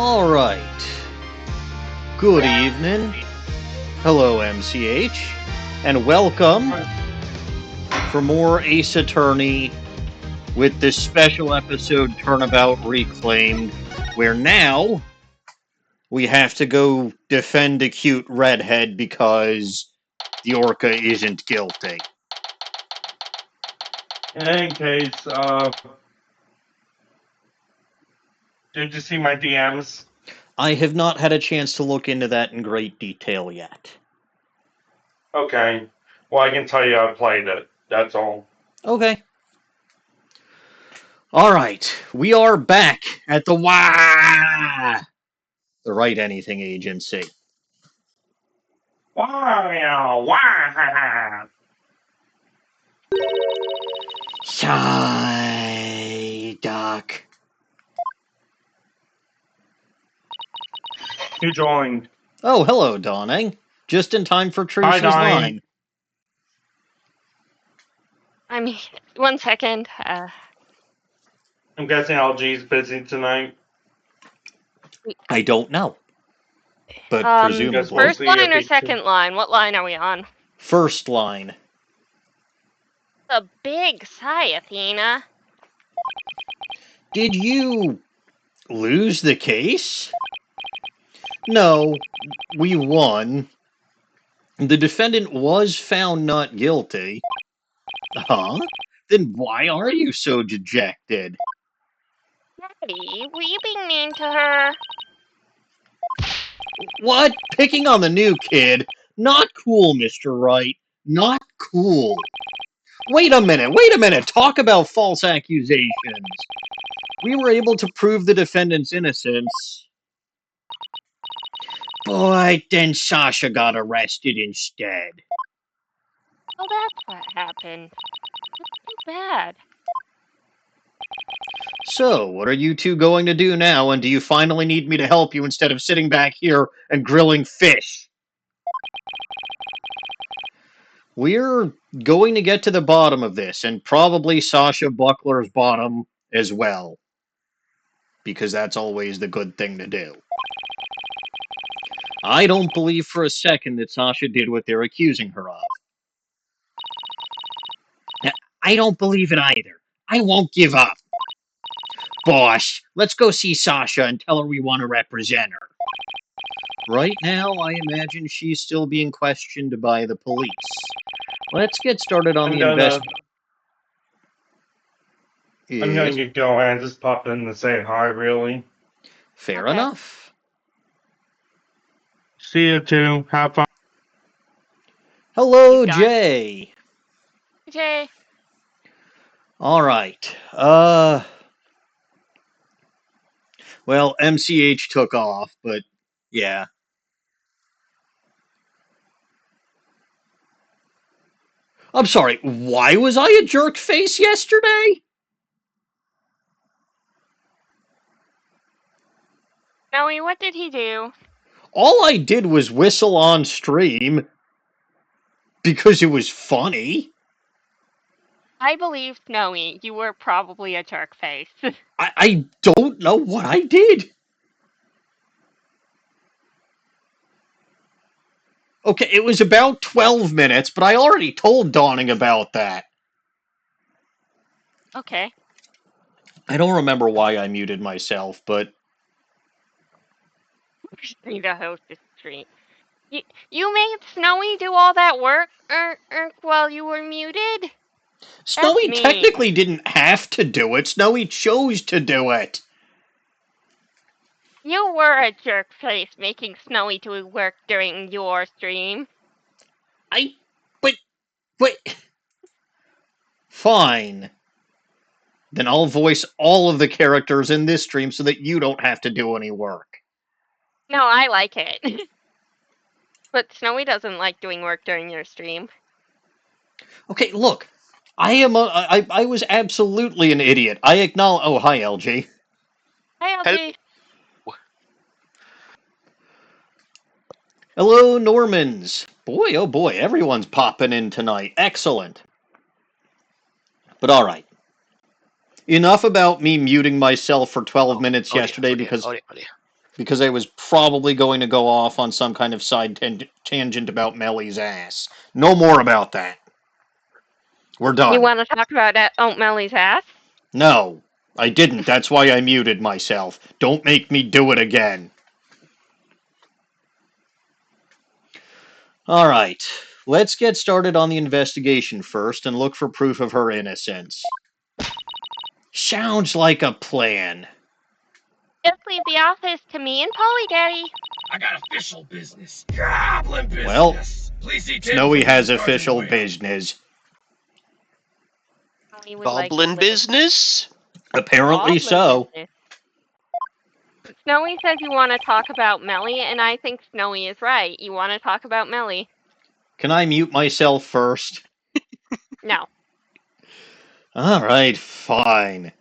All right. Good evening. Hello, MCH, and welcome for more Ace Attorney with this special episode Turnabout Reclaimed, where now we have to go defend a cute redhead because the Orca isn't guilty. In any case, did you see my DMs? I have not had a chance to look into that in great detail yet. Okay. Well, I can tell you I played it. That's all. Okay. All right. We are back at the Right Anything Agency. Wow! Shy, Doc. You joined. Oh, hello, Dawning. Just in time for Teresa's Dawning. line. I mean, 1 second. I'm guessing LG's busy tonight. I don't know. But presumably. First line or second line? What line are we on? First line. A big sigh, Athena. Did you lose the case? No, we won. The defendant was found not guilty. Huh? Then why are you so dejected? Daddy, were you being mean to her? What? Picking on the new kid? Not cool, Mr. Wright. Not cool. Wait a minute. Talk about false accusations. We were able to prove the defendant's innocence. But then Sasha got arrested instead. Oh, that's what happened. That's too bad. So, what are you two going to do now, and do you finally need me to help you instead of sitting back here and grilling fish? We're going to get to the bottom of this, and probably Sasha Buckler's bottom as well. Because that's always the good thing to do. I don't believe for a second that Sasha did what they're accusing her of. I don't believe it either. I won't give up. Boss, let's go see Sasha and tell her we want to represent her. Right now, I imagine she's still being questioned by the police. Let's get started on the investigation. I'm going to go and just pop in to say hi, really. Fair enough. See you too. Have fun. Hello, Jay. Jay. All right. Well, MCH took off, but yeah. I'm sorry, why was I a jerk face yesterday? Snowy, what did he do? All I did was whistle on stream because it was funny. I believe, Snowy, you were probably a jerk face. I don't know what I did. Okay, it was about 12 minutes, but I already told Dawning about that. Okay. I don't remember why I muted myself, but... Need to host a stream. You made Snowy do all that work while you were muted? Snowy technically didn't have to do it. Snowy chose to do it. You were a jerk face making Snowy do work during your stream. But... Fine. Then I'll voice all of the characters in this stream so that you don't have to do any work. No, I like it. But Snowy doesn't like doing work during your stream. Okay, look. I was absolutely an idiot. I acknowledge... Oh, hi, LG. Hi, LG. Hello, Normans. Boy, oh boy, everyone's popping in tonight. Excellent. But all right. Enough about me muting myself for 12 minutes yesterday because... because I was probably going to go off on some kind of side tangent about Melly's ass. No more about that. We're done. You want to talk about Aunt Mellie's ass? No, I didn't. That's why I muted myself. Don't make me do it again. All right, let's get started on the investigation first and look for proof of her innocence. Sounds like a plan. Just leave the office to me and Polly, Daddy. I got official business. Goblin business. Well, please see Tim Snowy for has the Sergeant official Whale. business. Snowy would like a Goblin little business? Apparently goblin so. business. Snowy says you want to talk about Melly, and I think Snowy is right. You want to talk about Melly. Can I mute myself first? No. All right, fine.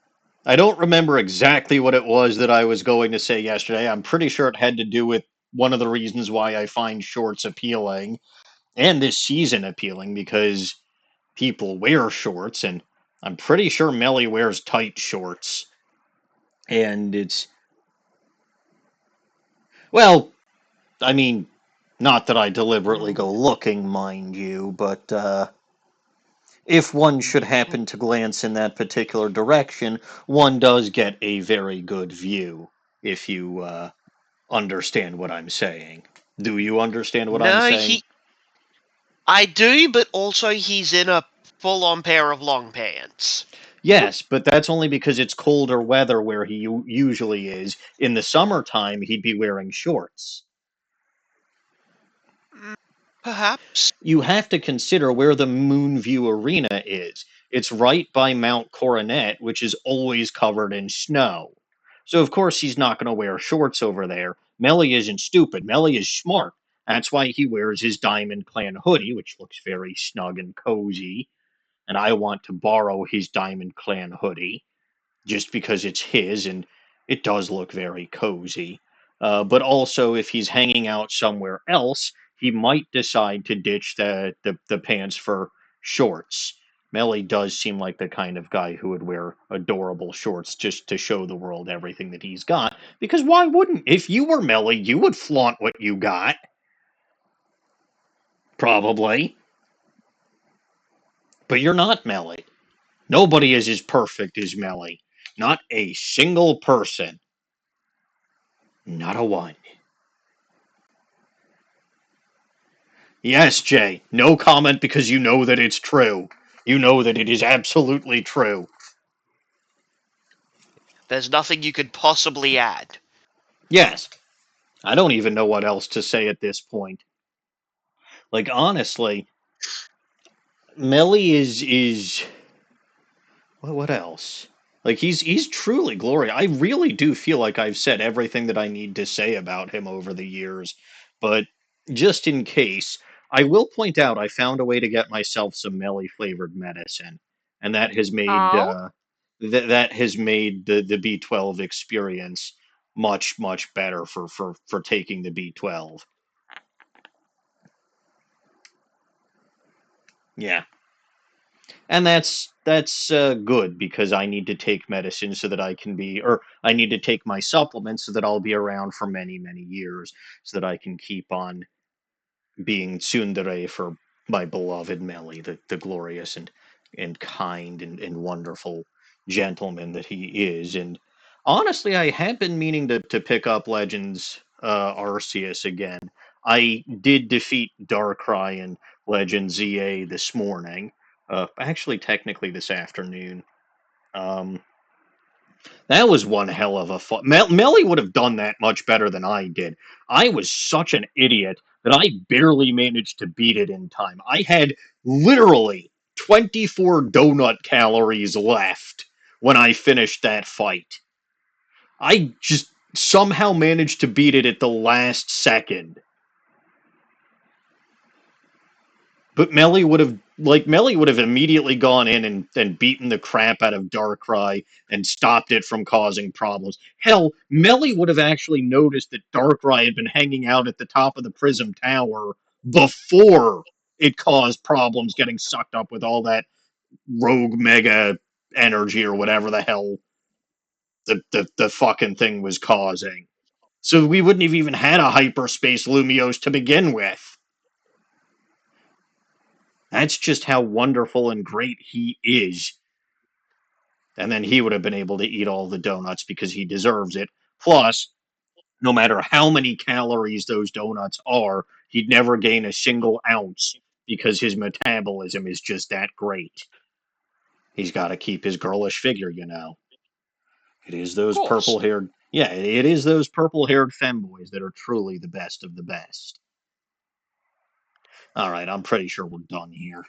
I don't remember exactly what it was that I was going to say yesterday. I'm pretty sure it had to do with one of the reasons why I find shorts appealing, and this season appealing, because people wear shorts, and I'm pretty sure Melly wears tight shorts. And it's... Well, I mean, not that I deliberately go looking, mind you, but if one should happen to glance in that particular direction, one does get a very good view, if you understand what I'm saying. Do you understand what I'm saying? I do, but also he's in a full-on pair of long pants. Yes, but that's only because it's colder weather where he usually is. In the summertime, he'd be wearing shorts. Perhaps. You have to consider where the Moonview Arena is. It's right by Mount Coronet, which is always covered in snow. So, of course, he's not going to wear shorts over there. Melly isn't stupid. Melly is smart. That's why he wears his Diamond Clan hoodie, which looks very snug and cozy. And I want to borrow his Diamond Clan hoodie just because it's his and it does look very cozy. But also, if he's hanging out somewhere else, he might decide to ditch the pants for shorts. Melly does seem like the kind of guy who would wear adorable shorts just to show the world everything that he's got. Because why wouldn't? If you were Melly, you would flaunt what you got. Probably. But you're not Melly. Nobody is as perfect as Melly. Not a single person. Not a one. Yes, Jay. No comment because you know that it's true. You know that it is absolutely true. There's nothing you could possibly add. Yes. I don't even know what else to say at this point. Like, honestly, Melly is what else? Like, he's truly glorious. I really do feel like I've said everything that I need to say about him over the years, but just in case, I will point out I found a way to get myself some Melly flavored medicine, and that has made that has made the B12 experience much better for taking the B12. Yeah. And that's good because I need to take medicine so that I can be, or I need to take my supplements so that I'll be around for many years, so that I can keep on being tsundere for my beloved Melly, the glorious and kind and wonderful gentleman that he is. And honestly, I had been meaning to pick up Legends Arceus again. I did defeat Darkrai in Legends ZA this morning. Actually, technically this afternoon. That was one hell of a fun. Melly would have done that much better than I did. I was such an idiot that I barely managed to beat it in time. I had literally 24 donut calories left when I finished that fight. I just somehow managed to beat it at the last second. But Melly would have immediately gone in and beaten the crap out of Darkrai and stopped it from causing problems. Hell, Melly would have actually noticed that Darkrai had been hanging out at the top of the Prism Tower before it caused problems getting sucked up with all that rogue mega energy or whatever the hell the fucking thing was causing. So we wouldn't have even had a hyperspace Lumiose to begin with. That's just how wonderful and great he is. And then he would have been able to eat all the donuts because he deserves it. Plus, no matter how many calories those donuts are, he'd never gain a single ounce because his metabolism is just that great. He's got to keep his girlish figure, you know. It is those purple-haired... Yeah, it is those purple-haired femboys that are truly the best of the best. All right, I'm pretty sure we're done here.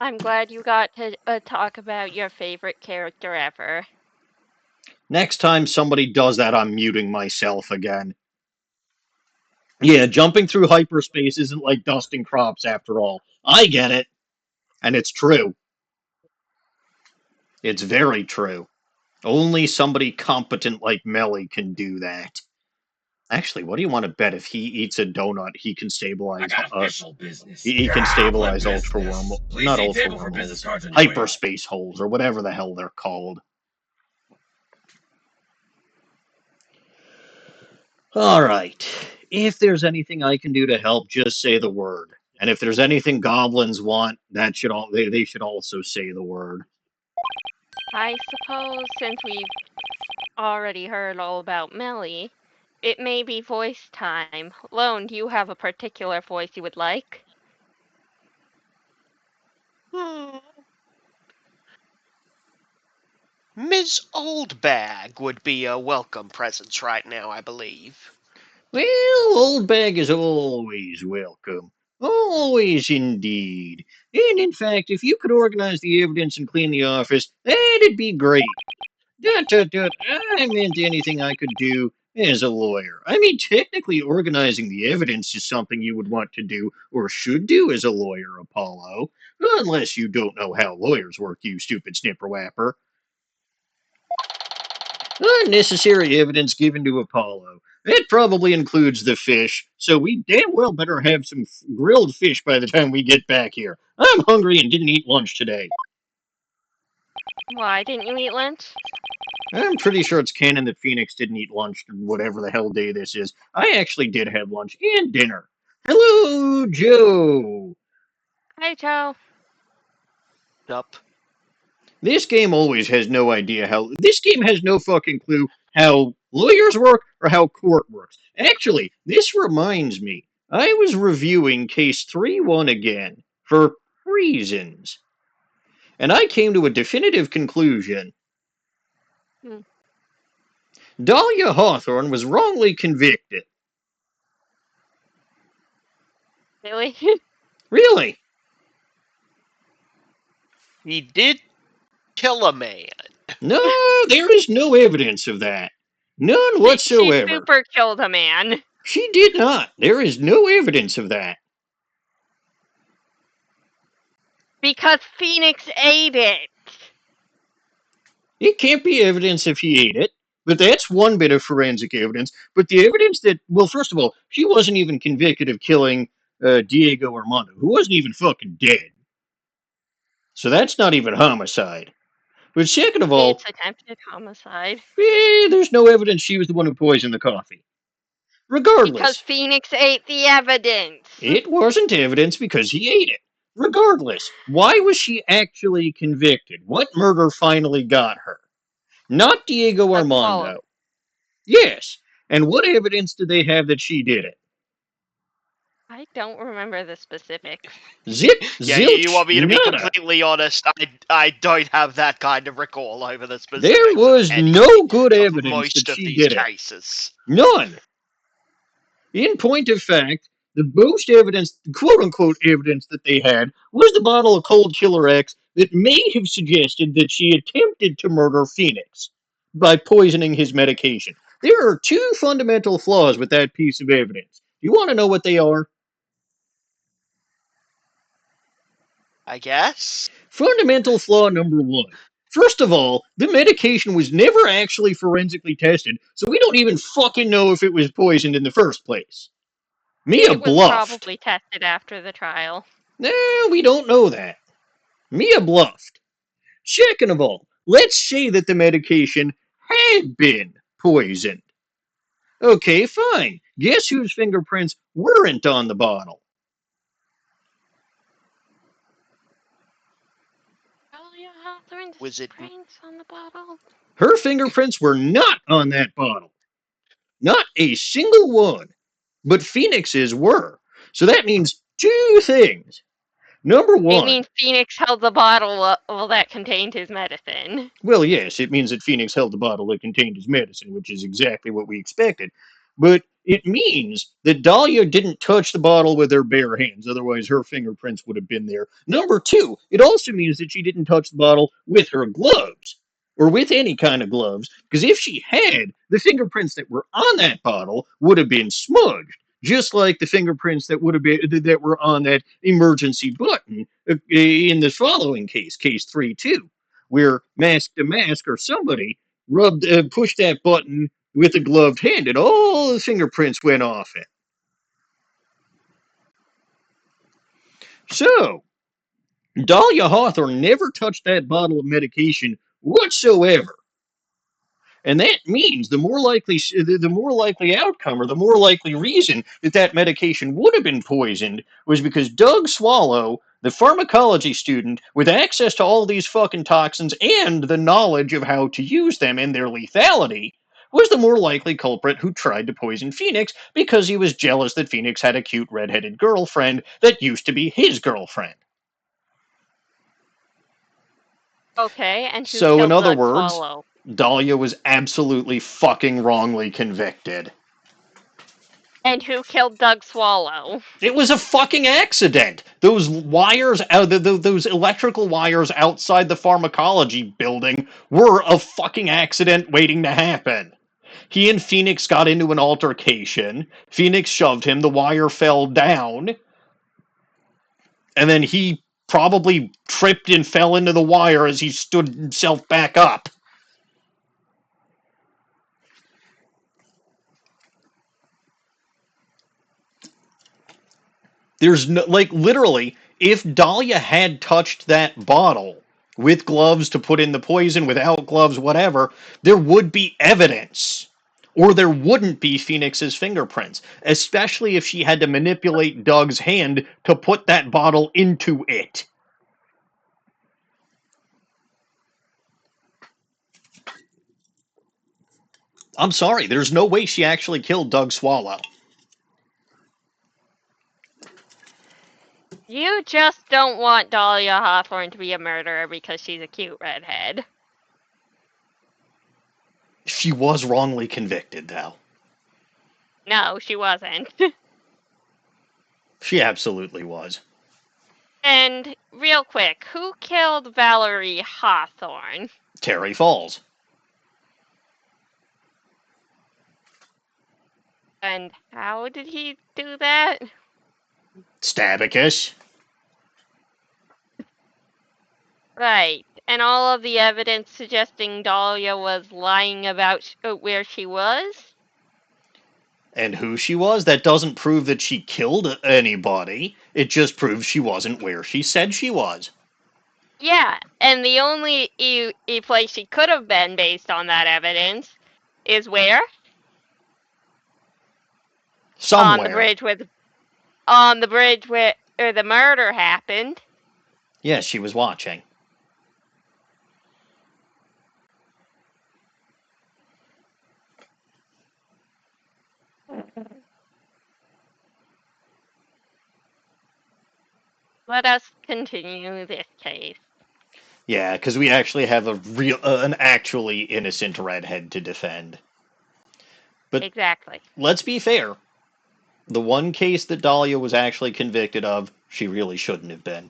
I'm glad you got to talk about your favorite character ever. Next time somebody does that, I'm muting myself again. Yeah, jumping through hyperspace isn't like dusting crops after all. I get it. And it's true. It's very true. Only somebody competent like Melly can do that. Actually, what do you want to bet if he eats a donut, he can I stabilize... got official business. He can stabilize Goblin ultra business. worm... Please Not see ultra table for business wormholes. cards on your way out. Hyperspace holes, or whatever the hell they're called. Alright. If there's anything I can do to help, just say the word. And if there's anything goblins want, that should they should also say the word. I suppose since we've already heard all about Melly, it may be voice time. Lone, do you have a particular voice you would like? Ms. Oldbag would be a welcome presence right now, I believe. Well, Old Bag is always welcome. Always indeed. And in fact, if you could organize the evidence and clean the office, that'd be great. I meant anything I could do as a lawyer. I mean, technically, organizing the evidence is something you would want to do or should do as a lawyer, Apollo. Unless you don't know how lawyers work, you stupid snipperwapper. Unnecessary evidence given to Apollo. That probably includes the fish, so we damn well better have some grilled fish by the time we get back here. I'm hungry and didn't eat lunch today. Why didn't you eat lunch? I'm pretty sure it's canon that Phoenix didn't eat lunch whatever the hell day this is. I actually did have lunch and dinner. Hello, Joe. Hi, Joe. Up. This game always has no idea how... This game has no fucking clue how lawyers work or how court works. Actually, this reminds me. I was reviewing Case 3-1 again for reasons. And I came to a definitive conclusion. Dahlia Hawthorne was wrongly convicted. Really? Really? He did kill a man. No, there is no evidence of that. None whatsoever. She super killed a man. She did not. There is no evidence of that. Because Phoenix ate it. It can't be evidence if he ate it, but that's one bit of forensic evidence. But the evidence that, well, first of all, she wasn't even convicted of killing Diego Armando, who wasn't even fucking dead. So that's not even homicide. But second of all, It's attempted homicide. there's no evidence she was the one who poisoned the coffee. Regardless. Because Phoenix ate the evidence. It wasn't evidence because he ate it. Regardless, why was she actually convicted? What murder finally got her? Not Diego Armando. Yes. And what evidence do they have that she did it? I don't remember the specifics. Zip, Yeah, zilch, you want me to be nada. completely honest? I don't have that kind of recall over the specifics. There was no good evidence most that of she these did cases. it. None. In point of fact, the most evidence, quote-unquote evidence that they had, was the bottle of Cold Killer X that may have suggested that she attempted to murder Phoenix by poisoning his medication. There are two fundamental flaws with that piece of evidence. You want to know what they are? I guess. Fundamental flaw number one. First of all, the medication was never actually forensically tested, so we don't even fucking know if it was poisoned in the first place. Mia It was bluffed. probably tested after the trial. No, we don't know that. Mia bluffed. Second of all, let's say that the medication had been poisoned. Okay, fine. Guess whose fingerprints weren't on the bottle? Dahlia Hawthorne's Was it- prints on the bottle? Her fingerprints were not on that bottle. Not a single one. But Phoenix's were. So that means two things. Number It one. means Phoenix held the bottle that contained his medicine. Well, yes, it means that Phoenix held the bottle that contained his medicine, which is exactly what we expected. But it means that Dahlia didn't touch the bottle with her bare hands, otherwise her fingerprints would have been there. Number two, it also means that she didn't touch the bottle with her gloves, or with any kind of gloves, because if she had, the fingerprints that were on that bottle would have been smudged, just like the fingerprints that would have been that were on that emergency button in the following case 3-2, where Mask to Mask or somebody pushed that button with a gloved hand, and all the fingerprints went off it. So, Dahlia Hawthorne never touched that bottle of medication whatsoever. And that means the more likely outcome, or the more likely reason that medication would have been poisoned, was because Doug Swallow, the pharmacology student with access to all these fucking toxins and the knowledge of how to use them and their lethality, was the more likely culprit who tried to poison Phoenix because he was jealous that Phoenix had a cute redheaded girlfriend that used to be his girlfriend. Okay, and who So, killed in other Doug words, Swallow? Dahlia was absolutely fucking wrongly convicted. And who killed Doug Swallow? It was a fucking accident. Those wires, those electrical wires outside the pharmacology building were a fucking accident waiting to happen. He and Phoenix got into an altercation. Phoenix shoved him. The wire fell down. And then he probably tripped and fell into the wire as he stood himself back up. There's no, like, literally, if Dahlia had touched that bottle with gloves to put in the poison, without gloves, whatever, there would be evidence. Or there wouldn't be Phoenix's fingerprints, especially if she had to manipulate Doug's hand to put that bottle into it. I'm sorry, there's no way she actually killed Doug Swallow. You just don't want Dahlia Hawthorne to be a murderer because she's a cute redhead. She was wrongly convicted, though. No, she wasn't. She absolutely was. And real quick, who killed Valerie Hawthorne? Terry Falls. And how did he do that? Stabicus. Right. And all of the evidence suggesting Dahlia was lying about where she was? And who she was, that doesn't prove that she killed anybody. It just proves she wasn't where she said she was. Yeah, and the only place she could have been based on that evidence is where? Somewhere. On the bridge where the murder happened. Yes, she was watching. Let us continue this case. Yeah, because we actually have an actually innocent redhead to defend. But exactly. Let's be fair. The one case that Dahlia was actually convicted of, she really shouldn't have been.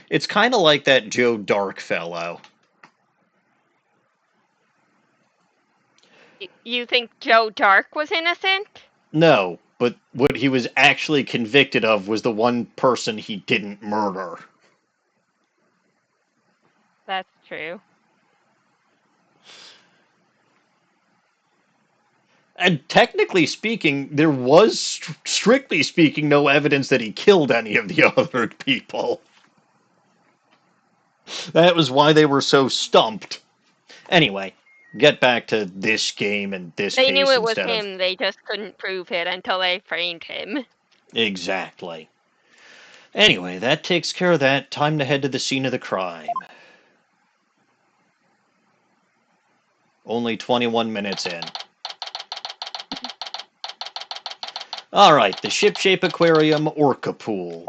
It's kind of like that Joe Dark fellow. You think Joe Dark was innocent? No, but what he was actually convicted of was the one person he didn't murder. That's true. And technically speaking, there was, strictly speaking, no evidence that he killed any of the other people. That was why they were so stumped. Anyway, get back to this game and this They case knew it was instead of... him, they just couldn't prove it until they framed him. Exactly. Anyway, that takes care of that. Time to head to the scene of the crime. Only 21 minutes in. Alright, the Ship-Shape Aquarium Orca Pool.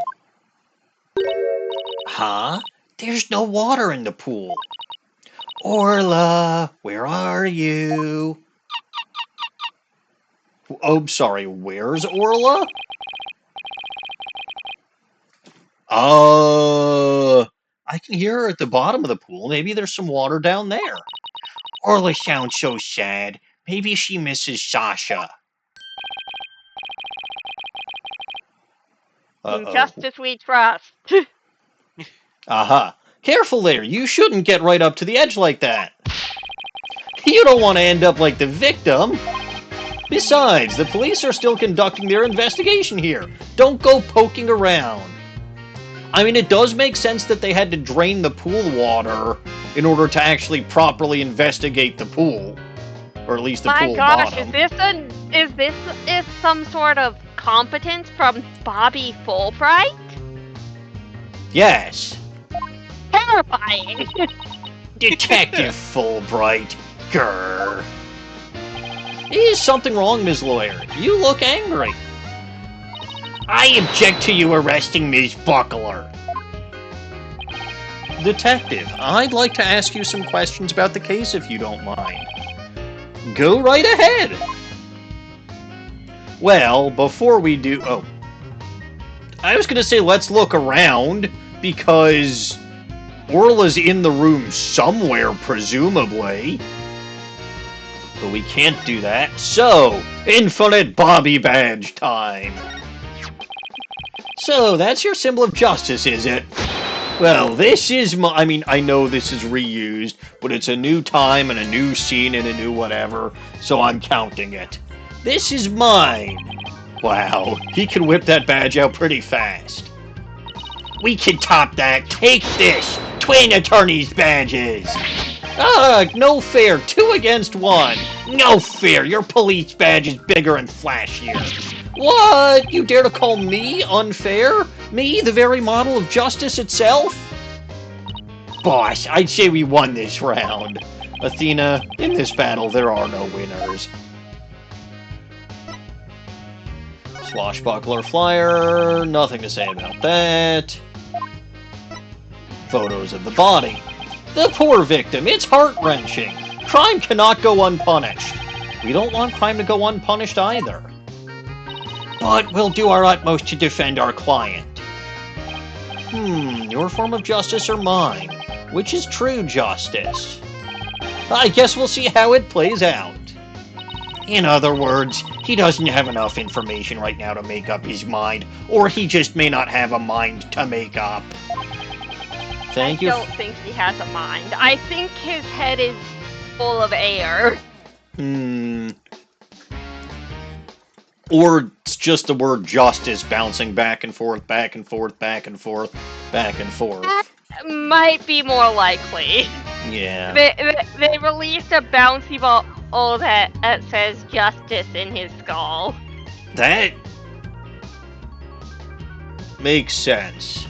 Huh? There's no water in the pool. Orla, where are you? Oh, sorry, where's Orla? I can hear her at the bottom of the pool. Maybe there's some water down there. Orla sounds so sad. Maybe she misses Sasha. Uh-oh. Justice we trust. Aha. Careful there. You shouldn't get right up to the edge like that. You don't want to end up like the victim. Besides, the police are still conducting their investigation here. Don't go poking around. I mean, it does make sense that they had to drain the pool water in order to actually properly investigate the pool. Or at least the pool bottom. Is this some sort of competence from Bobby Fulbright? Yes. Terrifying. Detective Fulbright. Grr. Is something wrong, Ms. Lawyer? You look angry. I object to you arresting Ms. Buckler. Detective, I'd like to ask you some questions about the case if you don't mind. Go right ahead. Well, before we do... Oh. I was going to say let's look around, because Orla's in the room somewhere, presumably. But we can't do that. So, infinite Bobby badge time. So, that's your symbol of justice, is it? Well, this is my... I mean, I know this is reused, but it's a new time and a new scene and a new whatever, so I'm counting it. This is mine. Wow, he can whip that badge out pretty fast. We can top that. Take this. Twin attorneys badges. No fair. 2 against 1. No fair. Your police badge is bigger and flashier. What? You dare to call me unfair? Me, the very model of justice itself? Boss, I'd say we won this round. Athena, in this battle, there are no winners. Swashbuckler flyer, nothing to say about that. Photos of the body. The poor victim, it's heart-wrenching. Crime cannot go unpunished. We don't want crime to go unpunished either. But we'll do our utmost to defend our client. Your form of justice or mine? Which is true justice? I guess we'll see how it plays out. In other words, he doesn't have enough information right now to make up his mind, or he just may not have a mind to make up. Thank you. I don't think he has a mind. I think his head is full of air. Or it's just the word justice bouncing back and forth, back and forth, back and forth, back and forth. That might be more likely. Yeah. They released a bouncy ball that says justice in his skull. That makes sense.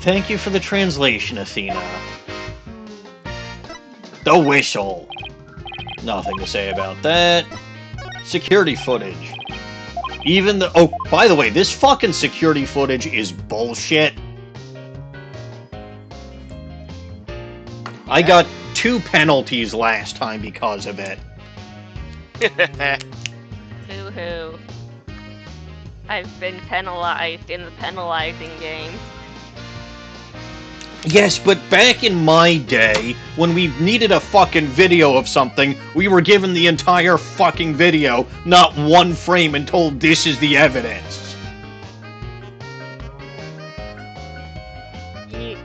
Thank you for the translation, Athena. The whistle. Nothing to say about that. Security footage. Even the... Oh, by the way, this fucking security footage is bullshit. I got 2 penalties last time because of it. Hoo-hoo. I've been penalized in the penalizing game. Yes, but back in my day, when we needed a fucking video of something, we were given the entire fucking video, not one frame, and told this is the evidence. You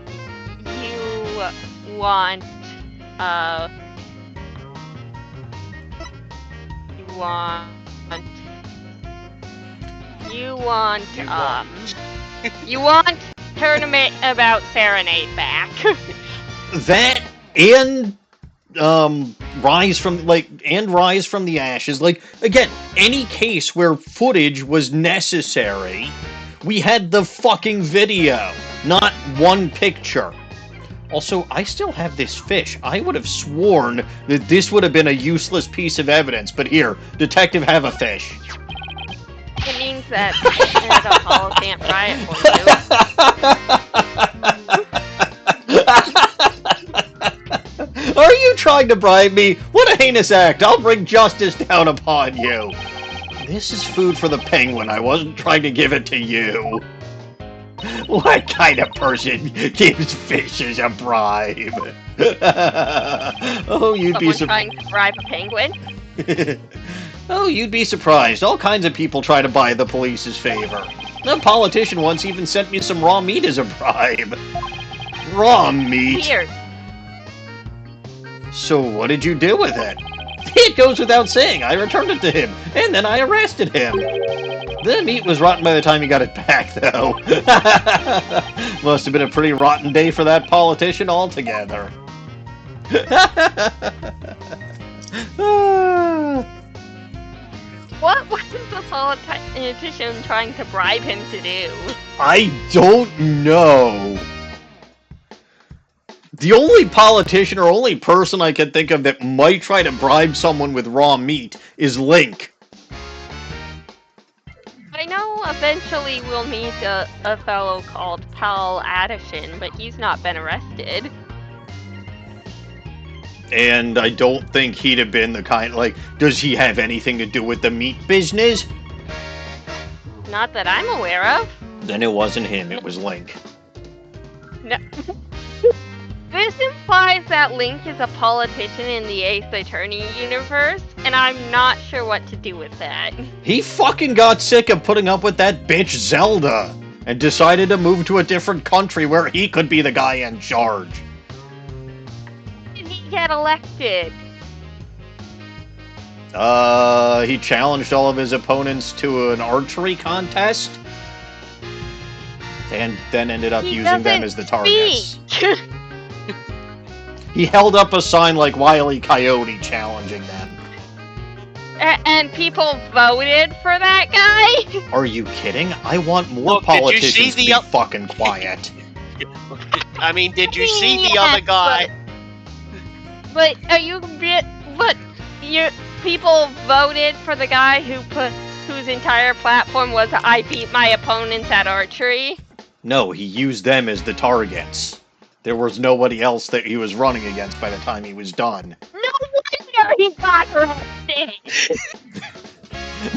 want, you want Tournament About Serenade back. That, and rise from the ashes. Like, again, any case where footage was necessary, we had the fucking video, not one picture. Also, I still have this fish. I would have sworn that this would have been a useless piece of evidence, but here, detective, have a fish. It means that Apollo can't fry it for you. Are you trying to bribe me? What a heinous act! I'll bring justice down upon you. This is food for the penguin. I wasn't trying to give it to you. What kind of person gives fish as a bribe? Oh, you'd be trying to bribe a penguin? Oh, you'd be surprised. All kinds of people try to buy the police's favor. A politician once even sent me some raw meat as a bribe. Raw meat? Weird. So what did you do with it? It goes without saying. I returned it to him, and then I arrested him. The meat was rotten by the time he got it back, though. Must have been a pretty rotten day for that politician altogether. What was the politician trying to bribe him to do? I don't know. The only politician or only person I can think of that might try to bribe someone with raw meat is Link. I know eventually we'll meet a fellow called Paul Addison, but he's not been arrested. And I don't think he'd have been the kind, like, does he have anything to do with the meat business? Not that I'm aware of. Then it wasn't him, it was Link. No. This implies that Link is a politician in the Ace Attorney universe, and I'm not sure what to do with that. He fucking got sick of putting up with that bitch Zelda, and decided to move to a different country where he could be the guy in charge. Did he get elected? He challenged all of his opponents to an archery contest, and then ended up using them as the targets. He held up a sign like Wile E. Coyote challenging them. And people voted for that guy? Are you kidding? I want more politicians to be fucking quiet. I mean, did you see the other guy? But are you... What? People voted for the guy whose entire platform was I beat my opponents at archery? No, he used them as the targets. There was nobody else that he was running against by the time he was done. No wonder he got arrested!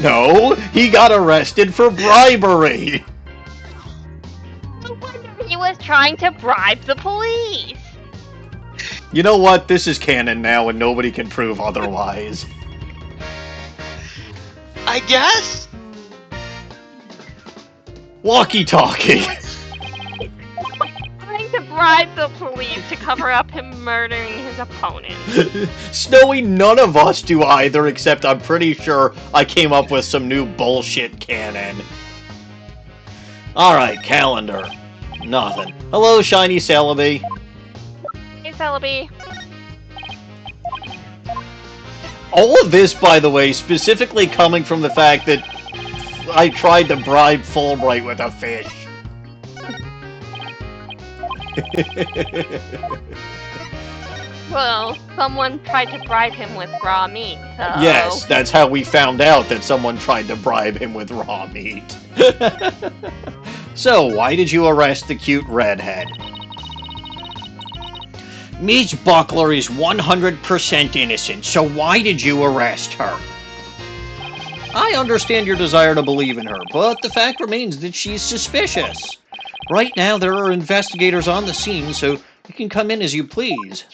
No, he got arrested for bribery! No wonder he was trying to bribe the police! You know what? This is canon now and nobody can prove otherwise. I guess? Walkie-talkie! To bribe the police to cover up him murdering his opponent. Snowy, none of us do either, except I'm pretty sure I came up with some new bullshit canon. Alright, calendar. Nothing. Hello, Shiny Celebi. Hey, Celebi. All of this, by the way, specifically coming from the fact that I tried to bribe Fulbright with a fish. Well, someone tried to bribe him with raw meat, so... Yes, that's how we found out that someone tried to bribe him with raw meat. So, why did you arrest the cute redhead? Miss Buckler is 100% innocent, so why did you arrest her? I understand your desire to believe in her, but the fact remains that she's suspicious. Right now, there are investigators on the scene, so you can come in as you please.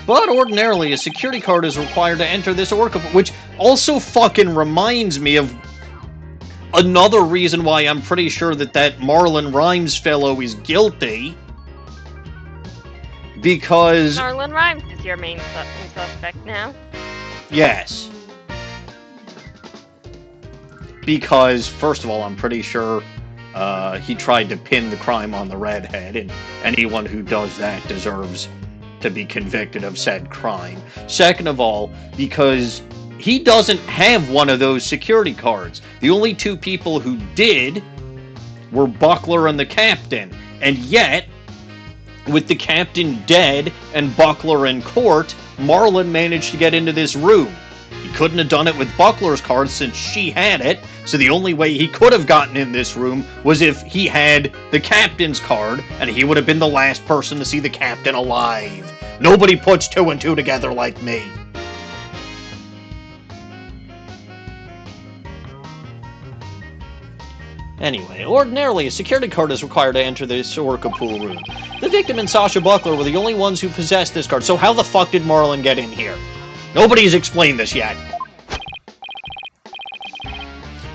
But ordinarily, a security card is required to enter this orca, which also fucking reminds me of another reason why I'm pretty sure that Marlon Rhymes fellow is guilty. Because... Marlon Rhymes is your main suspect now. Yes. Because, first of all, I'm pretty sure he tried to pin the crime on the redhead, and anyone who does that deserves to be convicted of said crime. Second of all, because he doesn't have one of those security cards. The only two people who did were Buckler and the captain. And yet, with the captain dead and Buckler in court, Marlin managed to get into this room. He couldn't have done it with Buckler's card since she had it, so the only way he could have gotten in this room was if he had the captain's card, and he would have been the last person to see the captain alive. Nobody puts two and two together like me. Anyway, ordinarily, a security card is required to enter this Orca pool room. The victim and Sasha Buckler were the only ones who possessed this card, so how the fuck did Marlin get in here? Nobody's explained this yet.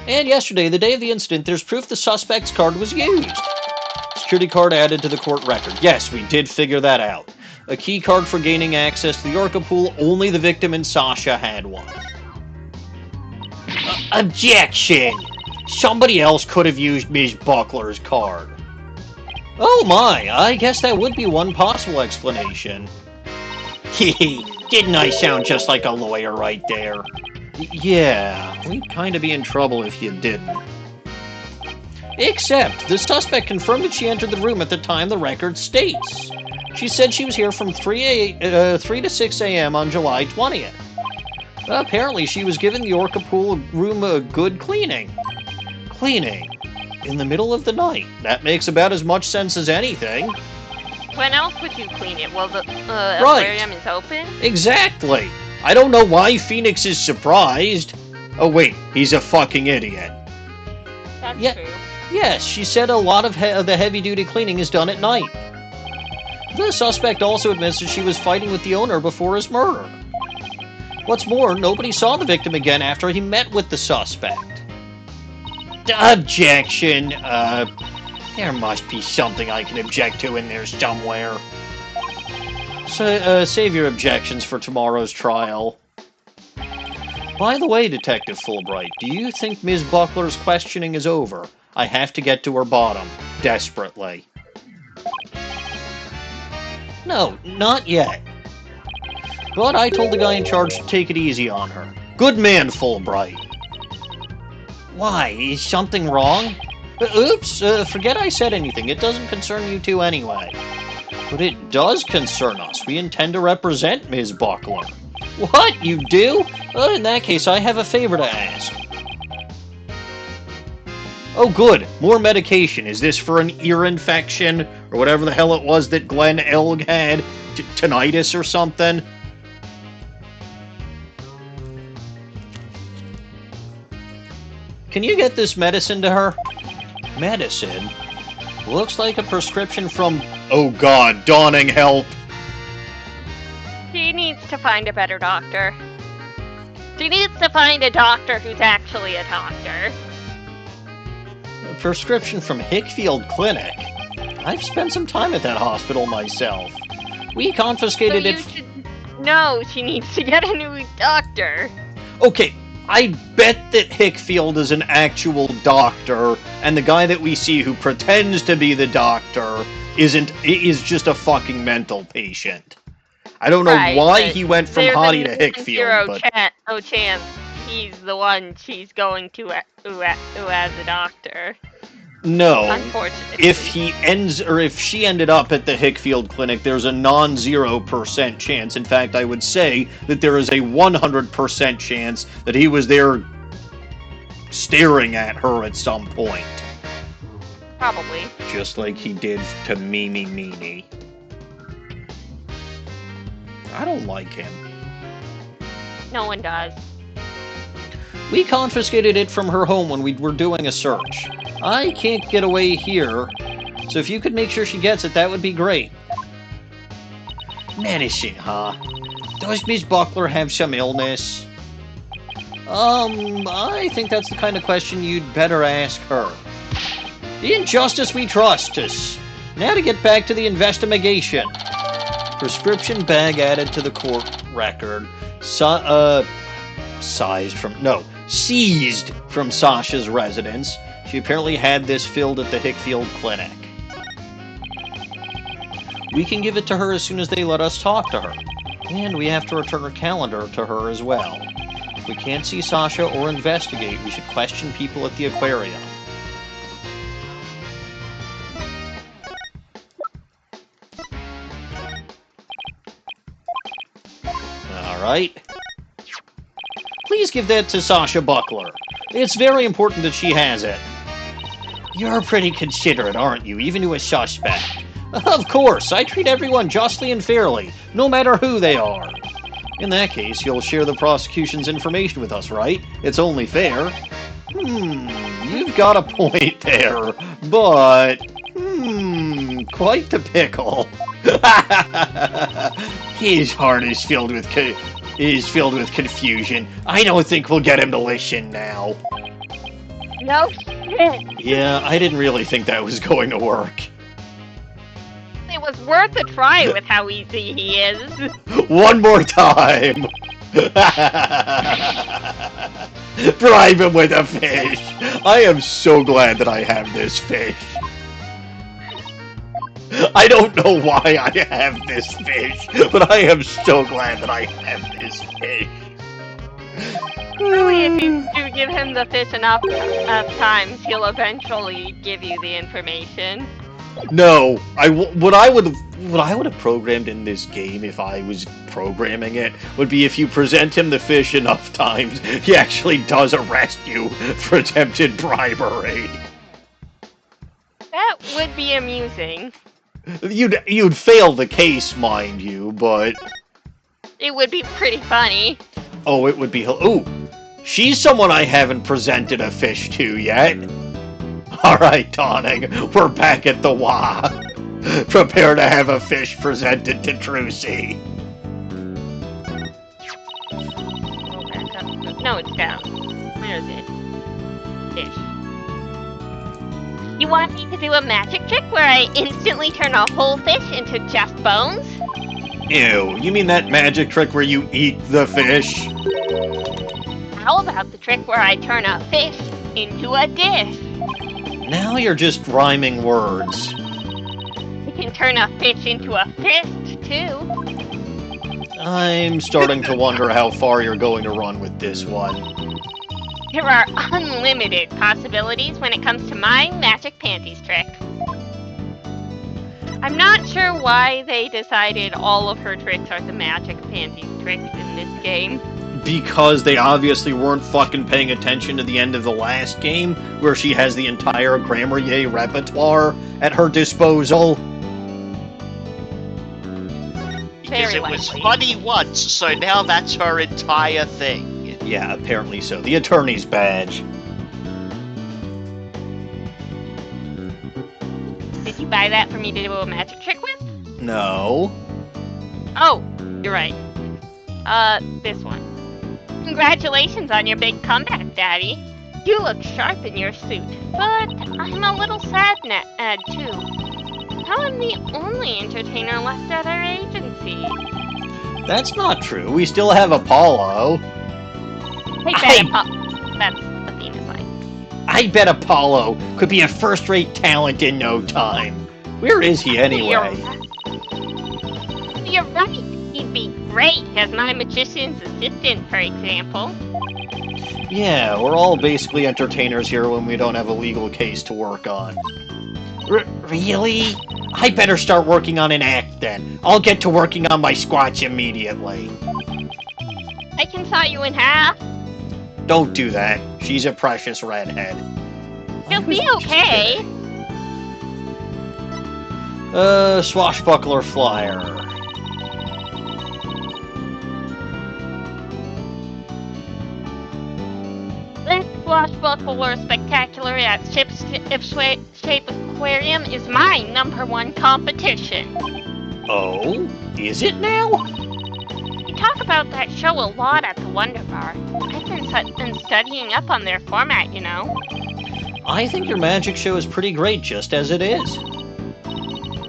And yesterday, the day of the incident, there's proof the suspect's card was used. Security card added to the court record. Yes, we did figure that out. A key card for gaining access to the Orca pool, only the victim and Sasha had one. Objection! Somebody else could have used Ms. Buckler's card. Oh my, I guess that would be one possible explanation. Hehe, didn't I sound just like a lawyer right there? Yeah, we'd kinda be in trouble if you didn't. Except, the suspect confirmed that she entered the room at the time the record states. She said she was here from 3 to 6 a.m. on July 20th. Apparently, she was given the Orca pool room a good cleaning. Cleaning? In the middle of the night? That makes about as much sense as anything. When else would you clean it? Well, the aquarium is open? Exactly! I don't know why Phoenix is surprised. Oh wait, he's a fucking idiot. That's true. Yes, she said a lot of the heavy-duty cleaning is done at night. The suspect also admits that she was fighting with the owner before his murder. What's more, nobody saw the victim again after he met with the suspect. Objection! There must be something I can object to in there somewhere. So, save your objections for tomorrow's trial. By the way, Detective Fulbright, do you think Ms. Buckler's questioning is over? I have to get to her bottom. Desperately. No, not yet. But I told the guy in charge to take it easy on her. Good man, Fulbright. Why? Is something wrong? Oops, forget I said anything. It doesn't concern you two anyway. But it does concern us. We intend to represent Ms. Buckler. What? You do? In that case, I have a favor to ask. Oh, good. More medication. Is this for an ear infection? Or whatever the hell it was that Glenn Elg had? Tinnitus or something? Can you get this medicine to her? Medicine? Looks like a prescription from... Oh god, Dawning, help! She needs to find a better doctor. She needs to find a doctor who's actually a doctor. A prescription from Hickfield Clinic? I've spent some time at that hospital myself. We confiscated it... No, she needs to get a new doctor. Okay, I bet that Hickfield is an actual doctor, and the guy that we see who pretends to be the doctor is just a fucking mental patient. I don't know why he went from Hottie to Hickfield, but... No chance he's the one she's going to who has a doctor. No. Unfortunately. If she ended up at the Hickfield Clinic, there's a non-0% chance. In fact, I would say that there is a 100% chance that he was there staring at her at some point. Probably. Just like he did to Mimi Meanie. I don't like him. No one does. We confiscated it from her home when we were doing a search. I can't get away here, so if you could make sure she gets it, that would be great. Medicine, huh? Does Ms. Buckler have some illness? I think that's the kind of question you'd better ask her. In justice we trust us. Now to get back to the investigation. Prescription bag added to the court record. Seized from Sasha's residence. She apparently had this filled at the Hickfield Clinic. We can give it to her as soon as they let us talk to her. And we have to return her calendar to her as well. If we can't see Sasha or investigate, we should question people at the aquarium. Alright. Please give that to Sasha Buckler. It's very important that she has it. You're pretty considerate, aren't you, even to a suspect? Of course, I treat everyone justly and fairly, no matter who they are. In that case, you'll share the prosecution's information with us, right? It's only fair. You've got a point there, but... quite the pickle. His heart is filled with confusion. I don't think we'll get him to listen now. No shit. Yeah, I didn't really think that was going to work. It was worth a try with how easy he is. One more time! Bribe him with a fish! I am so glad that I have this fish. I don't know why I have this fish, but I am so glad that I have this fish. Really, if you do give him the fish enough times, he'll eventually give you the information. No, what I would have programmed in this game if I was programming it would be if you present him the fish enough times, he actually does arrest you for attempted bribery. That would be amusing. You'd fail the case, mind you, but it would be pretty funny. Oh, it would be. Ooh, she's someone I haven't presented a fish to yet. Alright, Dawning, we're back at the WA. Prepare to have a fish presented to Trucy. Oh, back up. No, it's down. Where is it? Fish. You want me to do a magic trick where I instantly turn a whole fish into just bones? Ew, you mean that magic trick where you eat the fish? How about the trick where I turn a fish into a dish? Now you're just rhyming words. You can turn a fish into a fist, too. I'm starting to wonder how far you're going to run with this one. There are unlimited possibilities when it comes to my magic panties trick. I'm not sure why they decided all of her tricks are the magic panties tricks in this game. Because they obviously weren't fucking paying attention to the end of the last game, where she has the entire Grammarier repertoire at her disposal. Because it was funny once, so now that's her entire thing. Yeah, apparently so. The attorney's badge. Did you buy that for me to do a magic trick with? No. Oh, you're right. This one. Congratulations on your big comeback, Daddy. You look sharp in your suit, but I'm a little sad, too. Now I'm the only entertainer left at our agency. That's not true. We still have Apollo. That's Athena's line. I bet Apollo could be a first-rate talent in no time. Where is he anyway? You're right. He'd be great as my magician's assistant, for example. Yeah, we're all basically entertainers here when we don't have a legal case to work on. Really? I better start working on an act then. I'll get to working on my squatch immediately. I can saw you in half. Don't do that. She's a precious redhead. You'll be okay. Swashbuckler Flyer. This Swashbuckler Spectacular at Ship-Shape Aquarium is my #1 competition. Oh? Is it now? We talk about that show a lot at the Wonder Bar. I've been studying up on their format, you know. I think your magic show is pretty great just as it is.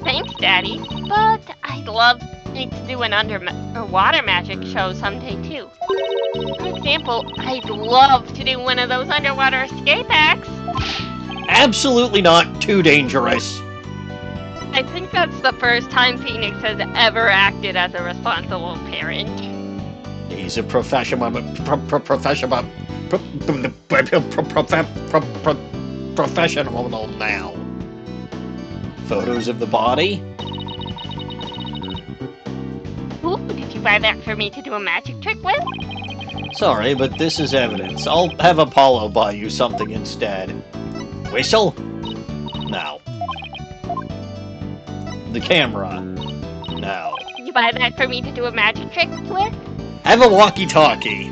Thanks, Daddy. But I'd love to do an underwater magic show someday, too. For example, I'd love to do one of those underwater escape acts. Absolutely not too dangerous. I think that's the first time Phoenix has ever acted as a responsible parent. He's a professional now. Photos of the body? Ooh, did you buy that for me to do a magic trick with? Sorry, but this is evidence. I'll have Apollo buy you something instead. Whistle? No. The camera? No. You buy that for me to do a magic trick with? Have a walkie-talkie.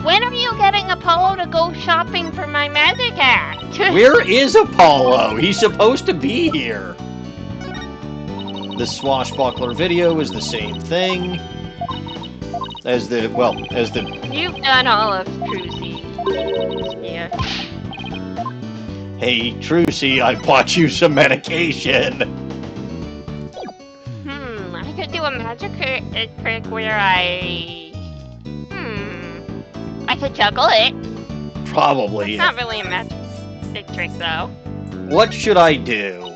When are you getting Apollo to go shopping for my magic act? Where is Apollo? He's supposed to be here. The swashbuckler video is the same thing as the. You've done all of Trucy. Yeah. Hey, Trucy, I bought you some medication. I could do a magic trick where I could juggle it. Probably. It's not really a magic trick, though. What should I do?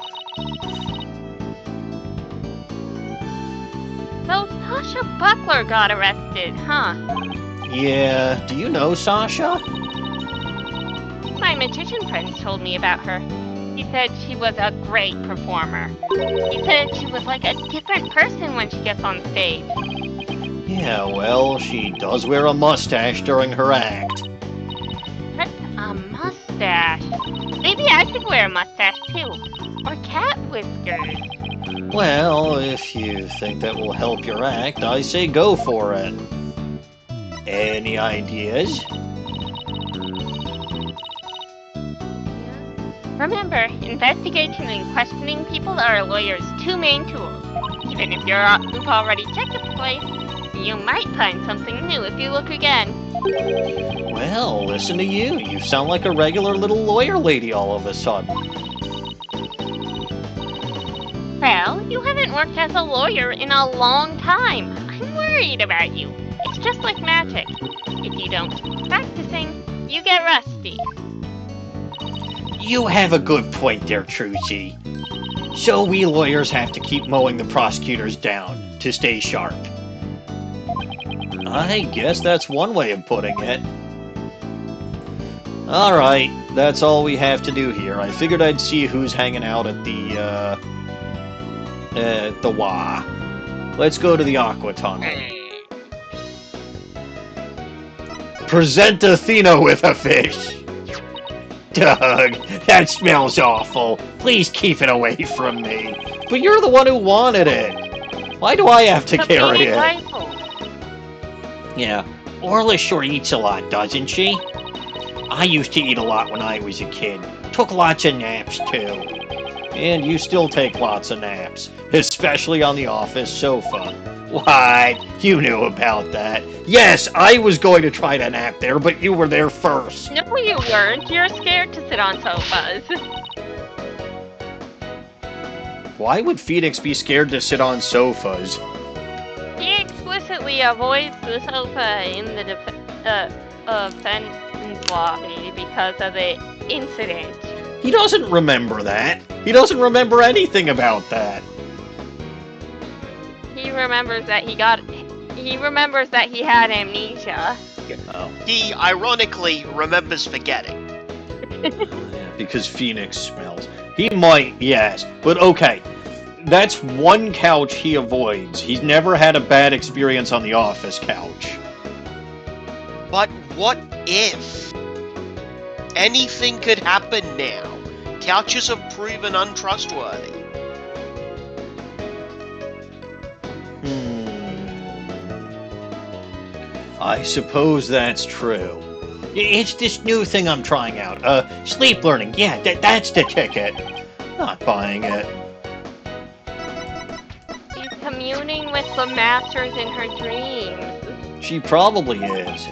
So Sasha Buckler got arrested, huh? Yeah, do you know Sasha? My magician friends told me about her. He said she was a great performer. He said she was like a different person when she gets on stage. Yeah, well, she does wear a mustache during her act. What's a mustache? Maybe I should wear a mustache too. Or cat whiskers. Well, if you think that will help your act, I say go for it. Any ideas? Remember, investigation and questioning people are a lawyer's two main tools. Even if you've already checked the place, you might find something new if you look again. Well, listen to you. You sound like a regular little lawyer lady all of a sudden. Well, you haven't worked as a lawyer in a long time. I'm worried about you. It's just like magic. If you don't keep practicing, you get rusty. You have a good point there, Trucy. So we lawyers have to keep mowing the prosecutors down to stay sharp. I guess that's one way of putting it. Alright, that's all we have to do here. I figured I'd see who's hanging out at the WA. Let's go to the Aqua Tunnel. Present Athena with a fish! Doug, that smells awful. Please keep it away from me. But you're the one who wanted it. Why do I have to carry it? Rifle. Yeah, Orla sure eats a lot, doesn't she? I used to eat a lot when I was a kid. Took lots of naps, too. And you still take lots of naps, especially on the office sofa. What? You knew about that. Yes, I was going to try to nap there, but you were there first. No, you weren't. You're scared to sit on sofas. Why would Phoenix be scared to sit on sofas? He explicitly avoids the sofa in the defense lobby because of the incident. He doesn't remember that. He doesn't remember anything about that. He remembers that he had amnesia. Oh. He ironically remembers forgetting. Because Phoenix smells. He might, yes. But okay. That's one couch he avoids. He's never had a bad experience on the office couch. But what if? Anything could happen now. Couches have proven untrustworthy. I suppose that's true. It's this new thing I'm trying out. Sleep learning. Yeah, that's the ticket. Not buying it. She's communing with the masters in her dreams. She probably is.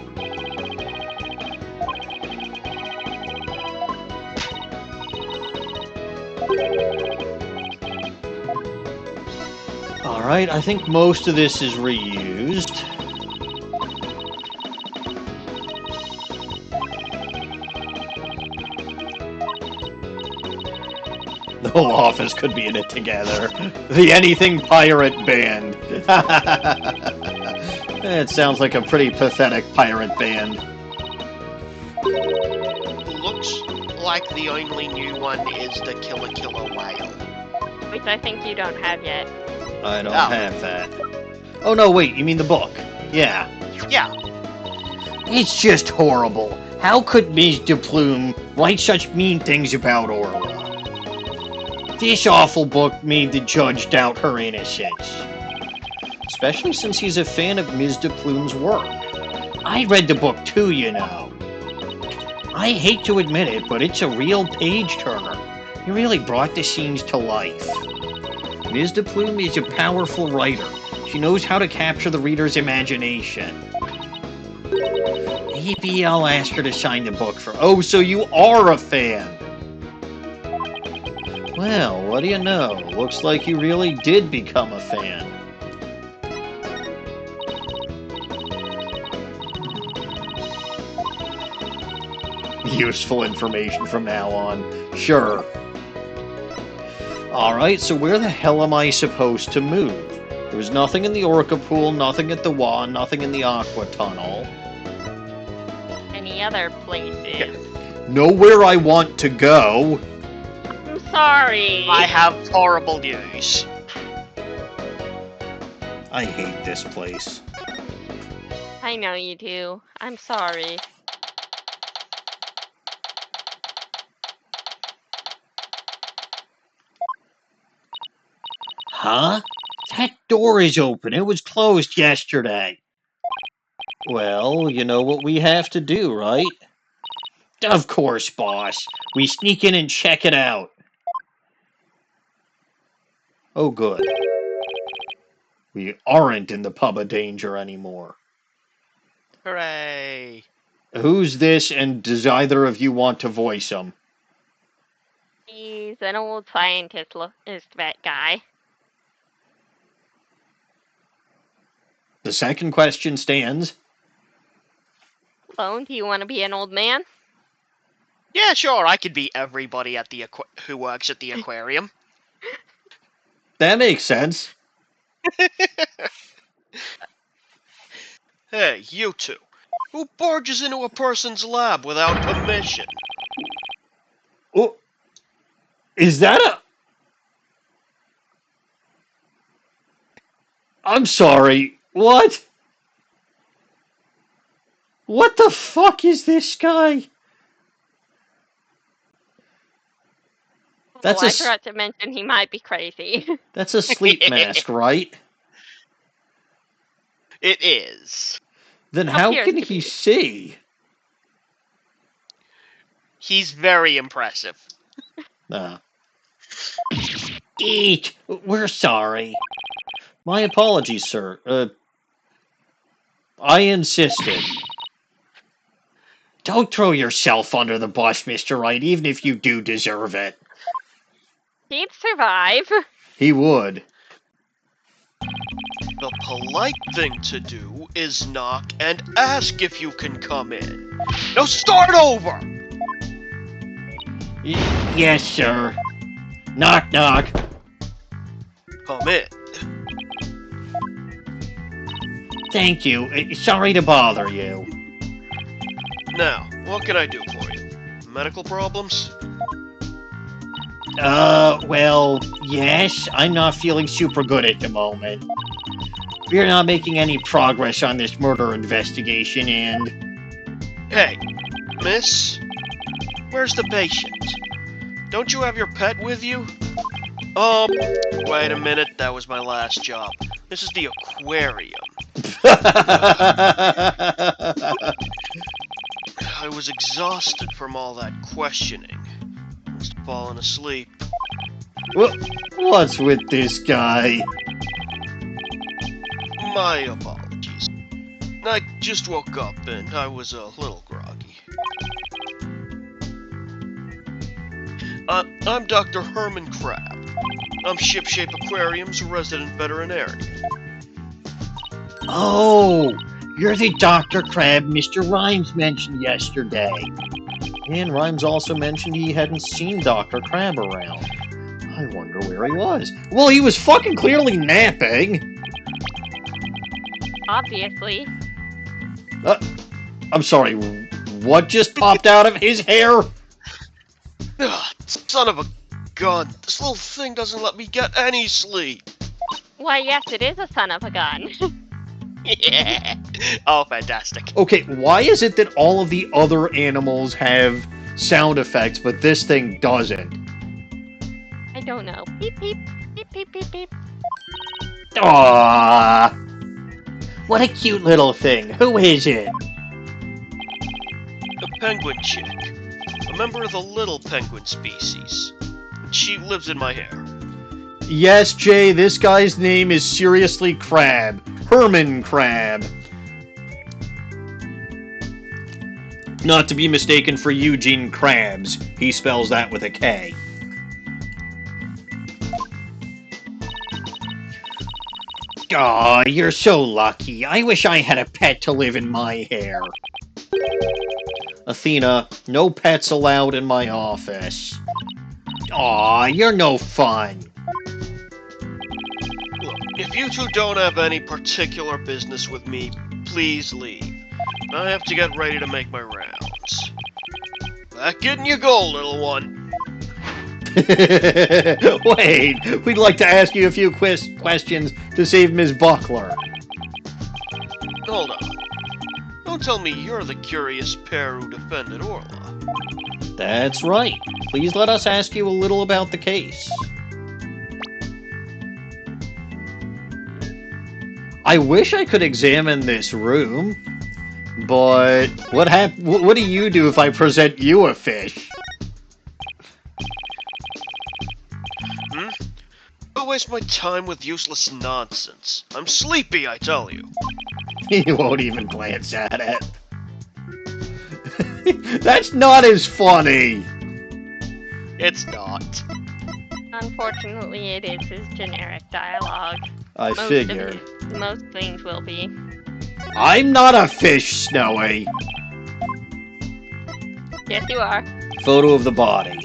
Alright, I think most of this is reused. whole office could be in it together. The Anything Pirate Band. It sounds like a pretty pathetic pirate band. Looks like the only new one is the Killer Killer Whale. Which I think you don't have yet. I don't have that. Oh no, wait, you mean the book? Yeah. Yeah. It's just horrible. How could Ms. de Plume write such mean things about Orla? This awful book made the judge doubt her innocence. Especially since he's a fan of Ms. de Plume's work. I read the book too, you know. I hate to admit it, but it's a real page-turner. You really brought the scenes to life. Ms. de Plume is a powerful writer. She knows how to capture the reader's imagination. Maybe I'll ask her to sign the book for... Oh, so you are a fan! Well, what do you know? Looks like you really did become a fan. Useful information from now on. Sure. Alright, so where the hell am I supposed to move? There was nothing in the Orca pool, nothing at the wand, nothing in the Aqua Tunnel. Any other places? Nowhere I want to go. I'm sorry. I have horrible news. I hate this place. I know you do. I'm sorry. Huh? That door is open. It was closed yesterday. Well, you know what we have to do, right? Of course, boss. We sneak in and check it out. Oh, good. We aren't in the pub of danger anymore. Hooray. Who's this, and does either of you want to voice him? He's an old scientist vet guy. The second question stands. Lone, do you want to be an old man? Yeah, sure, I could be everybody at the who works at the aquarium. That makes sense. Hey, you two. Who barges into a person's lab without permission? Oh, is that a... I'm sorry. What? What the fuck is this guy? That's I a forgot to mention he might be crazy. That's a sleep mask, right? It is. Then how Appears can to he be. see? He's very impressive. Eat! We're sorry. My apologies, sir. I insisted. Don't throw yourself under the bus, Mr. Wright, even if you do deserve it. He'd survive. He would. The polite thing to do is knock and ask if you can come in. Now start over! Yes, sir. Knock, knock. Come in. Thank you. Sorry to bother you. Now, what can I do for you? Medical problems? Well, yes. I'm not feeling super good at the moment. We're not making any progress on this murder investigation, and... Hey, miss? Where's the patient? Don't you have your pet with you? Wait a minute, that was my last job. This is the aquarium. I was exhausted from all that questioning. Must have fallen asleep. What's with this guy? My apologies. I just woke up and I was a little groggy. I'm Dr. Herman Crab. I'm Shipshape Aquarium's resident veterinarian. Oh, you're the Dr. Crab Mr. Rhymes mentioned yesterday. And Rhymes also mentioned he hadn't seen Dr. Crab around. I wonder where he was. Well, he was fucking clearly napping. Obviously. I'm sorry, what just popped out of his hair? Ugh, son of a gun. This little thing doesn't let me get any sleep. Why, yes, it is a son of a gun. Yeah. Oh, fantastic. Okay, why is it that all of the other animals have sound effects, but this thing doesn't? I don't know. Beep, beep, beep, beep, beep, beep. Aww. What a cute little thing. Who is it? A penguin chick. A member of the little penguin species. She lives in my hair. Yes, Jay, this guy's name is seriously Crab. Herman Crab. Not to be mistaken for Eugene Krabs. He spells that with a K. Aw, you're so lucky. I wish I had a pet to live in my hair. Athena, no pets allowed in my office. Aw, you're no fun. Look, if you two don't have any particular business with me, please leave. I have to get ready to make my rounds. Back in you go, little one. Wait, we'd like to ask you a few questions to save Ms. Buckler. Hold on. Don't tell me you're the curious pair who defended Orla. That's right. Please let us ask you a little about the case. I wish I could examine this room, but what do you do if I present you a fish? Don't waste my time with useless nonsense. I'm sleepy, I tell you. He won't even glance at it. That's not as funny. It's not. Unfortunately, it is his generic dialogue. I figured. Most things will be. I'm not a fish, Snowy. Yes, you are. Photo of the body.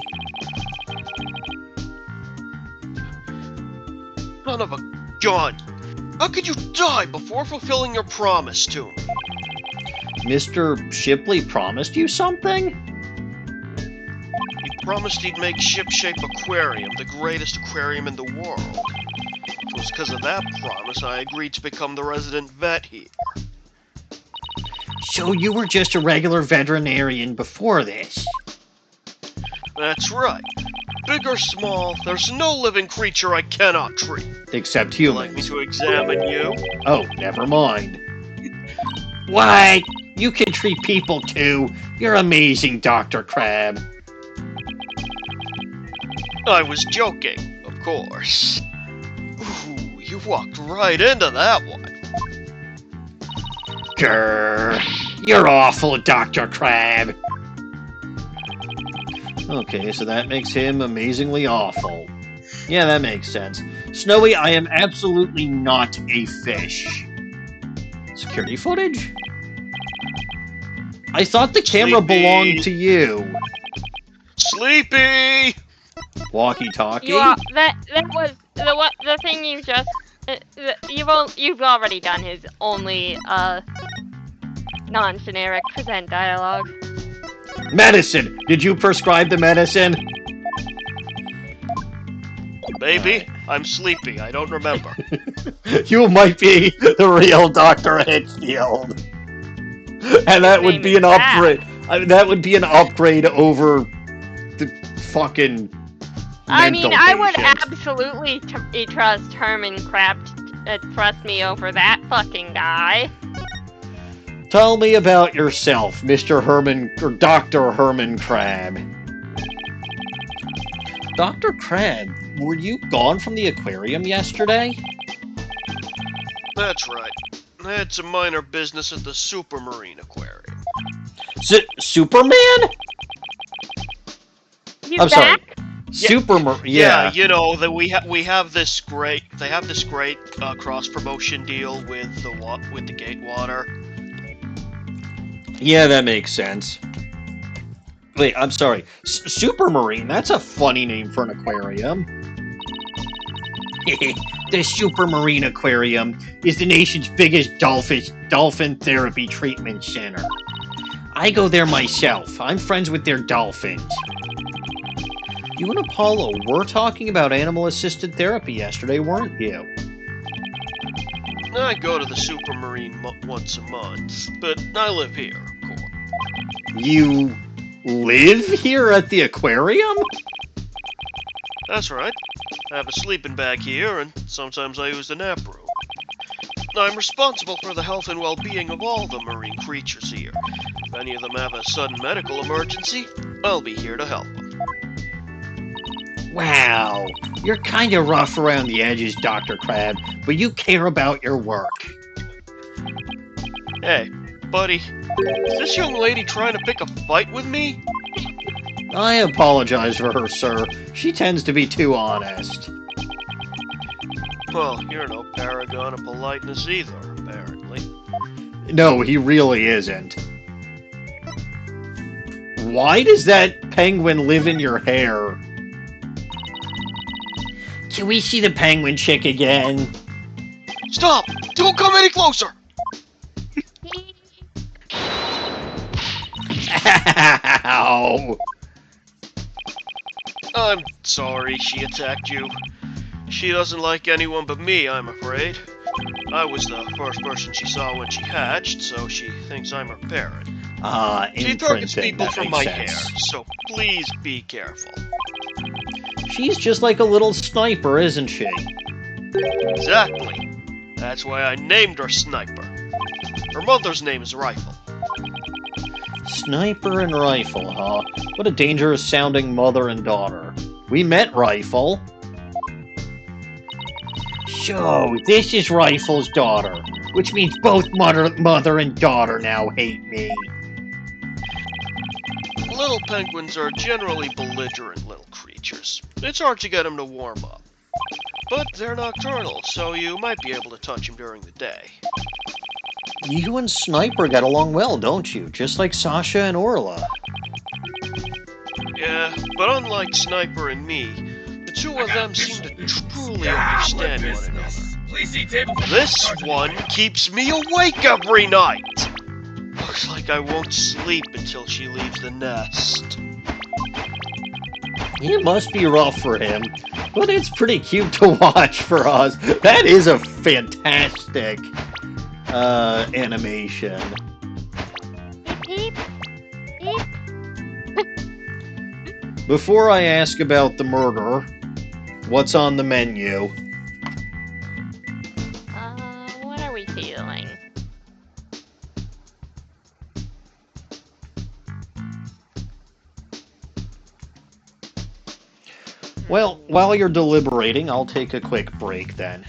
Son of a gun! How could you die before fulfilling your promise to me? Mr. Shipley promised you something? He promised he'd make Ship-Shape Aquarium the greatest aquarium in the world. It was because of that promise I agreed to become the resident vet here. So you were just a regular veterinarian before this? That's right. Big or small, there's no living creature I cannot treat. Except Would you like me humans. to examine you? Oh, never mind. What? You can treat people too. You're amazing, Dr. Crab. I was joking, of course. Ooh, you walked right into that one. Grrr. You're awful, Dr. Crab. Okay, so that makes him amazingly awful. Yeah, that makes sense. Snowy, I am absolutely not a fish. Security footage? I thought the camera Sleepy. belonged to you. Sleepy! Walkie-talkie? You are, that was the thing you just you've already done his only non-generic present dialogue. Medicine! Did you prescribe the medicine? Baby, I'm sleepy. I don't remember. You might be the real Dr. Hitchfield. And that would be an upgrade. That would be an upgrade over the fucking I mean, I would patient. absolutely trust Herman Crab to trust me over that fucking guy. Tell me about yourself, Mr. Herman, or Dr. Herman Crab. Dr. Crab, were you gone from the aquarium yesterday? That's right. I had some minor business at the Supermarine Aquarium. Superman? You I'm sorry. back? Superman. Yeah, Yeah. you know that we have this great. They have this great cross promotion deal with the Gatewater. Yeah, that makes sense. Wait, I'm sorry. Supermarine, that's a funny name for an aquarium. The Supermarine Aquarium is the nation's biggest dolphin therapy treatment center. I go there myself. I'm friends with their dolphins. You and Apollo were talking about animal-assisted therapy yesterday, weren't you? I go to the Supermarine once a month, but I live here, of course. You live here at the aquarium? That's right. I have a sleeping bag here, and sometimes I use the nap room. I'm responsible for the health and well-being of all the marine creatures here. If any of them have a sudden medical emergency, I'll be here to help them. Wow, you're kind of rough around the edges, Dr. Crab, but you care about your work. Hey, buddy, is this young lady trying to pick a fight with me? I apologize for her, sir. She tends to be too honest. Well, you're no paragon of politeness either, apparently. No, he really isn't. Why does that penguin live in your hair? Can we see the penguin chick again? Stop! Don't come any closer! Ow! I'm sorry she attacked you. She doesn't like anyone but me, I'm afraid. I was the first person she saw when she hatched, so she thinks I'm her parent. She targets people from my hair, so please be careful. She's just like a little sniper, isn't she? Exactly. That's why I named her Sniper. Her mother's name is Rifle. Sniper and Rifle, huh? What a dangerous sounding mother and daughter. We met Rifle. So, this is Rifle's daughter, which means both mother and daughter now hate me. Little penguins are generally belligerent little creatures. It's hard to get them to warm up. But they're nocturnal, so you might be able to touch them during the day. You and Sniper get along well, don't you? Just like Sasha and Orla. Yeah, but unlike Sniper and me, the two of them seem to truly understand one another. Please see table. This one keeps me awake every night! Looks like I won't sleep until she leaves the nest. It must be rough for him, but it's pretty cute to watch for us. That is a fantastic animation. Beep, beep. Before I ask about the murder, what's on the menu? What are we feeling? Well, while you're deliberating, I'll take a quick break then.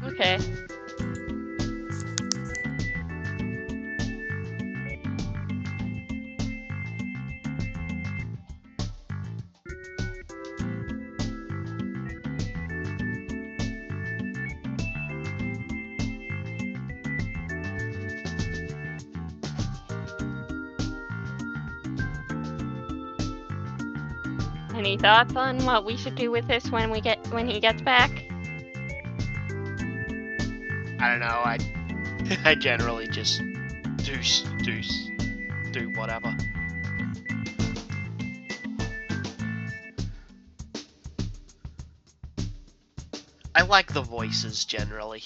Okay. Any thoughts on what we should do with this when he gets back? I don't know, I generally just do whatever. I like the voices generally.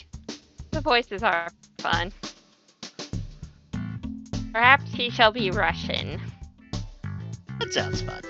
The voices are fun. Perhaps he shall be Russian. That sounds fun.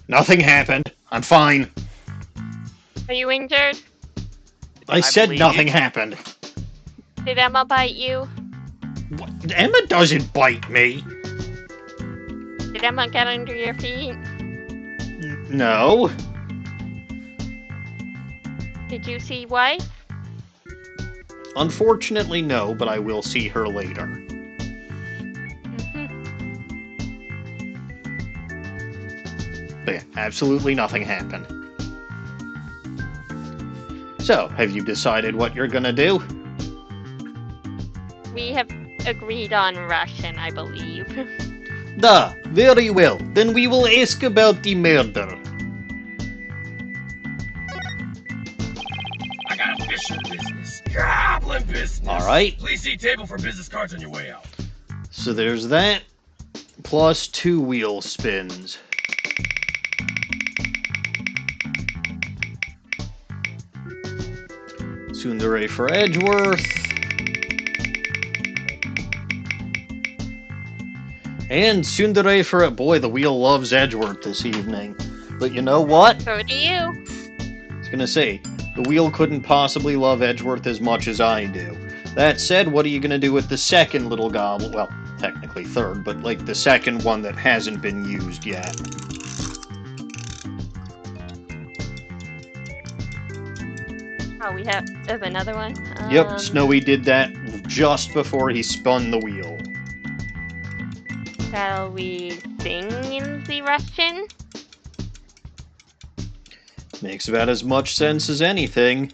Nothing happened. I'm fine. Are you injured? I said believe nothing you. happened. Did Emma bite you? What? Emma doesn't bite me. Did Emma get under your feet? No. Did you see wife? Unfortunately, no, but I will see her later. But yeah, absolutely nothing happened. So, have you decided what you're gonna do? We have agreed on Russian, I believe. Very well. Then we will ask about the murder. I got official business. Goblin business. All right. Please see table for business cards on your way out. So there's that, plus 2 wheel spins. Tsundere for Edgeworth. And Tsundere for it. Boy, the wheel loves Edgeworth this evening. But you know what? So do you. I was gonna say, the wheel couldn't possibly love Edgeworth as much as I do. That said, what are you gonna do with the second little goblin? Well, technically third, but like the second one that hasn't been used yet. Oh, we have another one? Yep, Snowy did that just before he spun the wheel. Shall we sing in the Russian? Makes about as much sense as anything.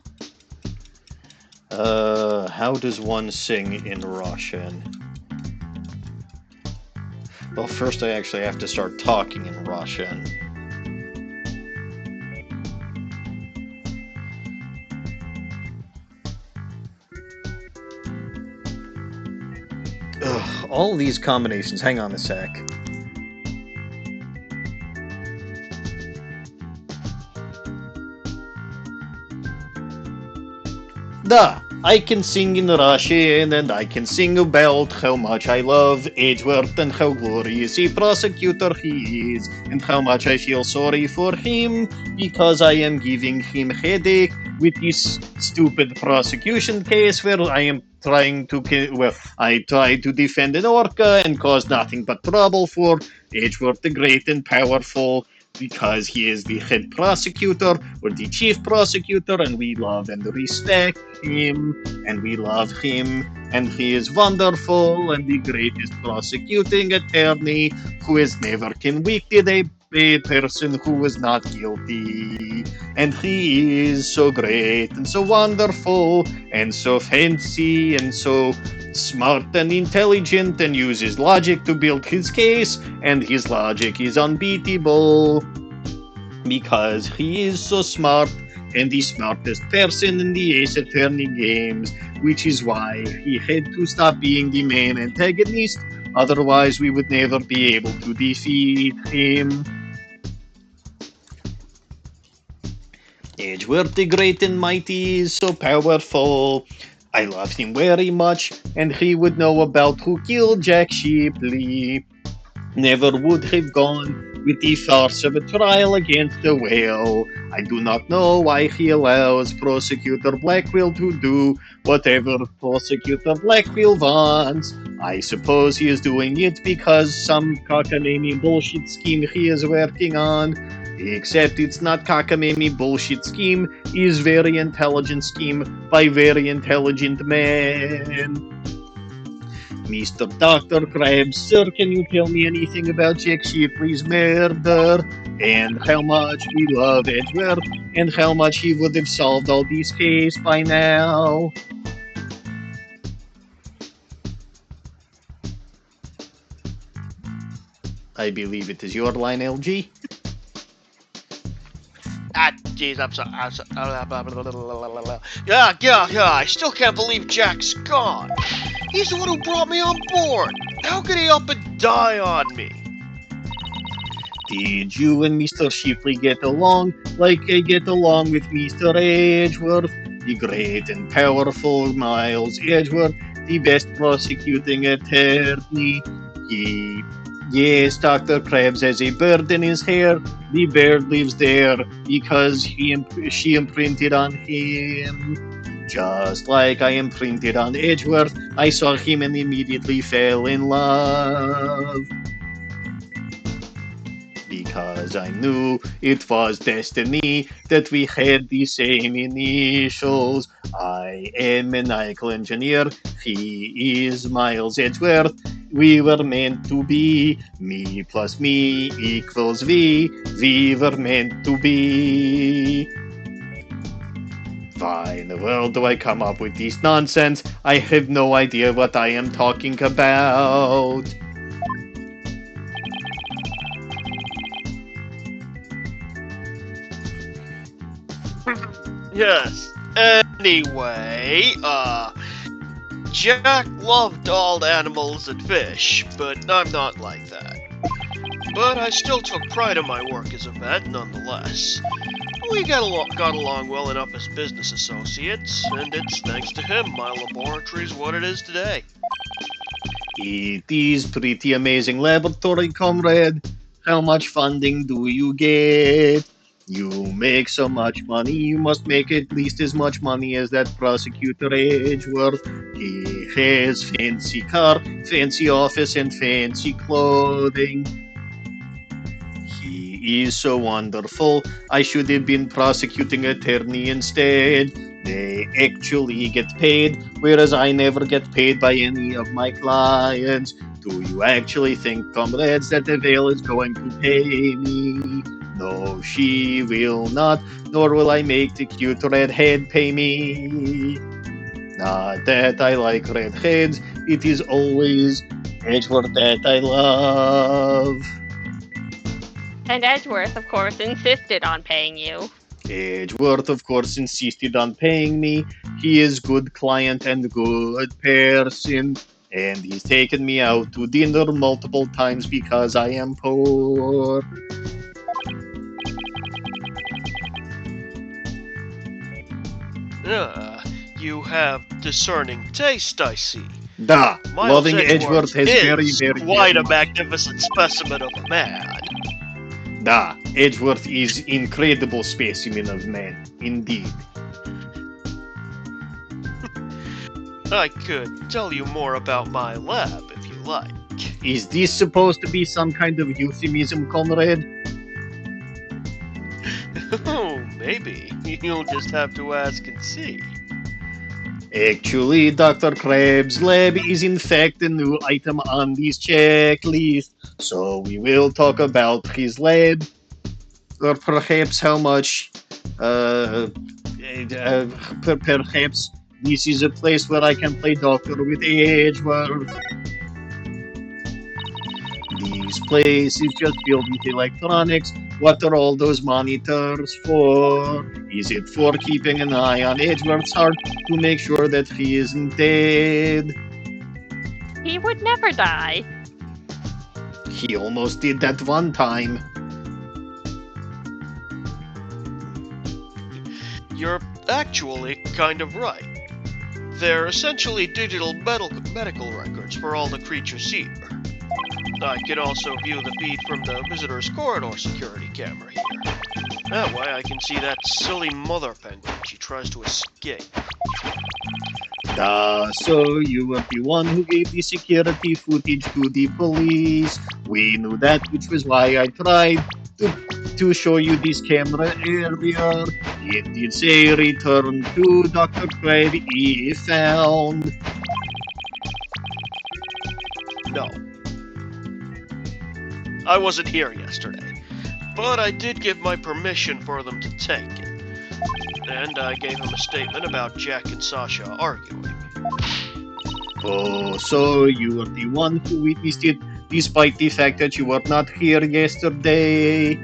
How does one sing in Russian? Well, first I actually have to start talking in Russian. Ugh, all these combinations. Hang on a sec. I can sing in Russian, and I can sing about how much I love Edgeworth and how glorious a prosecutor he is, and how much I feel sorry for him because I am giving him headache with this stupid prosecution case where I am trying to I try to defend an orca and cause nothing but trouble for Edgeworth the Great and Powerful, because he is the head prosecutor or the chief prosecutor, and we love and respect him, and we love him, and he is wonderful and the greatest prosecuting attorney who has never convicted a person who was not guilty. And he is so great and so wonderful and so fancy and so smart and intelligent and uses logic to build his case, and his logic is unbeatable because he is so smart and the smartest person in the Ace Attorney games, which is why he had to stop being the main antagonist, otherwise we would never be able to defeat him. Edgeworth the Great and Mighty is so powerful. I love him very much, and he would know about who killed Jack Shipley. Never would have gone with the farce of a trial against a whale. I do not know why he allows Prosecutor Blackquill to do whatever Prosecutor Blackquill wants. I suppose he is doing it because some cockamamie bullshit scheme he is working on. Except it's not cockamamie bullshit scheme, it's very intelligent scheme by very intelligent man. Mr. Dr. Krabs, sir, can you tell me anything about Jack Shipley's murder? And how much we love Edgeworth? And how much he would have solved all these cases by now? I believe it is your line, LG. Ah, jeez, I'm sorry. Yeah, I still can't believe Jack's gone. He's the one who brought me on board. How could he up and die on me? Did you and Mr. Shipley get along like I get along with Mr. Edgeworth, the great and powerful Miles Edgeworth, the best prosecuting attorney? Yes, Dr. Krabs has a bird in his hair. The bird lives there because she imprinted on him. Just like I imprinted on Edgeworth, I saw him and immediately fell in love. Because I knew it was destiny that we had the same initials. I am Maniacal Engineer, he is Miles Edgeworth. We were meant to be, me plus me equals V. We were meant to be. Why in the world do I come up with this nonsense? I have no idea what I am talking about. Yes. Anyway, Jack loved all animals and fish, but I'm not like that. But I still took pride in my work as a vet, nonetheless. We got along well enough as business associates, and it's thanks to him my laboratory is what it is today. It is pretty amazing laboratory, comrade. How much funding do you get? You make so much money, you must make at least as much money as that prosecutor Edgeworth. He has fancy car, fancy office, and fancy clothing. He is so wonderful. I should have been prosecuting attorney instead. They actually get paid, whereas I never get paid by any of my clients. Do you actually think, comrades, that the veil is going to pay me? No, she will not, nor will I make the cute redhead pay me. Not that I like redheads, it is always Edgeworth that I love. And Edgeworth, of course, insisted on paying you. Edgeworth, of course, insisted on paying me. He is good client and good person, and he's taken me out to dinner multiple times because I am poor. You have discerning taste, I see. Da, Miles loving Edgeworth has very, very, quite very a much. magnificent specimen of a man. Da, Edgeworth is incredible specimen of man, indeed. I could tell you more about my lab if you like. Is this supposed to be some kind of euphemism, comrade? Oh, maybe. You'll just have to ask and see. Actually, Dr. Krabs' lab is in fact a new item on this checklist, so we will talk about his lab, or perhaps how much, perhaps this is a place where I can play doctor with Edgeworth. This place is just filled with electronics. What are all those monitors for? Is it for keeping an eye on Edgeworth's heart to make sure that he isn't dead? He would never die. He almost did that one time. You're actually kind of right. They're essentially digital medical records for all the creatures here. I can also view the feed from the visitor's corridor security camera here. That way I can see that silly mother penguin she tries to escape. So you were the one who gave the security footage to the police. We knew that, which was why I tried to show you this camera earlier. It did say return to Dr. Crabby if found. No. I wasn't here yesterday, but I did give my permission for them to take it. And I gave him a statement about Jack and Sasha arguing. Oh, so you were the one who witnessed it, despite the fact that you were not here yesterday?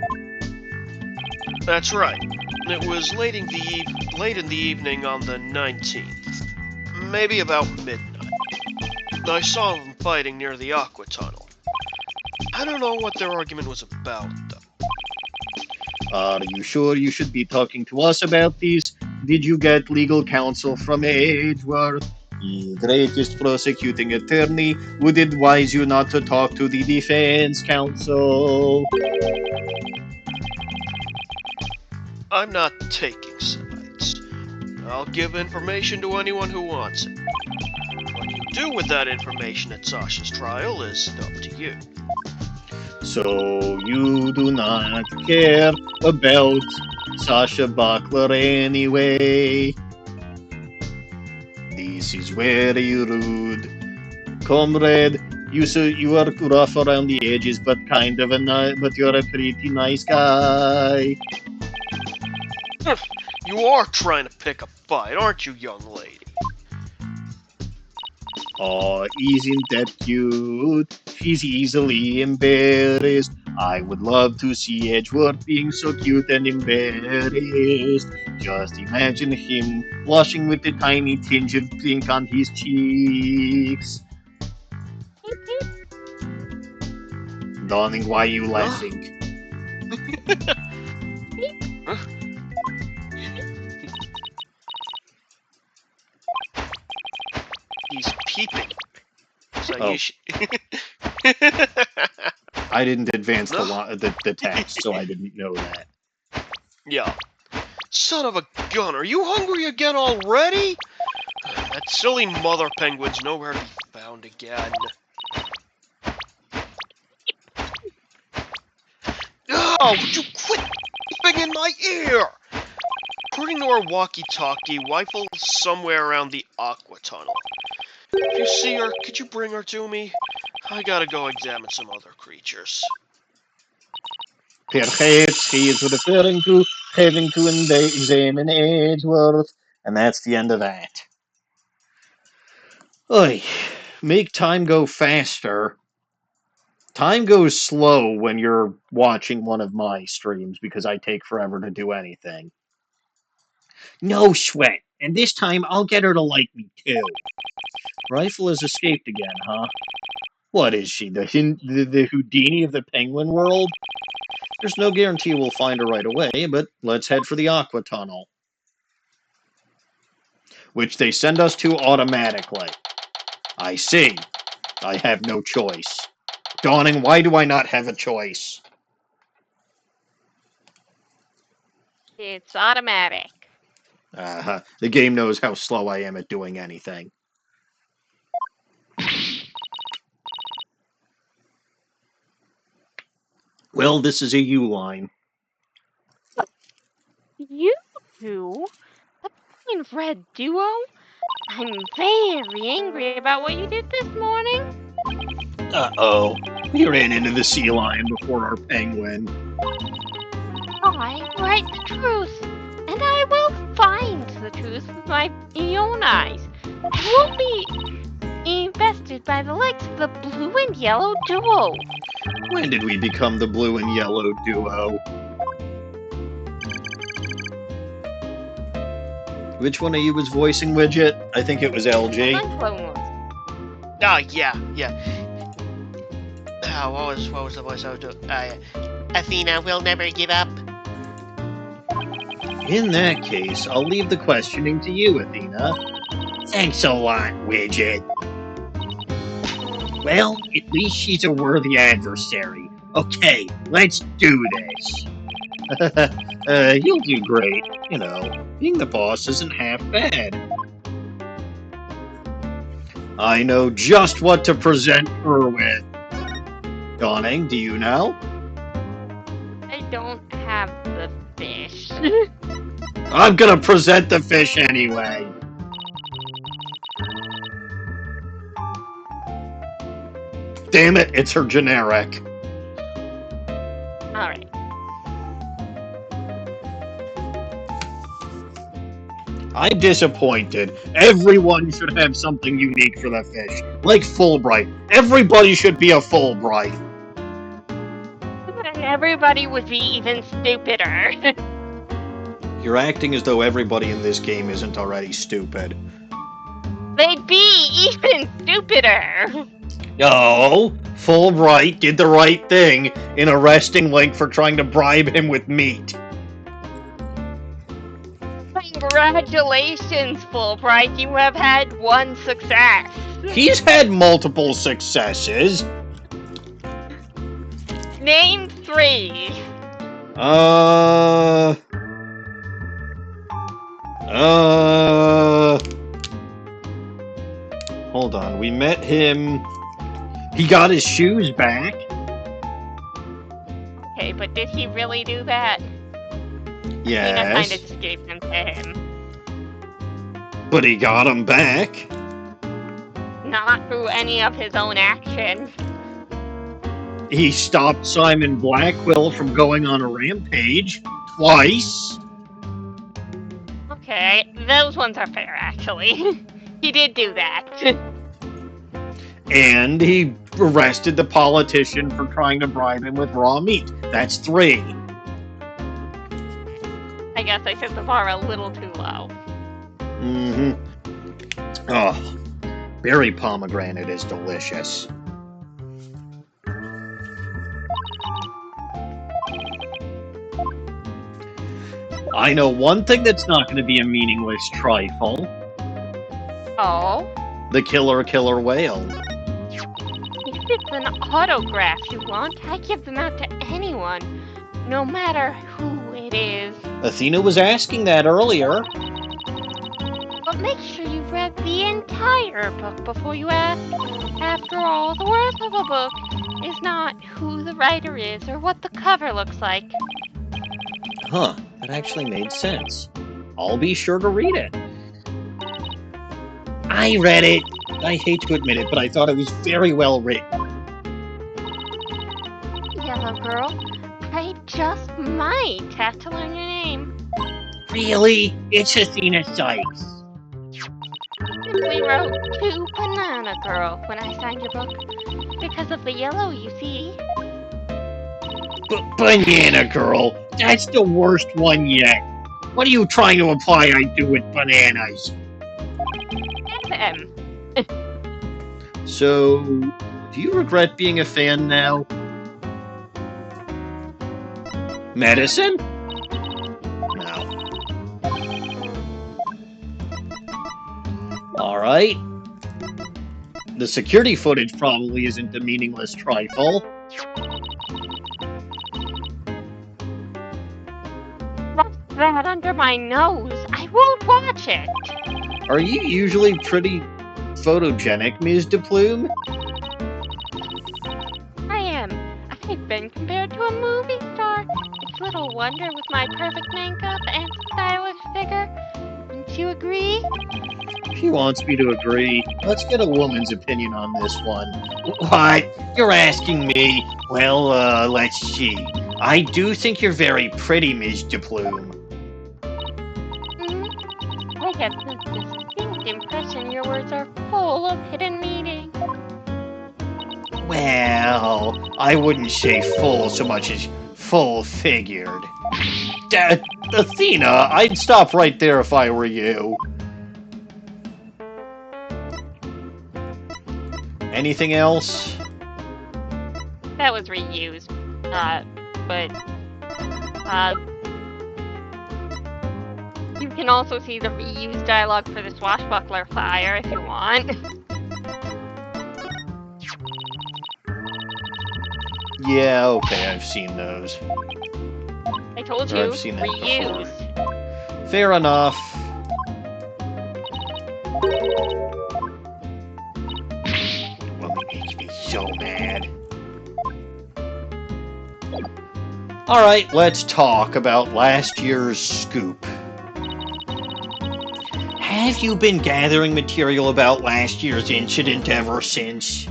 That's right. It was late in the evening on the 19th. Maybe about midnight. I saw them fighting near the Aqua Tunnel. I don't know what their argument was about, though. Are you sure you should be talking to us about this? Did you get legal counsel from Edgeworth? The greatest prosecuting attorney would advise you not to talk to the defense counsel. I'm not taking sides. I'll give information to anyone who wants it. What you do with that information at Sasha's trial is up to you. So you do not care about Sasha Buckler anyway. This is very rude. Comrade, you are rough around the edges, but but you're a pretty nice guy. You are trying to pick a fight, aren't you, young lady? Oh, isn't that cute? She's easily embarrassed. I would love to see Edgeworth being so cute and embarrassed. Just imagine him blushing with a tiny tinge of pink on his cheeks. Dawning, why are you laughing? He's peeping. So Oh. you should... I didn't advance the text, so I didn't know that. Yeah. Son of a gun, are you hungry again already? That silly mother penguin's nowhere to be found again. Oh, would you quit peeping in my ear? According to our walkie-talkie, Wifle's somewhere around the Aqua Tunnel. If you see her, could you bring her to me? I gotta go examine some other creatures. Perhaps he is referring to having to examine Edgeworth, and that's the end of that. Oy, make time go faster. Time goes slow when you're watching one of my streams because I take forever to do anything. No sweat, and this time I'll get her to like me too. Rifle has escaped again, huh? What is she, the Houdini of the penguin world? There's no guarantee we'll find her right away, but let's head for the Aqua Tunnel. Which they send us to automatically. I see. I have no choice. Dawning, why do I not have a choice? It's automatic. The game knows how slow I am at doing anything. Well, this is a U-line. You two? The plain red duo? I'm very angry about what you did this morning. Uh-oh. We ran into the sea lion before our penguin. I write the truth, and I will find the truth with my own eyes. I won't be invested by the likes of the blue and yellow duo. When did we become the blue and yellow duo? Which one of you was voicing Widget? I think it was LG. Ah, yeah. What was the voice I was doing? Athena will never give up. In that case, I'll leave the questioning to you, Athena. Thanks a lot, Widget. Well, at least she's a worthy adversary. Okay, let's do this. You'll do great. You know, being the boss isn't half bad. I know just what to present her with. Dawning, do you know? I don't have the fish. I'm gonna present the fish anyway. Damn it, it's her generic. Alright. I'm disappointed. Everyone should have something unique for the fish. Like Fulbright. Everybody should be a Fulbright. Everybody would be even stupider. You're acting as though everybody in this game isn't already stupid. They'd be even stupider. No, Fulbright did the right thing in arresting Link for trying to bribe him with meat. Congratulations, Fulbright. You have had one success. He's had multiple successes. Name 3. Hold on. We met him. He got his shoes back. Okay, but did he really do that? Yes. I mean, I kind of just gave them to him. But he got them back. Not through any of his own actions. He stopped Simon Blackquill from going on a rampage twice. Okay, those ones are fair, actually. He did do that. And he arrested the politician for trying to bribe him with raw meat. That's 3. I guess I set the bar a little too low. Mm-hmm. Oh, berry pomegranate is delicious. I know one thing that's not going to be a meaningless trifle. Oh? The killer whale. If it's an autograph you want, I give them out to anyone, no matter who it is. Athena was asking that earlier. But make sure you've read the entire book before you ask. After all, the worth of a book is not who the writer is or what the cover looks like. Huh, that actually made sense. I'll be sure to read it. I read it. I hate to admit it, but I thought it was very well written. Yellow girl, I just might have to learn your name. Really? It's Athena Sykes. Simply wrote to Banana Girl when I signed your book. Because of the yellow, you see. Banana Girl? That's the worst one yet. What are you trying to imply I do with bananas? FM. So, do you regret being a fan now? Medicine? No. Alright. The security footage probably isn't a meaningless trifle. What's that under my nose? I won't watch it. Are you usually pretty photogenic, Ms. DePlume? I am. I've been compared to a movie star. It's little wonder with my perfect makeup and stylish figure. Wouldn't you agree? She wants me to agree. Let's get a woman's opinion on this one. What? You're asking me? Well, let's see. I do think you're very pretty, Ms. DePlume. I get the distinct impression your words are full of hidden meaning. Well, I wouldn't say full so much as full-figured. Athena, I'd stop right there if I were you. Anything else? That was reused. You can also see the reused dialogue for the swashbuckler fire if you want. Yeah, okay, I've seen those. I told Or you, I've seen that reused. before. Fair enough. Woman makes me so mad. Alright, let's talk about last year's scoop. Have you been gathering material about last year's incident ever since?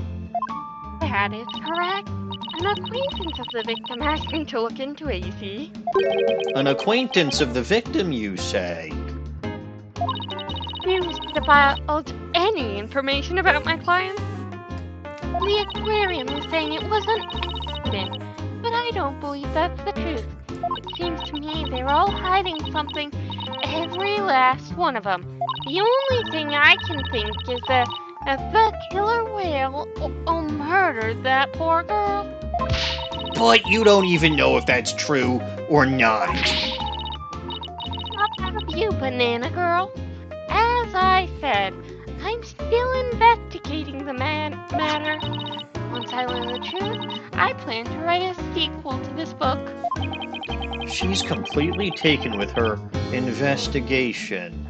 That is correct. An acquaintance of the victim asked me to look into it, you see. An acquaintance of the victim, you say? Refused to divulge any information about my client. The aquarium is saying it was an accident, but I don't believe that's the truth. It seems to me they're all hiding something, every last one of them. The only thing I can think is that the killer whale murdered that poor girl. But you don't even know if that's true or not. Not out of you, Banana Girl. As I said, I'm still investigating the matter. Once I learn the truth, I plan to write a sequel to this book. She's completely taken with her investigation.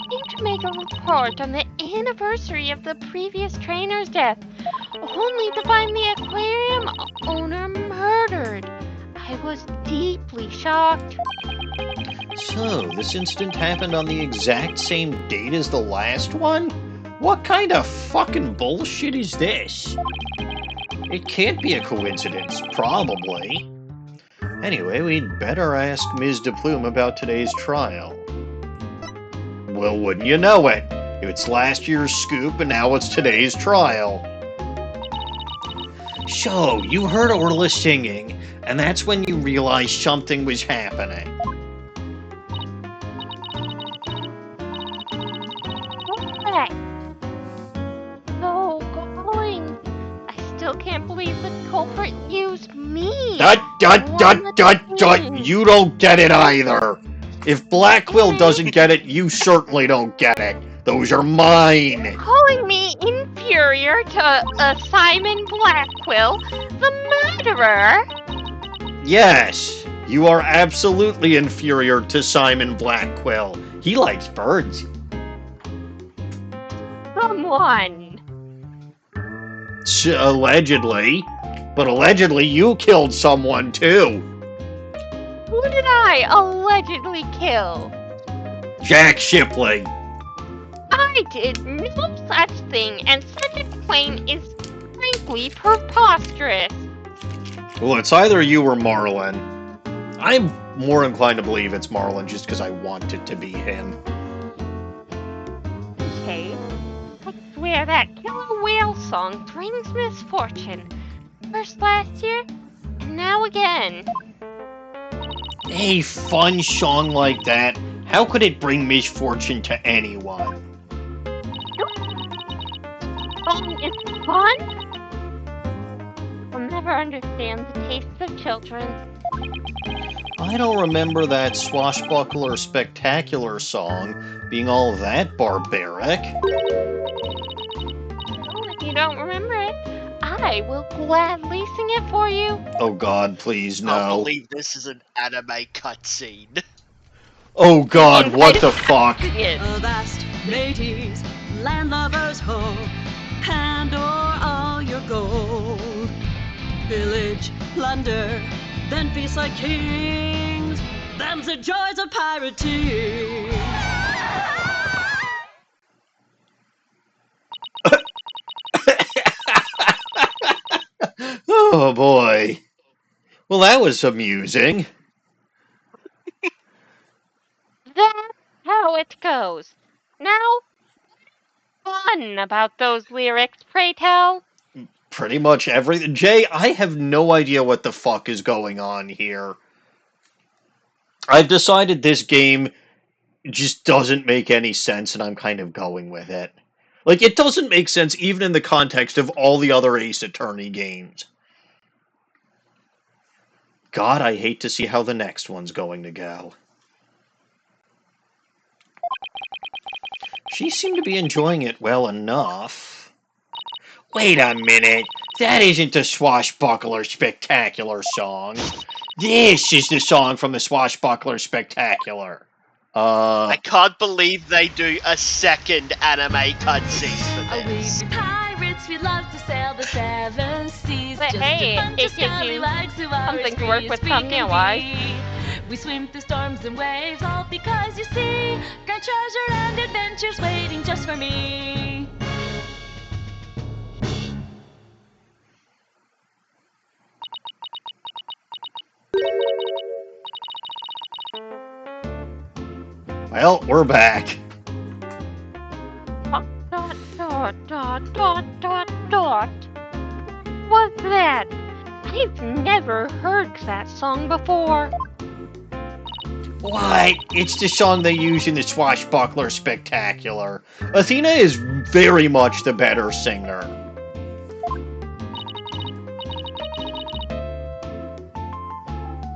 Need to make a report on the anniversary of the previous trainer's death, only to find the aquarium owner murdered. I was deeply shocked. So, this incident happened on the exact same date as the last one? What kind of fucking bullshit is this? It can't be a coincidence, probably. Anyway, we'd better ask Ms. DePlume about today's trial. Well, wouldn't you know it? It's last year's scoop and now it's today's trial. So, you heard Orla singing, and that's when you realized something was happening. Correct. So going. I still can't believe the culprit used me. You don't get it either. If Blackquill doesn't get it, you certainly don't get it. Those are mine. Calling me inferior to Simon Blackquill, the murderer? Yes, you are absolutely inferior to Simon Blackquill. He likes birds. Someone. Allegedly. But allegedly you killed someone too. Who did I allegedly kill? Jack Shipley. I did no such thing, and such a claim is frankly preposterous. Well, it's either you or Marlin. I'm more inclined to believe it's Marlin just because I want it to be him. Okay. I swear that killer whale song brings misfortune. First last year, and now again. A fun song like that, how could it bring misfortune to anyone? Fun is fun? I'll never understand the tastes of children. I don't remember that swashbuckler spectacular song being all that barbaric. Well, if you don't remember it, I will gladly sing it for you. Oh god, please, I no. believe this is an anime cutscene. Oh god, what the fuck? Yes. Avast, mateys, landlubbers ho, handle all your gold. Pillage, plunder, then feast like kings. Them's the joys of pirating. Oh boy. Well, that was amusing. That's how it goes. Now, fun about those lyrics, pray tell. Pretty much everything. Jay, I have no idea what the fuck is going on here. I've decided this game just doesn't make any sense, and I'm kind of going with it. Like, it doesn't make sense even in the context of all the other Ace Attorney games. God, I hate to see how the next one's going to go. She seemed to be enjoying it well enough. Wait a minute. That isn't the Swashbuckler Spectacular song. This is the song from the Swashbuckler Spectacular. I can't believe they do a second anime cutscene for this. Pirates, we love to sail the seven seas. But just hey, a bunch it of gives you scallywags who are something as to work free with as we can thumbnail-wise. be. We swim through storms and waves all because you see great treasure and adventures waiting just for me. Well, we're back. Dot, dot, dot, dot, dot, dot. What's that? I've never heard that song before. What? It's the song they use in the Swashbuckler Spectacular. Athena is very much the better singer.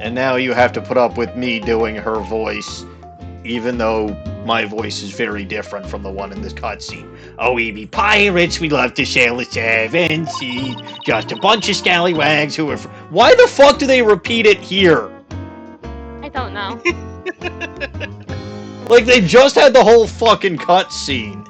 And now you have to put up with me doing her voice, even though my voice is very different from the one in this cutscene. Oh, we be pirates, we love to sail the seven seas, just a bunch of scallywags who are... Why the fuck do they repeat it here? I don't know. Like, they just had the whole fucking cutscene.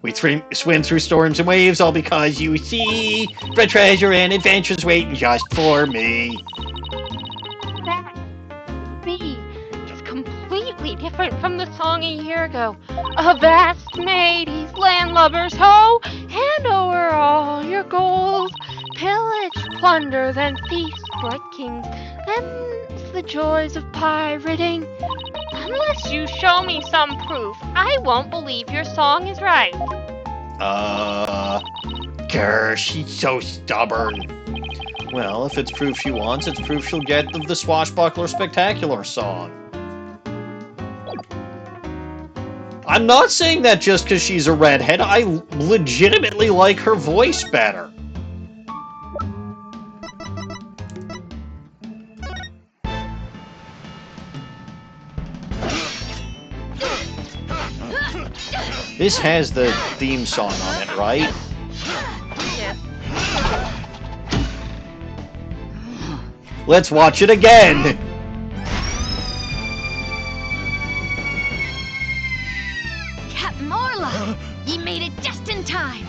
We swim through storms and waves all because you see the treasure and adventures waiting just for me. That B is completely different from the song a year ago. A vast mateys, landlubbers, ho! Hand over all your gold. Pillage, plunder, then feast like kings. Them's the joys of pirating. Unless you show me some proof, I won't believe your song is right. Grr, she's so stubborn. Well, if it's proof she wants, it's proof she'll get of the Swashbuckler Spectacular song. I'm not saying that just because she's a redhead. I legitimately like her voice better. This has the theme song on it, right? Yeah. Let's watch it again! Captain Orla! Ye made it just in time!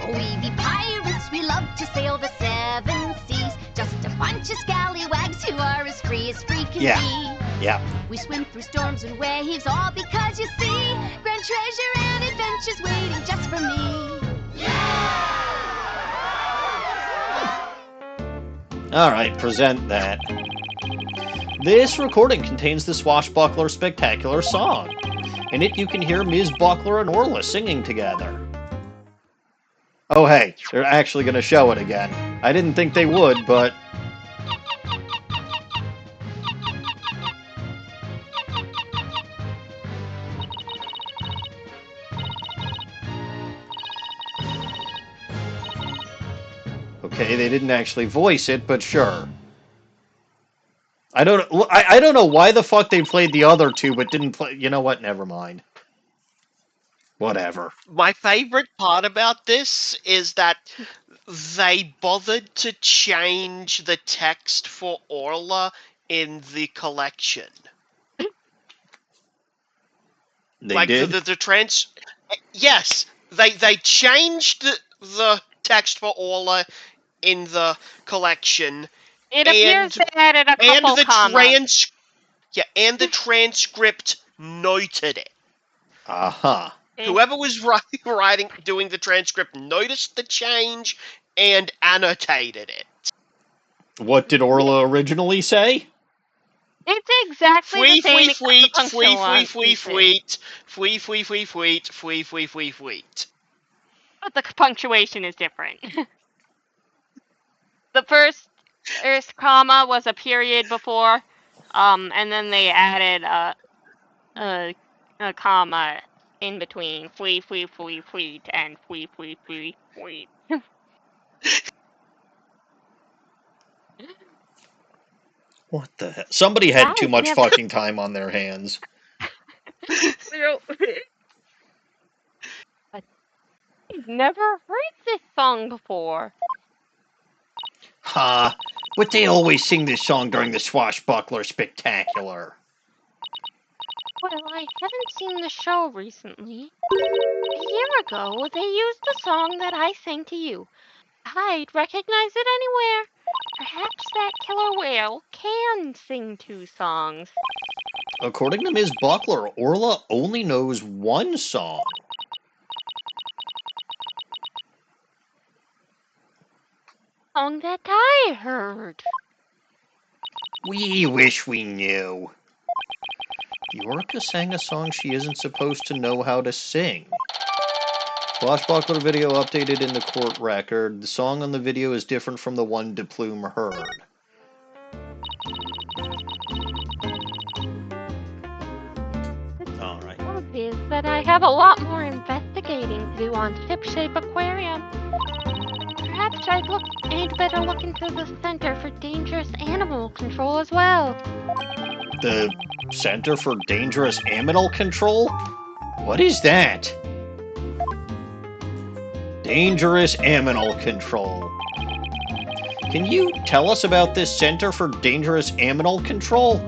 We be pirates, we love to sail the seven seas. Just a bunch of scallywags who are as free can be. Yeah. We swim through storms and waves, all because you see grand treasure and adventures waiting just for me. Alright, present that. This recording contains the Swashbuckler Spectacular song. In it, you can hear Ms. Buckler and Orla singing together. Oh hey, they're actually going to show it again. I didn't think they would, but... Okay, they didn't actually voice it, but sure. I don't know why the fuck they played the other two, but didn't play... You know what? Never mind. Whatever. My favorite part about this is that they bothered to change the text for Orla in the collection. They did? Yes, they changed the text for Orla in the collection. It appears they added a couple commas. And the transcript noted it. Uh-huh. Whoever was doing the transcript noticed the change and annotated it. What did Orla originally say? It's exactly the same except the Fweet. But the punctuation is different. The first comma was a period before, and then they added a comma in between fleet, and fleet. What the hell? Somebody had too much fucking time on their hands. I've never heard this song before. Ha! But they always sing this song during the Swashbuckler Spectacular. Well, I haven't seen the show recently. A year ago, they used the song that I sang to you. I'd recognize it anywhere. Perhaps that killer whale can sing two songs. According to Ms. Buckler, Orla only knows one song. Song that I heard. We wish we knew. The orca sang a song she isn't supposed to know how to sing. Swashbuckler video updated in the court record. The song on the video is different from the one DePlume heard. is that I have a lot more investigating to do on Ship-Shape Aquarium. Perhaps I'd better look into the Center for Dangerous Animal Control as well. The Center for Dangerous Animal Control? What is that? Dangerous Animal Control. Can you tell us about this Center for Dangerous Animal Control?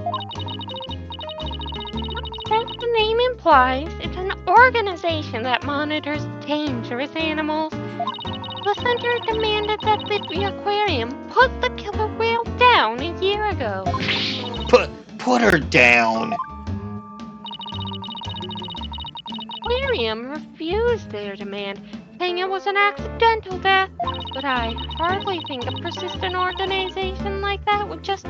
As the name implies, it's an organization that monitors dangerous animals. The center demanded that the aquarium put the killer whale down a year ago. Put her down. Aquarium refused their demand, saying it was an accidental death. But I hardly think a persistent organization like that would just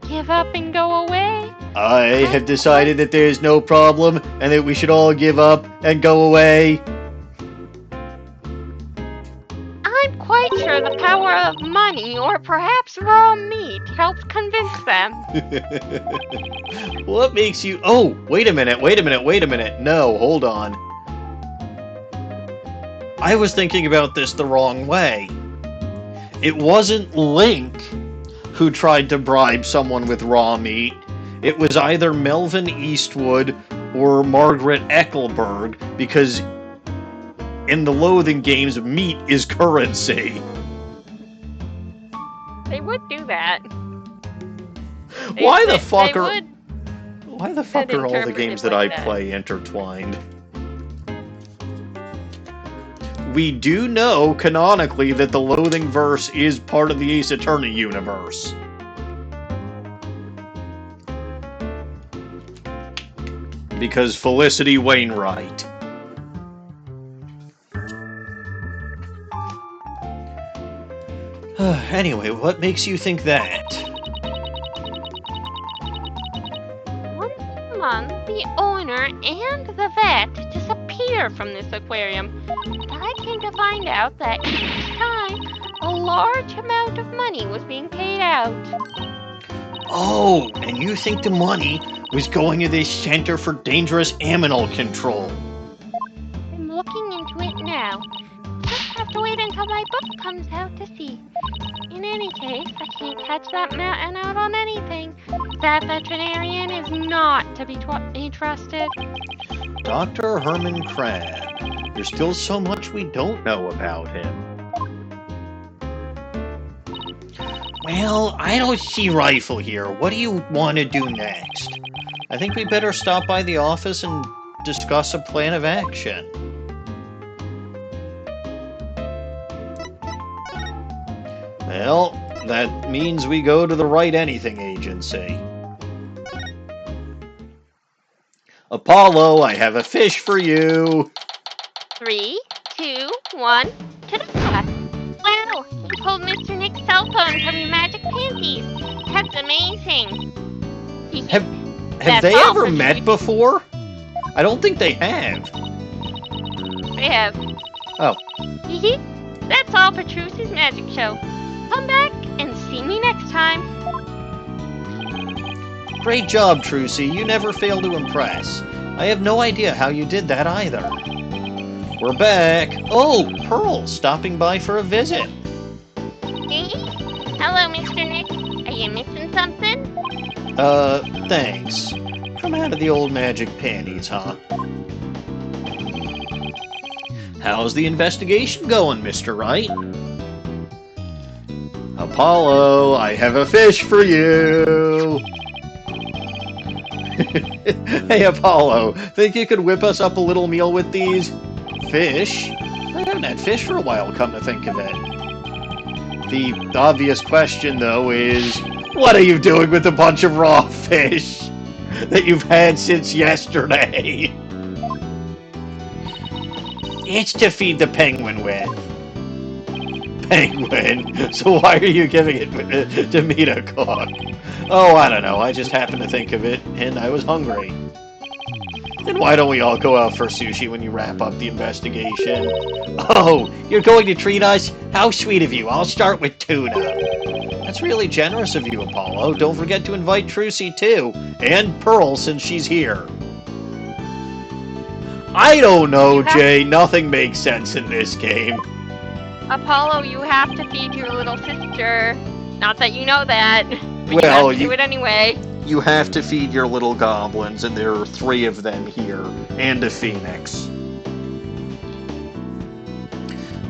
give up and go away. I have decided that there is no problem and that we should all give up and go away. I'm quite sure the power of money, or perhaps raw meat, helps convince them. What makes you... Oh, wait a minute. No, hold on. I was thinking about this the wrong way. It wasn't Link who tried to bribe someone with raw meat. It was either Melvin Eastwood or Margaret Eckelberg, because in the Loathing games, meat is currency. They would do that. Why the fuck are all the interpret games it that like I that. play intertwined? We do know, canonically, that the Loathing verse is part of the Ace Attorney universe. Because Felicity Wainwright. Anyway, what makes you think that? Once a month, the owner and the vet disappear from this aquarium. And I came to find out that each time, a large amount of money was being paid out. Oh, and you think the money was going to this Center for Dangerous Animal Control? I'm looking into it now. Just have to wait until my book comes out to see. In any case, I can't catch that mountain out on anything. That veterinarian is not to be trusted. Dr. Herman Crab. There's still so much we don't know about him. Well, I don't see Rifle here. What do you want to do next? I think we better stop by the office and discuss a plan of action. Well, that means we go to the Right Anything Agency. Apollo, I have a fish for you. 3, 2, 1, ta-da! Wow, you pulled Mr. Nick's cell phone from your magic panties. That's amazing. Have That's they all ever for met you. before? I don't think they have. They have. Oh. That's all for Trucy's Magic Show. Come back and see me next time. Great job, Trucy. You never fail to impress. I have no idea how you did that either. We're back. Oh, Pearl, stopping by for a visit. Hey? Hello, Mr. Nick. Are you missing something? Thanks. Come out of the old magic panties, huh? How's the investigation going, Mr. Wright? Apollo, I have a fish for you! Hey, Apollo, think you could whip us up a little meal with these? Fish? I haven't had fish for a while, come to think of it. The obvious question, though, is... What are you doing with a bunch of raw fish that you've had since yesterday? It's to feed the penguin with. Penguin? So why are you giving it to me to cook? Oh, I don't know. I just happened to think of it, and I was hungry. Then why don't we all go out for sushi when you wrap up the investigation? Oh, you're going to treat us? How sweet of you. I'll start with tuna. That's really generous of you, Apollo. Don't forget to invite Trucy, too. And Pearl, since she's here. I don't know, Jay. Nothing makes sense in this game. Apollo, you have to feed your little sister. Not that you know that, but Well, you have to do it anyway. You have to feed your little goblins, and there are 3 of them here, and a phoenix.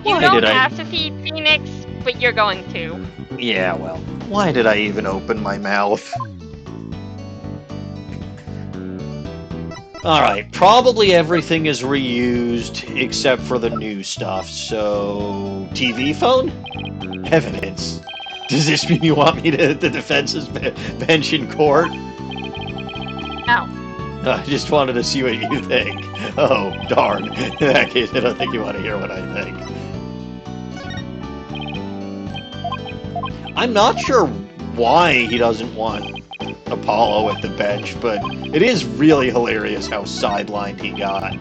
You don't have to feed Phoenix, but you're going to. Yeah, well, why did I even open my mouth? Alright, probably everything is reused except for the new stuff, so... TV phone? Evidence. Does this mean you want me to the defense's bench in court? No. I just wanted to see what you think. Oh, darn. In that case, I don't think you want to hear what I think. I'm not sure why he doesn't want Apollo at the bench, but it is really hilarious how sidelined he got.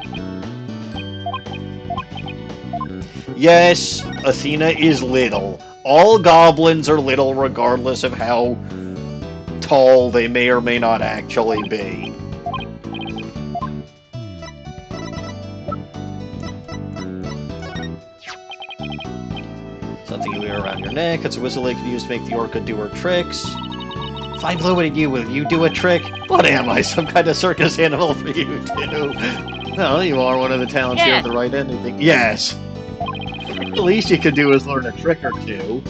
Yes, Athena is little. All goblins are little regardless of how tall they may or may not actually be. Something you wear around your neck. It's a whistle they can use to make the orca do her tricks. If I blow it at you, will you do a trick? What am I, some kind of circus animal for you, too? Well, you are one of the talents you have the right anything. Yes. The least you could do is learn a trick or two.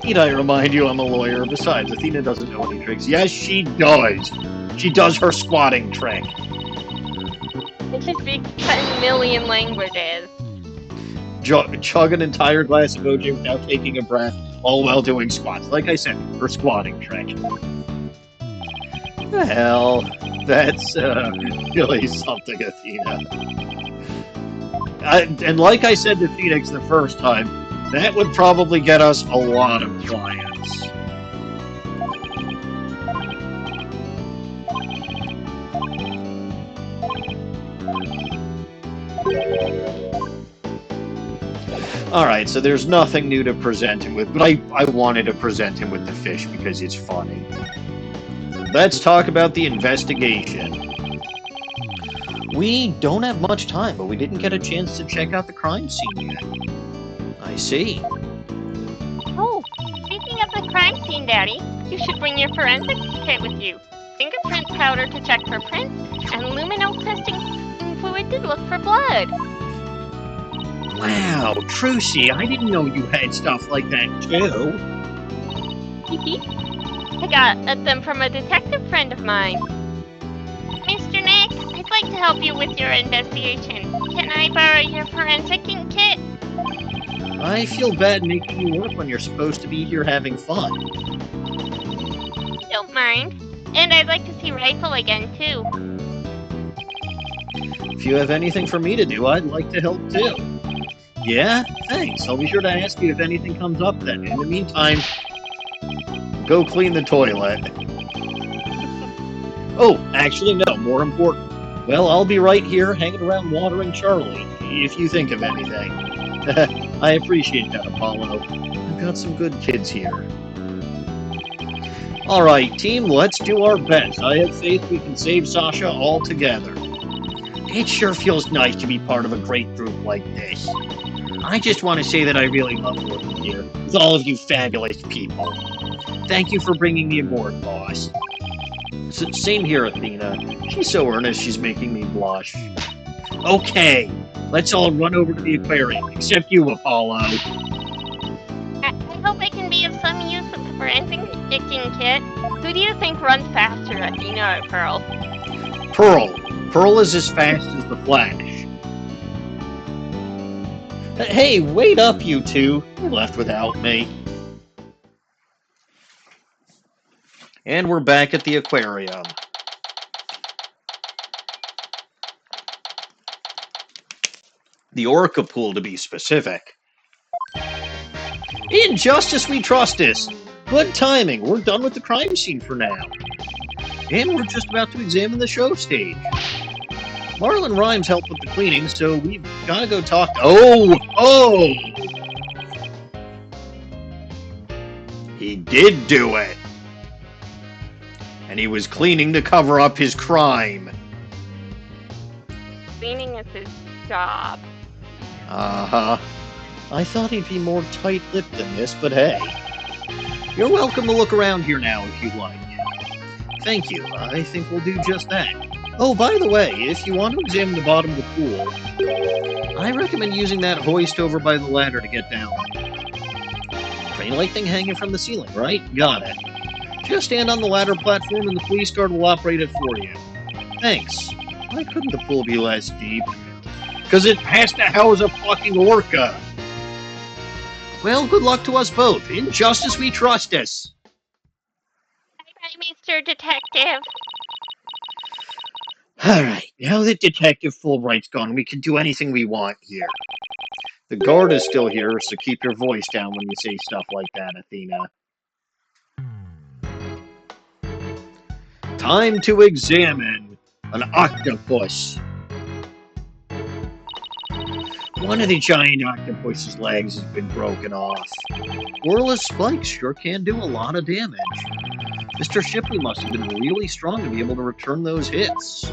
Need I remind you I'm a lawyer? Besides, Athena doesn't know any tricks. Yes, she does. She does her squatting trick. And she speaks 10 million languages. Chug an entire glass of OJ without taking a breath, all while doing squats. Like I said, her squatting trick. Well, that's really something, Athena. And like I said to Phoenix the first time, that would probably get us a lot of clients. Alright, so there's nothing new to present him with, but I wanted to present him with the fish because it's funny. Let's talk about the investigation. We don't have much time, but we didn't get a chance to check out the crime scene yet. I see. Oh, speaking of the crime scene, Daddy, you should bring your forensics kit with you. Fingerprint powder to check for prints, and luminol testing fluid to look for blood. Wow, Trucy, I didn't know you had stuff like that, too. I got them from a detective friend of mine. Mr. Nick, I'd like to help you with your investigation. Can I borrow your forensicking kit? I feel bad making you work when you're supposed to be here having fun. Don't mind. And I'd like to see Rifle again, too. If you have anything for me to do, I'd like to help, too. Yeah? Thanks. I'll be sure to ask you if anything comes up then. In the meantime, go clean the toilet. Oh, actually, no. More important. Well, I'll be right here hanging around watering Charlie, if you think of anything. I appreciate that, Apollo. I've got some good kids here. Alright, team, let's do our best. I have faith we can save Sasha all together. It sure feels nice to be part of a great group like this. I just want to say that I really love working here with all of you fabulous people. Thank you for bringing me aboard, boss. Same here, Athena. She's so earnest, she's making me blush. Okay, let's all run over to the aquarium, except you, Apollo. I hope I can be of some use with the forensicking kit. Who do you think runs faster, Athena or Pearl? Pearl. Pearl is as fast as the Flash. Hey, wait up, you two. You left without me. And we're back at the aquarium. The Orca pool, to be specific. In justice we trust us. Good timing. We're done with the crime scene for now. And we're just about to examine the show stage. Marlon Rhymes helped with the cleaning, so we've got to go talk to... Oh! He did do it. And he was cleaning to cover up his crime. cleaning is his job. Uh-huh. I thought he'd be more tight-lipped than this, but hey. You're welcome to look around here now if you'd like. Thank you. I think we'll do just that. Oh, by the way, if you want to examine the bottom of the pool, I recommend using that hoist over by the ladder to get down. Crane light thing hanging from the ceiling, right? Got it. Just stand on the ladder platform and the police guard will operate it for you. Thanks. Why couldn't the pool be less deep? Because it has to house a fucking orca. Well, good luck to us both. In justice we trust us. Bye-bye, Mr. Detective. Alright, now that Detective Fulbright's gone, we can do anything we want here. The guard is still here, so keep your voice down when you say stuff like that, Athena. Time to examine an octopus. One of the giant octopus's legs has been broken off. Orla's spikes sure can do a lot of damage. Mr. Shipley must have been really strong to be able to return those hits.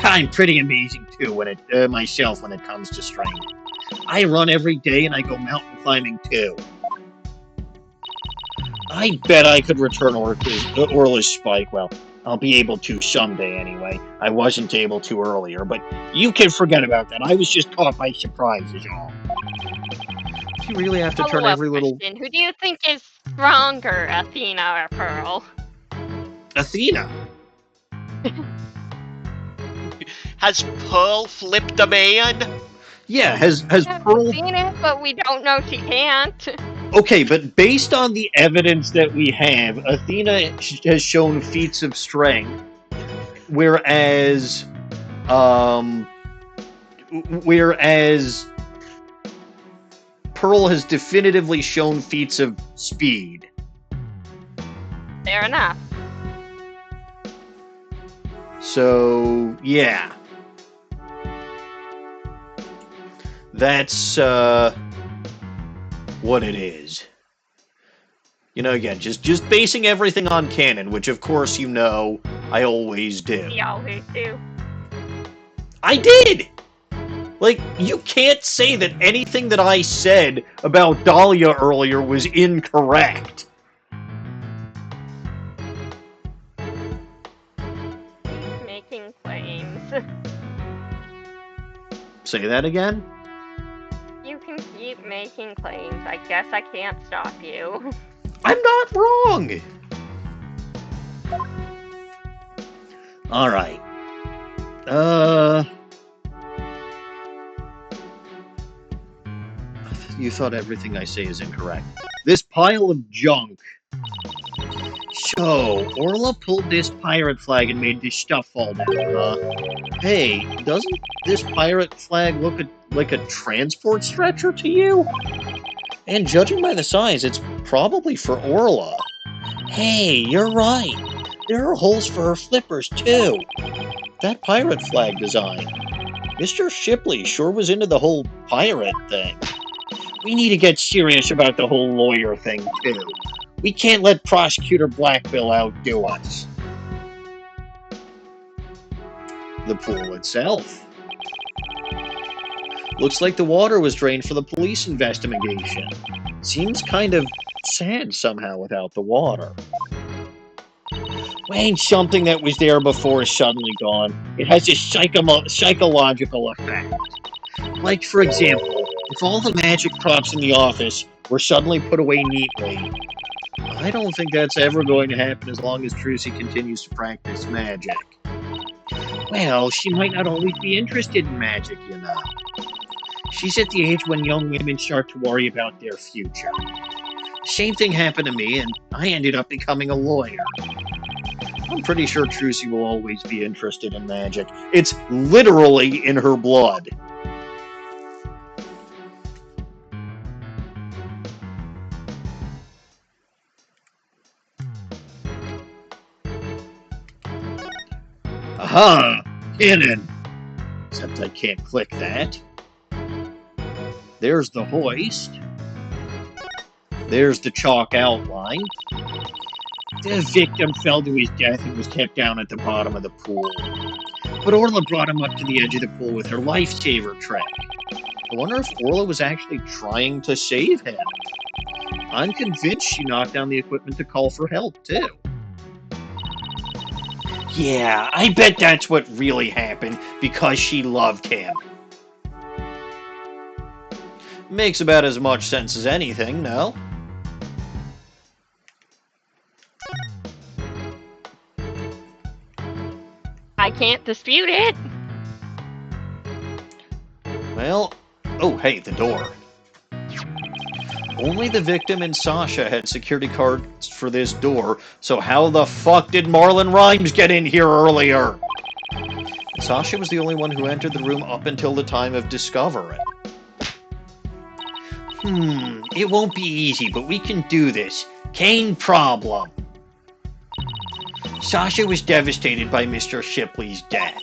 I'm pretty amazing too myself when it comes to strength. I run every day and I go mountain climbing too. I bet I could return Orla's spike. Well, I'll be able to someday anyway. I wasn't able to earlier, but you can forget about that. I was just caught by surprise is all. You really have to turn every little... Question. Who do you think is stronger, Athena or Pearl? Athena? Has Pearl flipped a man? Yeah, has Pearl... We've seen it, but we don't know she can't. Okay, but based on the evidence that we have, Athena has shown feats of strength, whereas Pearl has definitively shown feats of speed. Fair enough. So, yeah. That's, what it is. You know, again, just basing everything on canon, which of course you know I always do. We always do. I did! Like, you can't say that anything that I said about Dahlia earlier was incorrect. Making claims. Say that again? You can keep making claims. I guess I can't stop you. I'm not wrong! Alright. You thought everything I say is incorrect. This pile of junk. So, Orla pulled this pirate flag and made this stuff fall down, huh? Hey, doesn't this pirate flag look like a transport stretcher to you? And judging by the size, it's probably for Orla. Hey, you're right. There are holes for her flippers, too. That pirate flag design. Mr. Shipley sure was into the whole pirate thing. We need to get serious about the whole lawyer thing, too. We can't let Prosecutor Blackquill outdo us. The pool itself. Looks like the water was drained for the police investigation. Seems kind of sad somehow without the water. Ain't something that was there before is suddenly gone. It has a psychological effect. Like, for example, if all the magic props in the office were suddenly put away neatly, I don't think that's ever going to happen as long as Trucy continues to practice magic. Well, she might not always be interested in magic, you know. She's at the age when young women start to worry about their future. Same thing happened to me, and I ended up becoming a lawyer. I'm pretty sure Trucy will always be interested in magic. It's literally in her blood. Aha! Cannon! Except I can't click that. There's the hoist. There's the chalk outline. The victim fell to his death and was kept down at the bottom of the pool. But Orla brought him up to the edge of the pool with her lifesaver trick. I wonder if Orla was actually trying to save him. I'm convinced she knocked down the equipment to call for help, too. Yeah, I bet that's what really happened, because she loved him. Makes about as much sense as anything, no? I can't dispute it. Well, oh, hey, the door. Only the victim and Sasha had security cards for this door, so how the fuck did Marlon Rhymes get in here earlier? Sasha was the only one who entered the room up until the time of discovery. It won't be easy, but we can do this. Kane problem. Sasha was devastated by Mr. Shipley's death.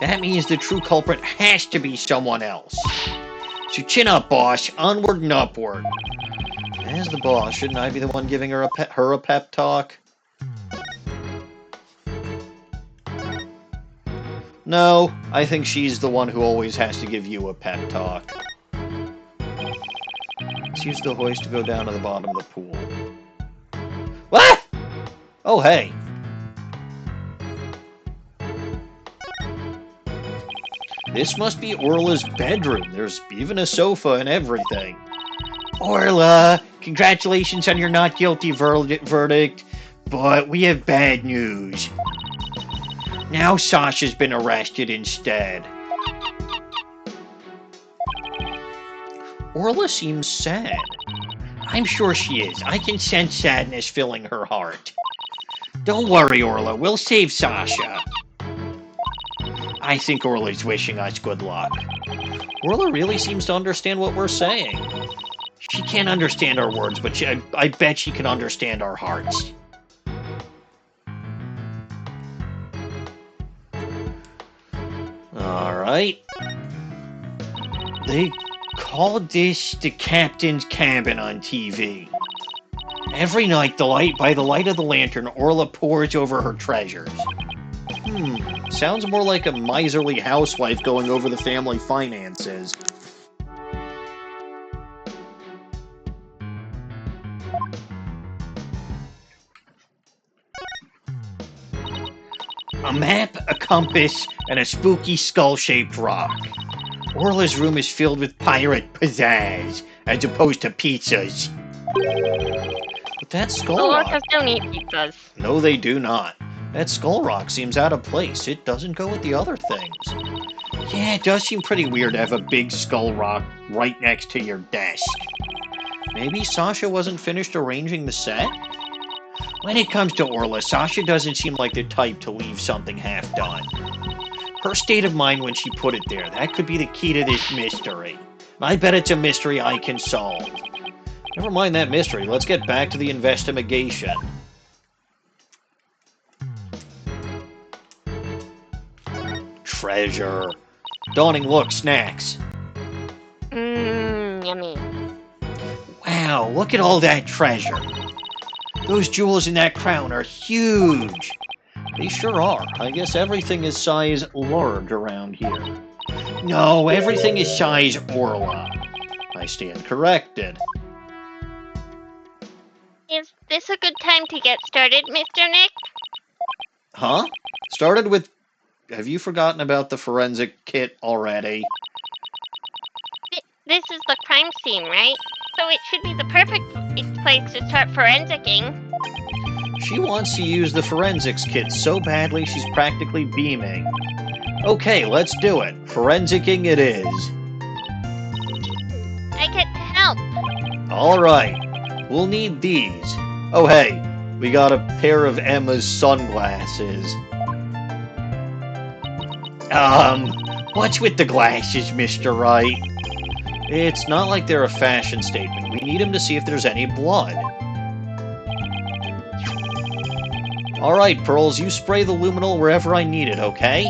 That means the true culprit has to be someone else. So chin up, boss. Onward and upward. As the boss, shouldn't I be the one giving her a pep talk? No, I think she's the one who always has to give you a pep talk. Let's use the hoist to go down to the bottom of the pool. What? Oh, hey. This must be Orla's bedroom. There's even a sofa and everything. Orla, congratulations on your not guilty verdict, but we have bad news. Now Sasha's been arrested instead. Orla seems sad. I'm sure she is. I can sense sadness filling her heart. Don't worry, Orla. We'll save Sasha. I think Orla's wishing us good luck. Orla really seems to understand what we're saying. She can't understand our words, but I bet she can understand our hearts. Alright. They called this the captain's cabin on TV. Every night, by the light of the lantern, Orla pores over her treasures. Sounds more like a miserly housewife going over the family finances. A map, a compass, and a spooky skull-shaped rock. Orla's room is filled with pirate pizzazz, as opposed to pizzas. But that skull rock... Orcas don't eat pizzas. No, they do not. That skull rock seems out of place. It doesn't go with the other things. Yeah, it does seem pretty weird to have a big skull rock right next to your desk. Maybe Sasha wasn't finished arranging the set? When it comes to Orla, Sasha doesn't seem like the type to leave something half done. Her state of mind when she put it there, that could be the key to this mystery. I bet it's a mystery I can solve. Never mind that mystery, let's get back to the investigation. Treasure. Dawning, look, snacks. Yummy. Wow, look at all that treasure. Those jewels in that crown are huge. They sure are. I guess everything is size large around here. No, everything is size Orla. I stand corrected. Is this a good time to get started, Mr. Nick? Huh? Started with... Have you forgotten about the forensic kit already? This is the crime scene, right? So it should be the perfect place to start forensicking. She wants to use the forensics kit so badly she's practically beaming. Okay, let's do it. Forensicking it is. I get help. Alright, we'll need these. Oh hey, we got a pair of Emma's sunglasses. What's with the glasses, Mr. Wright? It's not like they're a fashion statement. We need him to see if there's any blood. Alright, Pearls, you spray the luminol wherever I need it, okay?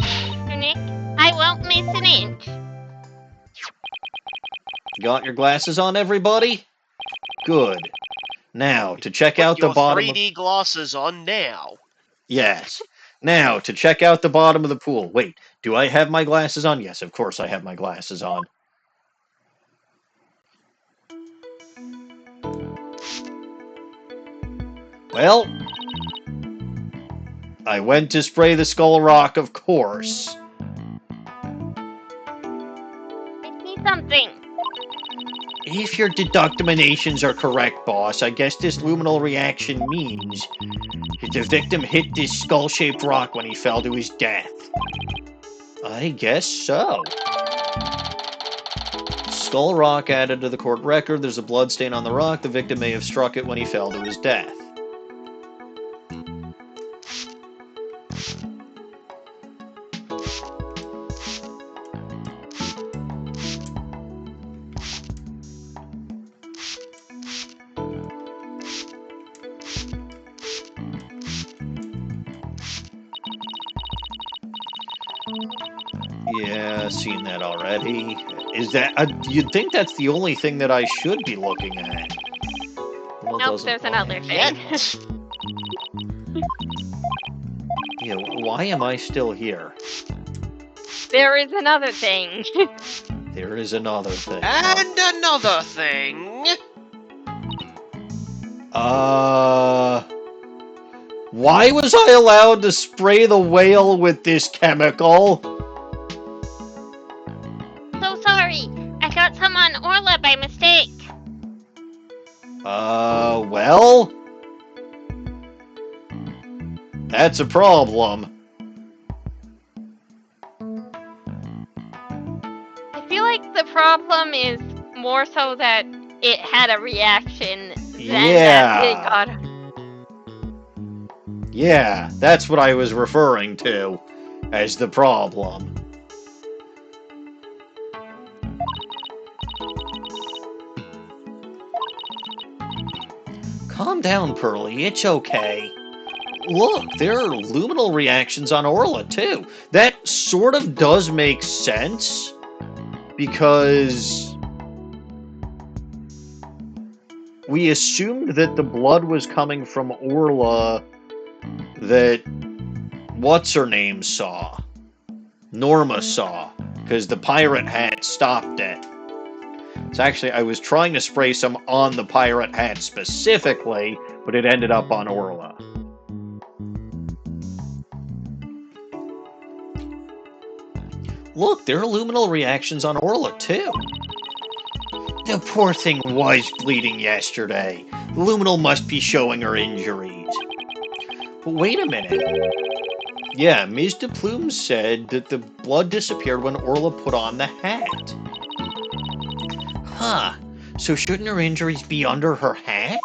Mr. Nick, I won't miss an inch. Got your glasses on, everybody? Good. Now, to check Put out the your bottom 3D glasses on now. Yes. Now, to check out the bottom of the pool. Wait, do I have my glasses on? Yes, of course I have my glasses on. Well, I went to spray the Skull Rock, of course. I see something. If your deductiminations are correct, boss, I guess this luminal reaction means that the victim hit this skull-shaped rock when he fell to his death. I guess so. Skull Rock added to the court record. There's a blood stain on the rock. The victim may have struck it when he fell to his death. Yeah, seen that already. Is that... you'd think that's the only thing that I should be looking at. Well, Nope, there's another thing. Yet. Yeah, why am I still here? There is another thing. There is another thing. And another thing. Why was I allowed to spray the whale with this chemical? So sorry. I got some on Orla by mistake. Well? That's a problem. I feel like the problem is more so that it had a reaction than that it got... Yeah, that's what I was referring to as the problem. Calm down, Pearly. It's okay. Look, there are luminal reactions on Orla, too. That sort of does make sense, because we assumed that the blood was coming from Orla that what's-her-name saw. Norma saw, because the pirate hat stopped it. So actually, I was trying to spray some on the pirate hat specifically, but it ended up on Orla. Look, there are luminal reactions on Orla, too. The poor thing was bleeding yesterday. The luminal must be showing her injuries. But wait a minute. Yeah, Ms. de Plume said that the blood disappeared when Orla put on the hat. Huh. So shouldn't her injuries be under her hat?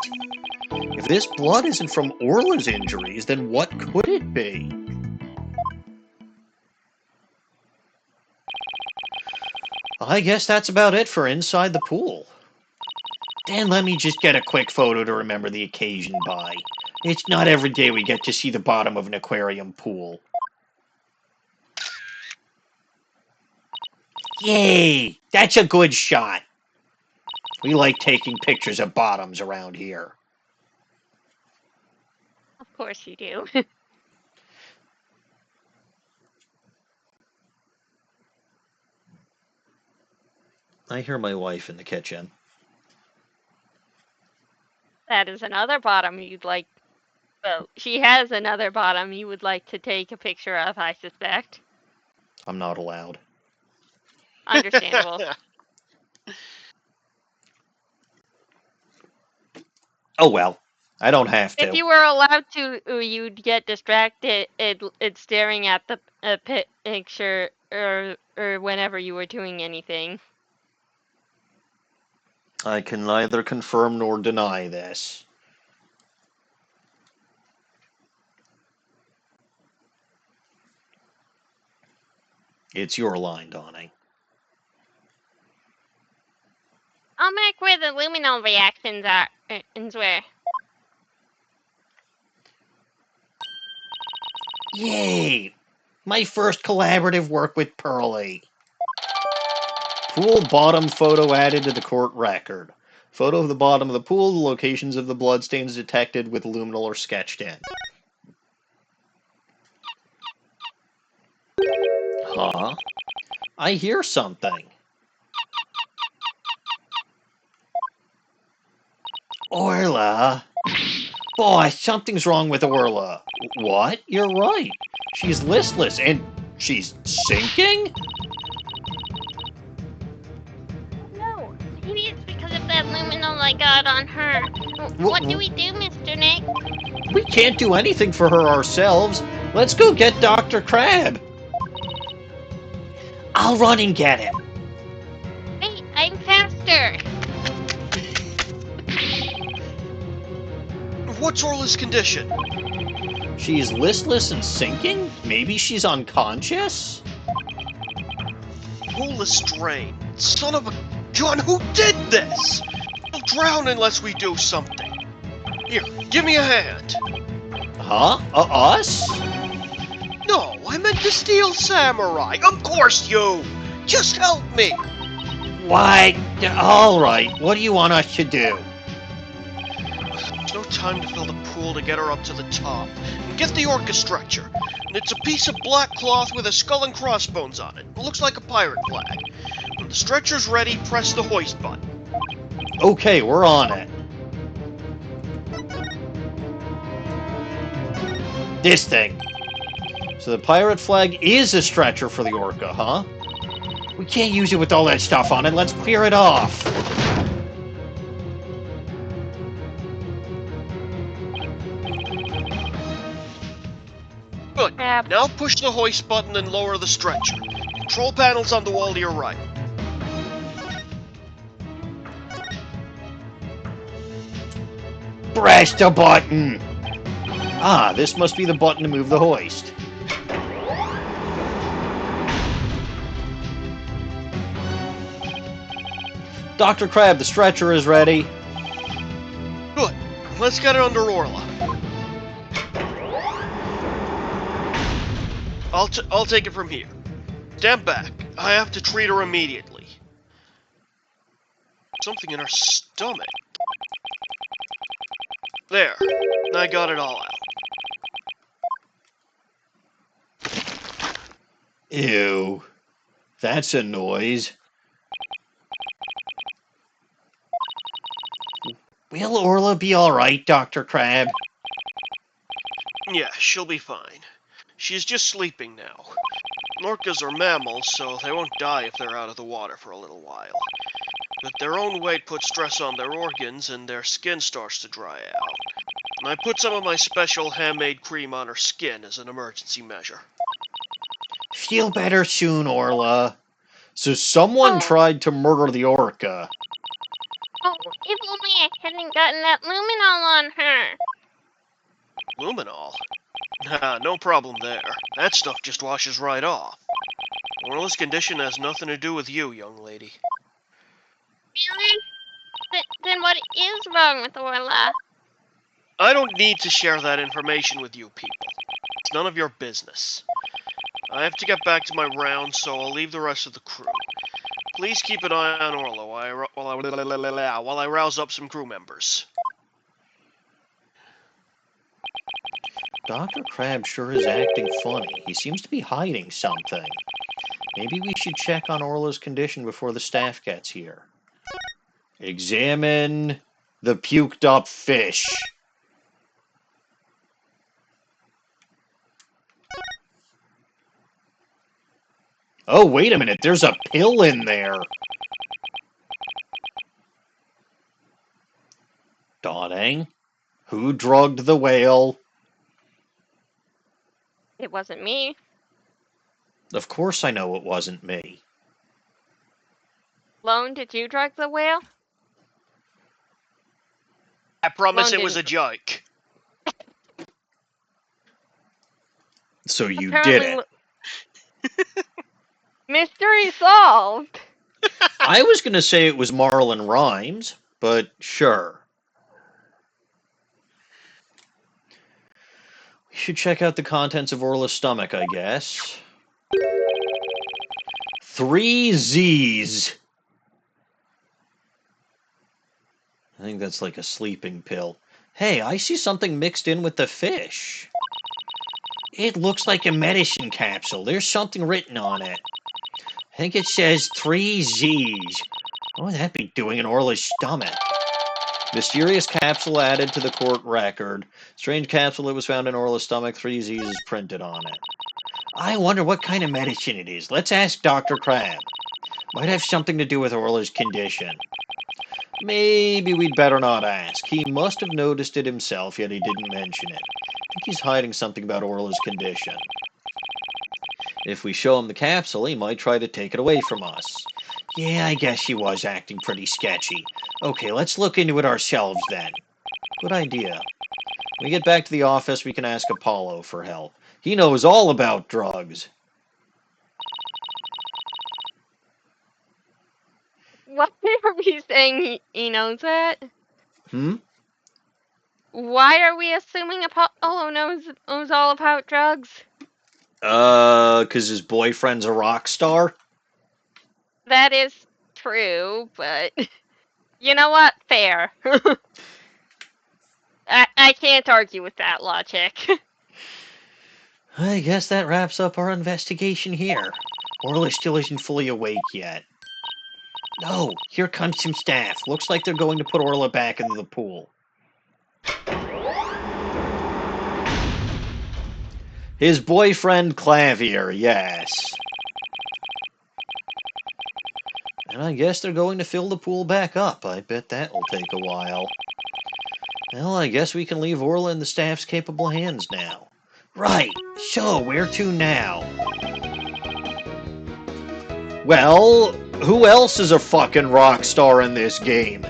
If this blood isn't from Orla's injuries, then what could it be? I guess that's about it for inside the pool. Then let me just get a quick photo to remember the occasion by. It's not every day we get to see the bottom of an aquarium pool. Yay! That's a good shot. We like taking pictures of bottoms around here. Of course you do. I hear my wife in the kitchen. That is another bottom you'd like... Well, she has another bottom you would like to take a picture of, I suspect. I'm not allowed. Understandable. Oh well, I don't have to. If you were allowed to, you'd get distracted it's staring at the picture or whenever you were doing anything. I can neither confirm nor deny this. It's your line, Dawning. I'll mark where the luminal reactions are, and where. Yay! My first collaborative work with Pearly. Pool bottom photo added to the court record. Photo of the bottom of the pool. The locations of the bloodstains detected with luminal are sketched in. Huh? I hear something. Orla. Boy, something's wrong with Orla. What? You're right. She's listless and she's sinking? No, maybe it's because of that luminol I got on her. What do we do, Mr. Nick? We can't do anything for her ourselves. Let's go get Dr. Crab. I'll run and get him. Wait, I'm faster. What's Orla's condition? She's listless and sinking? Maybe she's unconscious? Orla strain. Son of a gun, who did this? We'll drown unless we do something. Here, give me a hand. Huh? Us? No, I meant the Steel Samurai. Of course you. Just help me. Why? Alright, what do you want us to do? There's no time to fill the pool to get her up to the top. Get the orca stretcher. And it's a piece of black cloth with a skull and crossbones on it. It looks like a pirate flag. When the stretcher's ready, press the hoist button. Okay, we're on it. This thing. So the pirate flag is a stretcher for the orca, huh? We can't use it with all that stuff on it. Let's clear it off. Good. Crab. Now push the hoist button and lower the stretcher. Control panel's on the wall to your right. Press the button! Ah, this must be the button to move the hoist. Dr. Crab, the stretcher is ready. Good. Let's get it under Orla. I'll take it from here. Stand back. I have to treat her immediately. Something in her stomach. There. I got it all out. Ew. That's a noise. Will Orla be alright, Dr. Crab? Yeah, she'll be fine. She's just sleeping now. Orcas are mammals, so they won't die if they're out of the water for a little while. But their own weight puts stress on their organs, and their skin starts to dry out. And I put some of my special handmade cream on her skin as an emergency measure. Feel better soon, Orla. So someone tried to murder the orca. Oh, if only I hadn't gotten that luminol on her. Luminol? Nah, no problem there. That stuff just washes right off. Orla's condition has nothing to do with you, young lady. Really? Then what is wrong with Orla? I don't need to share that information with you people. It's none of your business. I have to get back to my round, so I'll leave the rest of the crew. Please keep an eye on Orla while I rouse up some crew members. Dr. Crab sure is acting funny. He seems to be hiding something. Maybe we should check on Orla's condition before the staff gets here. Examine the puked up fish. Oh, wait a minute. There's a pill in there. Dawning, who drugged the whale? It wasn't me. Of course I know it wasn't me. Lone, did you drug the whale? I promise Lone it was a didn't. joke. So you Apparently did it. Mystery solved. I was going to say it was Marlon Rhymes, but sure. We should check out the contents of Orla's stomach, I guess. 3 Z's. I think that's like a sleeping pill. Hey, I see something mixed in with the fish. It looks like a medicine capsule. There's something written on it. I think it says 3 Z's. What would that be doing in Orla's stomach? Mysterious capsule added to the court record. Strange capsule that was found in Orla's stomach. 3 Z's is printed on it. I wonder what kind of medicine it is. Let's ask Dr. Crab. Might have something to do with Orla's condition. Maybe we'd better not ask. He must have noticed it himself, yet he didn't mention it. I think he's hiding something about Orla's condition. If we show him the capsule, he might try to take it away from us. Yeah, I guess he was acting pretty sketchy. Okay, let's look into it ourselves then. Good idea. When we get back to the office, we can ask Apollo for help. He knows all about drugs. Why are we saying he knows that? Why are we assuming Apollo knows all about drugs? 'Cause his boyfriend's a rock star? That is true, but you know what? Fair. I can't argue with that logic. I guess that wraps up our investigation here. Orla still isn't fully awake yet. No, here comes some staff. Looks like they're going to put Orla back into the pool. His boyfriend Clavier, yes. And I guess they're going to fill the pool back up. I bet that will take a while. Well, I guess we can leave Orla in the staff's capable hands now. Right, so where to now? Well, who else is a fucking rock star in this game?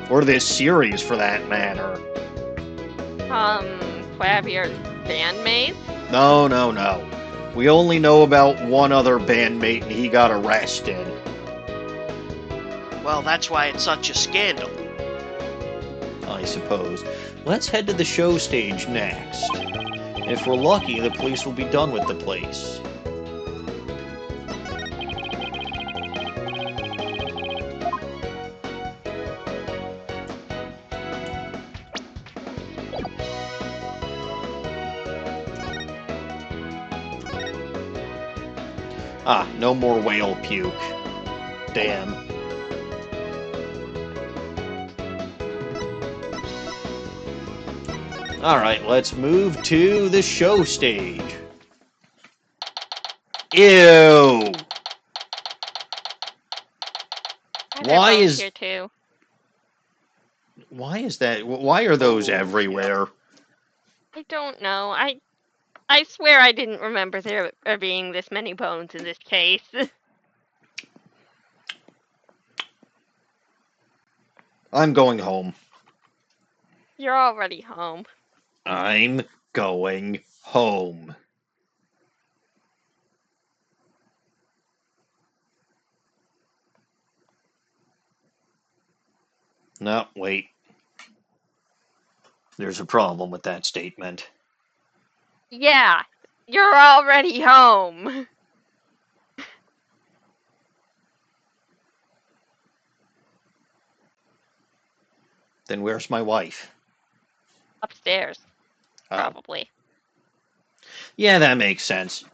Or this series, for that matter. Crabby bandmate? No. We only know about one other bandmate, and he got arrested. Well, that's why it's such a scandal. I suppose. Let's head to the show stage next. If we're lucky, the police will be done with the place. Ah, no more whale puke. Damn. Alright, let's move to the show stage. Ew! Why is... here too? Why is that? Why are those everywhere? I don't know. I swear I didn't remember there being this many bones in this case. I'm going home. You're already home. I'm going home. No, wait. There's a problem with that statement. Yeah, you're already home. Then where's my wife? Upstairs, probably. Yeah, that makes sense.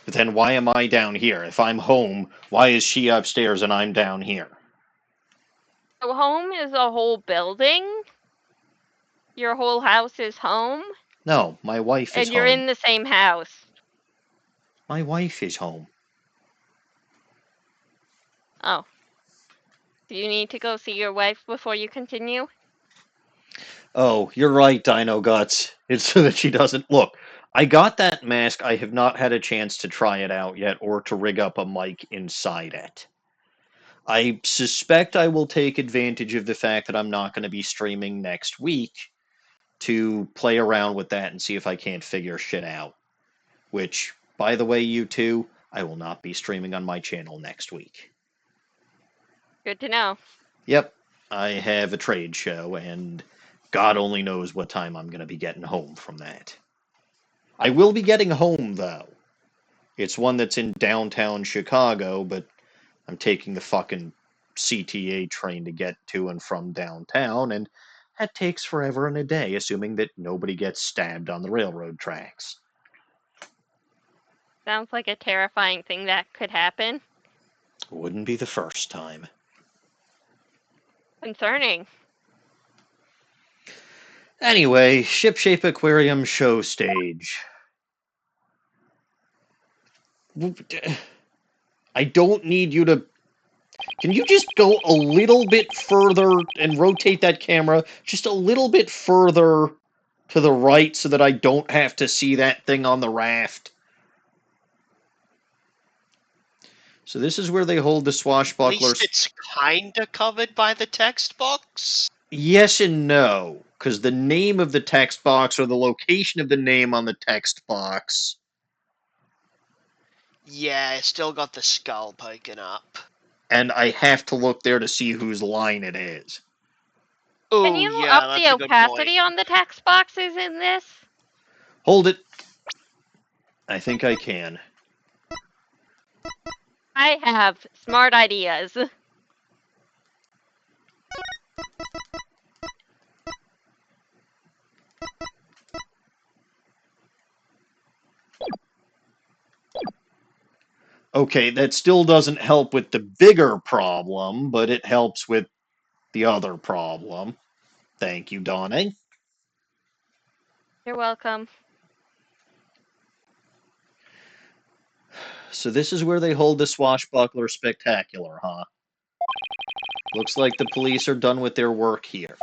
But then why am I down here? If I'm home, why is she upstairs and I'm down here? So home is a whole building? Your whole house is home? No, my wife is home. And you're in the same house. My wife is home. Oh. Do you need to go see your wife before you continue? Oh, you're right, Dino Guts. It's so that she doesn't... Look, I got that mask. I have not had a chance to try it out yet or to rig up a mic inside it. I suspect I will take advantage of the fact that I'm not going to be streaming next week to play around with that and see if I can't figure shit out. Which, by the way, you two, I will not be streaming on my channel next week. Good to know. Yep, I have a trade show, and God only knows what time I'm going to be getting home from that. I will be getting home, though. It's one that's in downtown Chicago, but I'm taking the fucking CTA train to get to and from downtown, and that takes forever and a day, assuming that nobody gets stabbed on the railroad tracks. Sounds like a terrifying thing that could happen. Wouldn't be the first time. Concerning. Anyway, Shipshape Aquarium show stage. I don't need you to... Can you just go a little bit further and rotate that camera just a little bit further to the right so that I don't have to see that thing on the raft? So this is where they hold the At swashbucklers. least it's kinda covered by the text box. Yes and no, because the name of the text box or the location of the name on the text box... Yeah, it's still got the skull poking up. And I have to look there to see whose line it is. Oh, Can you yeah, up that's the a good point. opacity on the text boxes in this? Hold it. I think I can. I have smart ideas. Okay, that still doesn't help with the bigger problem, but it helps with the other problem. Thank you, Dawning. You're welcome. So this is where they hold the swashbuckler spectacular, huh? Looks like the police are done with their work here.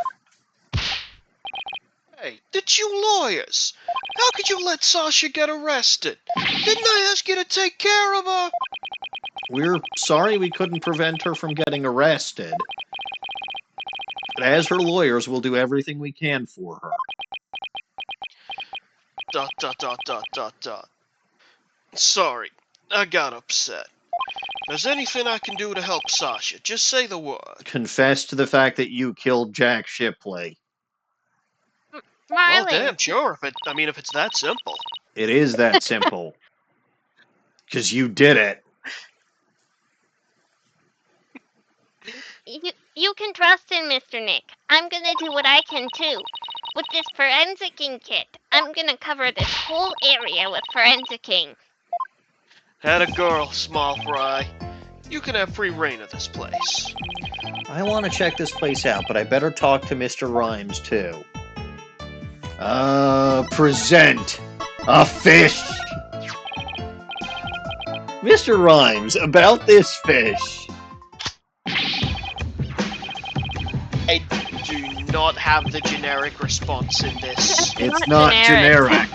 Hey, did you lawyers? How could you let Sasha get arrested? Didn't I ask you to take care of her? We're sorry we couldn't prevent her from getting arrested. But as her lawyers, we'll do everything we can for her. ... Sorry, I got upset. If there's anything I can do to help Sasha, just say the word. Confess to the fact that you killed Jack Shipley. Well, Smiley. damn, sure. If it's that simple. It is that simple. Because you did it. You can trust in Mr. Nick. I'm gonna do what I can too. With this forensicking kit, I'm gonna cover this whole area with forensicking. Had a girl, small fry. You can have free reign of this place. I want to check this place out, but I better talk to Mr. Rhymes, too. Present a fish! Mr. Rhymes, about this fish. I do not have the generic response in this. It's not generic.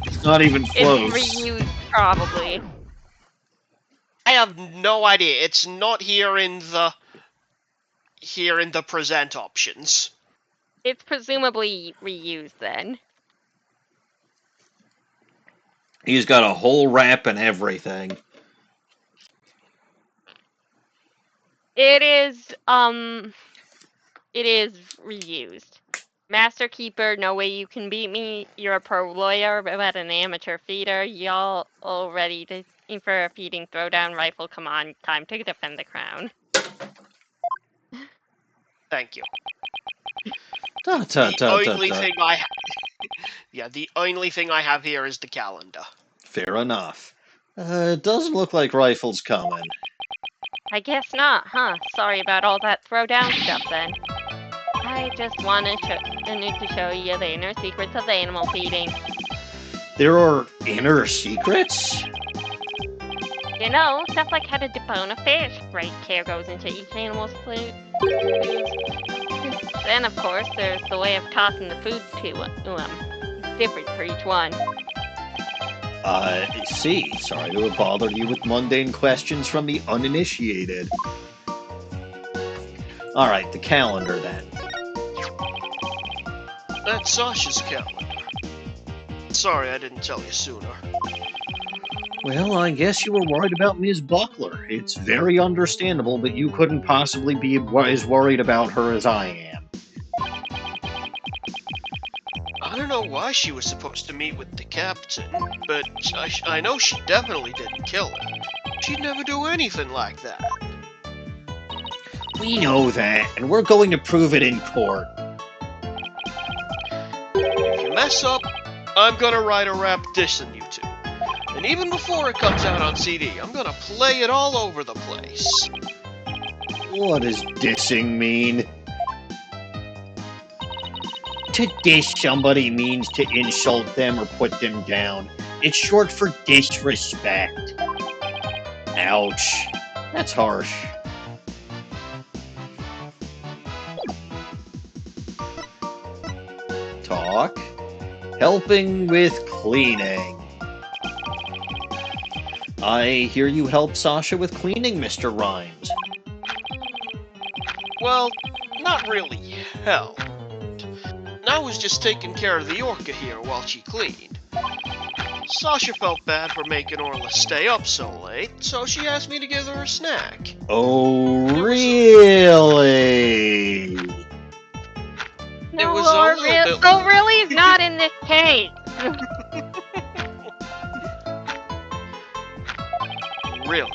It's not even close. It's reused, probably. I have no idea. It's not here in the present options. It's presumably reused then. He's got a whole wrap and everything. It is reused. Master Keeper, no way you can beat me. You're a pro lawyer, but an amateur feeder. Y'all all ready to for a feeding throwdown rifle. Come on, time to defend the crown. Thank you. The only thing I have here is the calendar. Fair enough. It doesn't look like rifles coming. I guess not, huh? Sorry about all that throwdown stuff then. I just wanted to show you the inner secrets of animal feeding. There are inner secrets? You know, stuff like how to debone a fish. Great care goes into each animal's food. Then, of course, there's the way of tossing the food to them. It's different for each one. I see. Sorry to have bothered you with mundane questions from the uninitiated. Alright, the calendar then. That's Sasha's calendar. Sorry I didn't tell you sooner. Well, I guess you were worried about Ms. Buckler. It's very understandable, but you couldn't possibly be as worried about her as I am. I don't know why she was supposed to meet with the captain, but I know she definitely didn't kill him. She'd never do anything like that. We know that, and we're going to prove it in court. If you mess up, I'm gonna write a rap dissing you two. And even before it comes out on CD, I'm gonna play it all over the place. What does dissing mean? To diss somebody means to insult them or put them down. It's short for disrespect. Ouch. That's harsh. Talk. Helping with cleaning. I hear you help Sasha with cleaning, Mr. Rhymes. Well, not really helped. I was just taking care of the Orca here while she cleaned. Sasha felt bad for making Orla stay up so late, so she asked me to give her a snack. Oh, really? No, was a little bit- so really is not in this case. Really?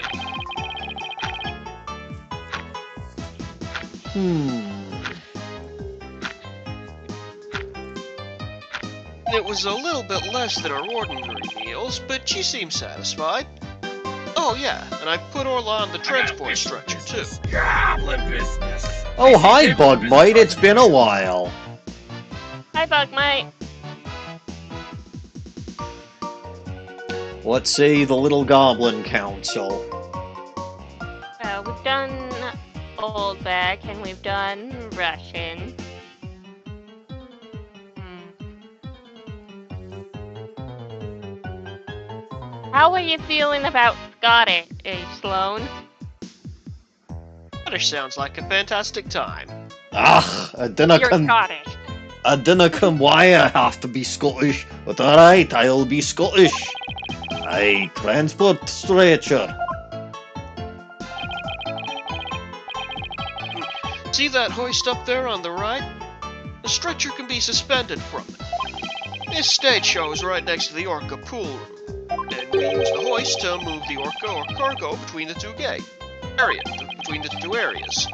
It was a little bit less than our ordinary meals, but she seemed satisfied. Oh yeah, and I put Orla on the transport stretcher too. Goblin business. Oh, hi, Bugmite. It's been a while. Hi, Bugmite. What say the Little Goblin Council? We've done Old Back and we've done Russian. How are you feeling about Scottish, Sloan? Scottish sounds like a fantastic time. I You're Scottish. dinna come why I have to be Scottish, but alright, I'll be Scottish. I transport stretcher. See that hoist up there on the right? The stretcher can be suspended from it. This stage show is right next to the Orca pool room. And we use the hoist to move the Orca or cargo between the two between the two areas.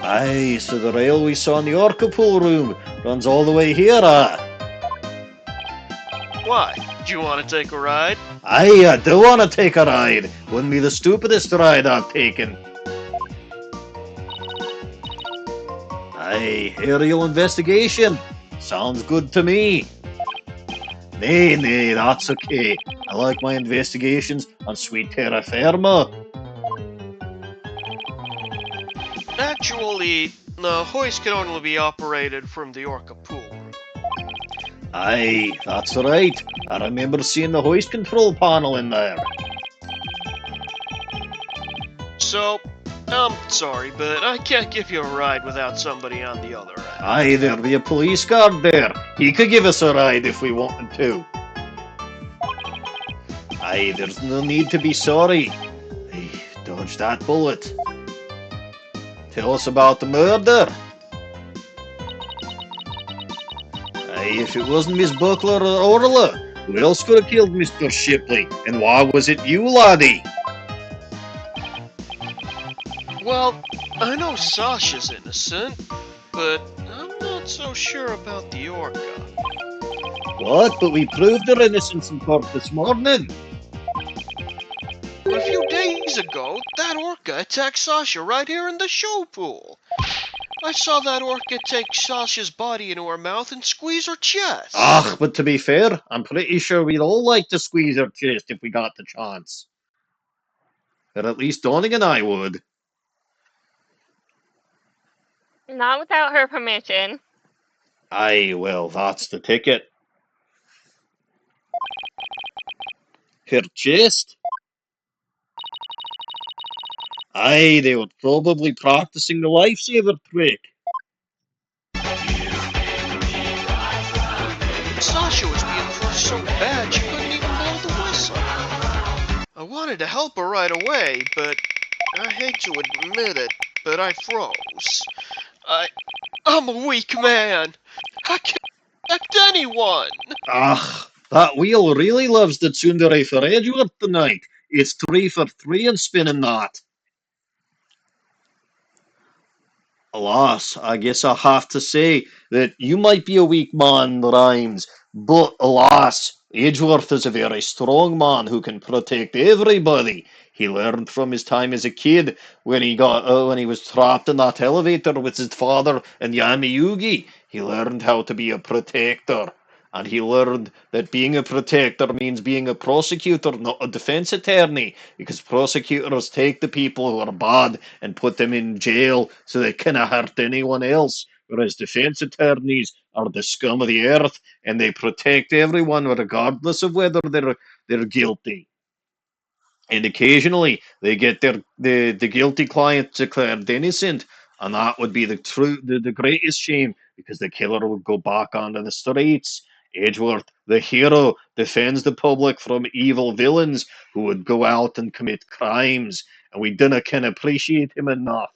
Aye, so the rail we saw in the Orca pool room runs all the way here, Why? Do you want to take a ride? Aye, I do want to take a ride. Wouldn't be the stupidest ride I've taken. Aye, aerial investigation. Sounds good to me. Nay, that's okay. I like my investigations on sweet terra firma. Actually, the hoist can only be operated from the Orca pool room. Aye, that's right. I remember seeing the hoist control panel in there. So, I'm sorry, but I can't give you a ride without somebody on the other end. Aye, there'll be a police guard there. He could give us a ride if we wanted to. Aye, there's no need to be sorry. Aye, dodge that bullet. Tell us about the murder. Aye, if it wasn't Miss Buckler or Orla, who else could have killed Mr. Shipley? And why was it you, laddie? Well, I know Sasha's innocent, but I'm not so sure about the Orca. What? But we proved her innocence in court this morning. A few days ago, that Orca attacked Sasha right here in the show pool. I saw that Orca take Sasha's body into her mouth and squeeze her chest. But to be fair, I'm pretty sure we'd all like to squeeze her chest if we got the chance. Or at least Dawning and I would. Not without her permission. Aye, well, that's the ticket. Her chest? Aye, they were probably practicing the lifesaver trick. Sasha was being crushed so bad she couldn't even blow the whistle. I wanted to help her right away, but I hate to admit it, but I froze. I'm a weak man. I can't protect anyone. That wheel really loves the tsundere for Edgeworth tonight. It's 3 for 3 and spinning that. Alas, I guess I have to say that you might be a weak man, Rhymes, but alas, Edgeworth is a very strong man who can protect everybody. He learned from his time as a kid when he was trapped in that elevator with his father and Yami Yugi. He learned how to be a protector. And he learned that being a protector means being a prosecutor, not a defense attorney, because prosecutors take the people who are bad and put them in jail so they cannot hurt anyone else, whereas defense attorneys are the scum of the earth and they protect everyone regardless of whether they're guilty. And occasionally they get the guilty client declared innocent, and that would be the greatest shame because the killer would go back onto the streets. Edgeworth, the hero, defends the public from evil villains who would go out and commit crimes, and we dinna can appreciate him enough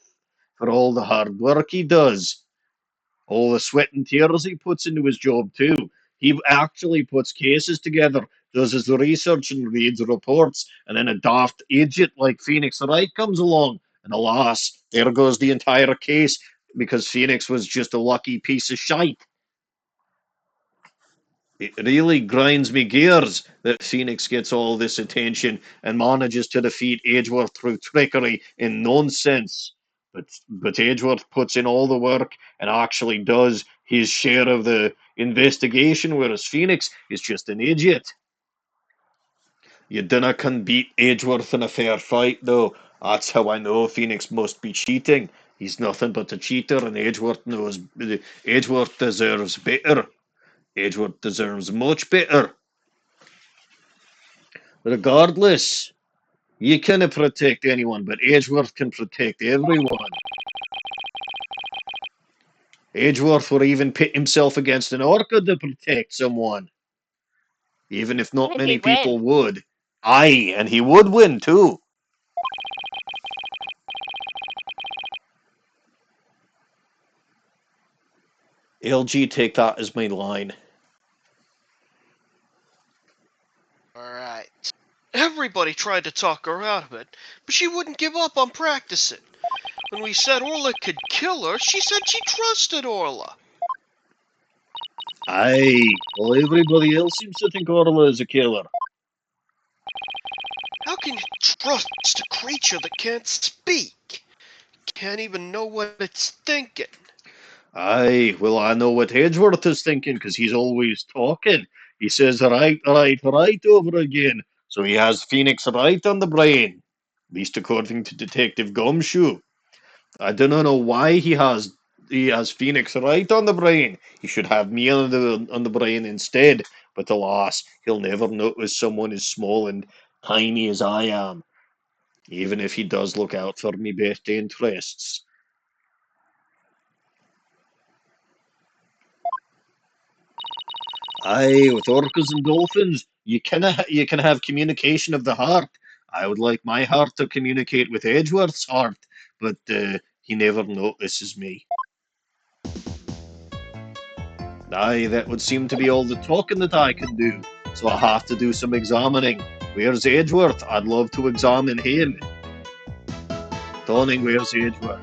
for all the hard work he does, all the sweat and tears he puts into his job too. He actually puts cases together, does his research and reads reports, and then a daft idiot like Phoenix Wright comes along, and alas, there goes the entire case because Phoenix was just a lucky piece of shite. It really grinds me gears that Phoenix gets all this attention and manages to defeat Edgeworth through trickery and nonsense. But Edgeworth puts in all the work and actually does his share of the investigation, whereas Phoenix is just an idiot. You dinna can beat Edgeworth in a fair fight, though. That's how I know Phoenix must be cheating. He's nothing but a cheater, and Edgeworth deserves better. Edgeworth deserves much better. Regardless, you cannot protect anyone, but Edgeworth can protect everyone. Edgeworth would even pit himself against an orca to protect someone, even if not And many he'd win. people would. Aye, and he would win too. LG, take that as my line. Alright. Everybody tried to talk her out of it, but she wouldn't give up on practicing. When we said Orla could kill her, she said she trusted Orla. Aye, well, everybody else seems to think Orla is a killer. How can you trust a creature that can't speak? Can't even know what it's thinking. Aye, well, I know what Edgeworth is thinking because he's always talking. He says right, right, right over again. So he has Phoenix right on the brain, at least according to Detective Gumshoe. I don't know why he has Phoenix right on the brain. He should have me on the brain instead. But alas, he'll never notice someone as small and tiny as I am, even if he does look out for me best interests. Aye, with orcas and dolphins, you can have communication of the heart. I would like my heart to communicate with Edgeworth's heart, but he never notices me. Aye, that would seem to be all the talking that I can do, so I have to do some examining. Where's Edgeworth? I'd love to examine him. Dawning, where's Edgeworth?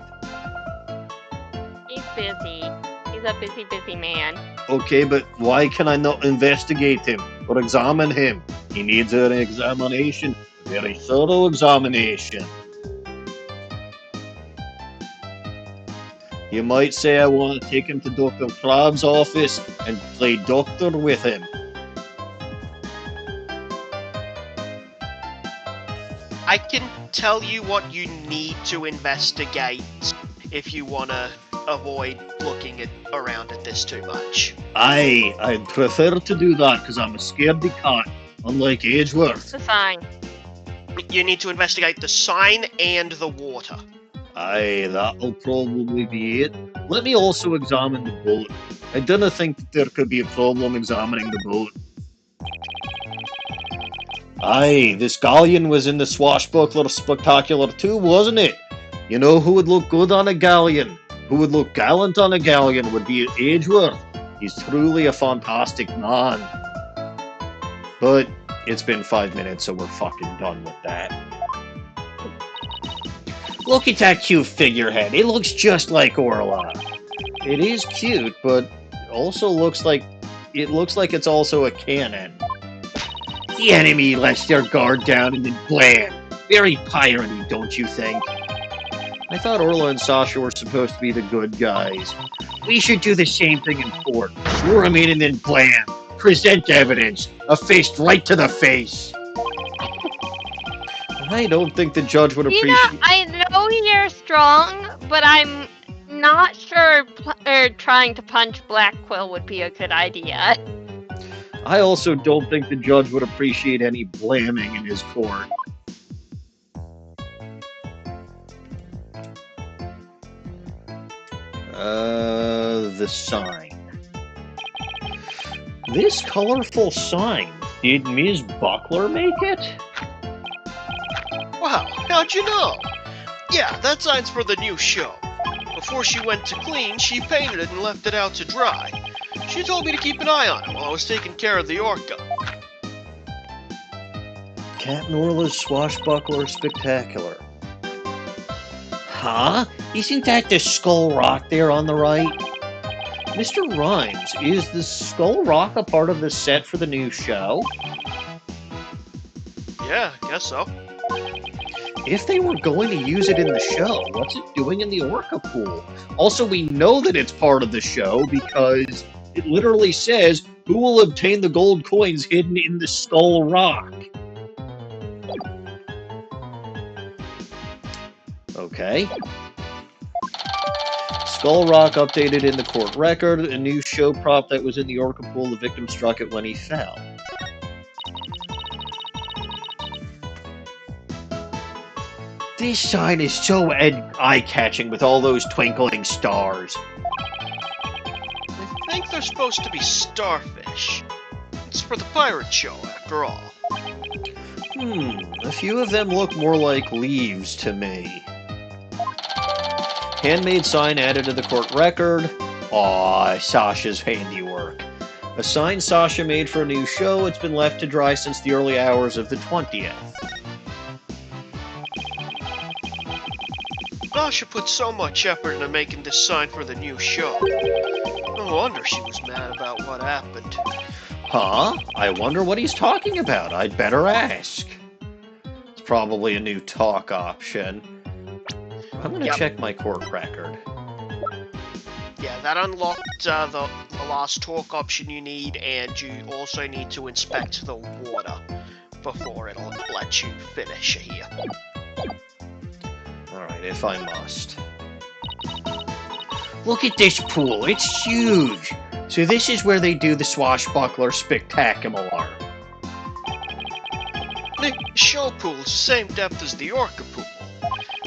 He's busy. He's a busy man. Okay, but why can I not investigate him or examine him? He needs an examination, a very thorough examination. You might say I want to take him to Dr. Crab's office and play doctor with him. I can tell you what you need to investigate if you want to avoid looking around at this too much. Aye, I'd prefer to do that because I'm a scaredy cat, unlike Edgeworth. The sign. You need to investigate the sign and the water. Aye, that'll probably be it. Let me also examine the boat. I didn't think that there could be a problem examining the boat. Aye, this galleon was in the Swashbuckler Spectacular too, wasn't it? You know who would look good on a galleon? Who would look gallant on a galleon would be Edgeworth. He's truly a fantastic man. But it's been 5 minutes, so we're fucking done with that. Look at that cute figurehead. It looks just like Orla. It is cute, but also looks like it's also a cannon. The enemy lets their guard down and then blam. Very piratey, don't you think? I thought Orla and Sasha were supposed to be the good guys. We should do the same thing in court. Lure him in and then blam. Present evidence. A fist right to the face. I don't think the judge would appreciate... You know, I know you're strong, but I'm not sure trying to punch Blackquill would be a good idea. I also don't think the judge would appreciate any blamming in his court. The sign. This colorful sign. Did Ms. Buckler make it? Wow, how'd you know? Yeah, that sign's for the new show. Before she went to clean, she painted it and left it out to dry. She told me to keep an eye on it while I was taking care of the Orca. Captain Orla's Swashbuckler Spectacular. Huh? Isn't that the Skull Rock there on the right? Mr. Rhymes, is the Skull Rock a part of the set for the new show? Yeah, guess so. If they were going to use it in the show, what's it doing in the Orca pool? Also, we know that it's part of the show because it literally says, who will obtain the gold coins hidden in the Skull Rock? Okay. Skull Rock updated in the court record. A new show prop that was in the Orca pool. The victim struck it when he fell. This sign is so eye-catching with all those twinkling stars. I think they're supposed to be starfish. It's for the pirate show, after all. A few of them look more like leaves to me. Handmade sign added to the court record. Aw, Sasha's handiwork. A sign Sasha made for a new show. It's been left to dry since the early hours of the 20th. Sasha put so much effort into making this sign for the new show. No wonder she was mad about what happened. Huh? I wonder what he's talking about. I'd better ask. It's probably a new talk option. I'm gonna check my court record. Yeah, that unlocked the last talk option you need, and you also need to inspect the water before it'll let you finish here. Alright, if I must. Look at this pool, it's huge! So this is where they do the Swashbuckler Spectacular. The show pool is the same depth as the Orca pool.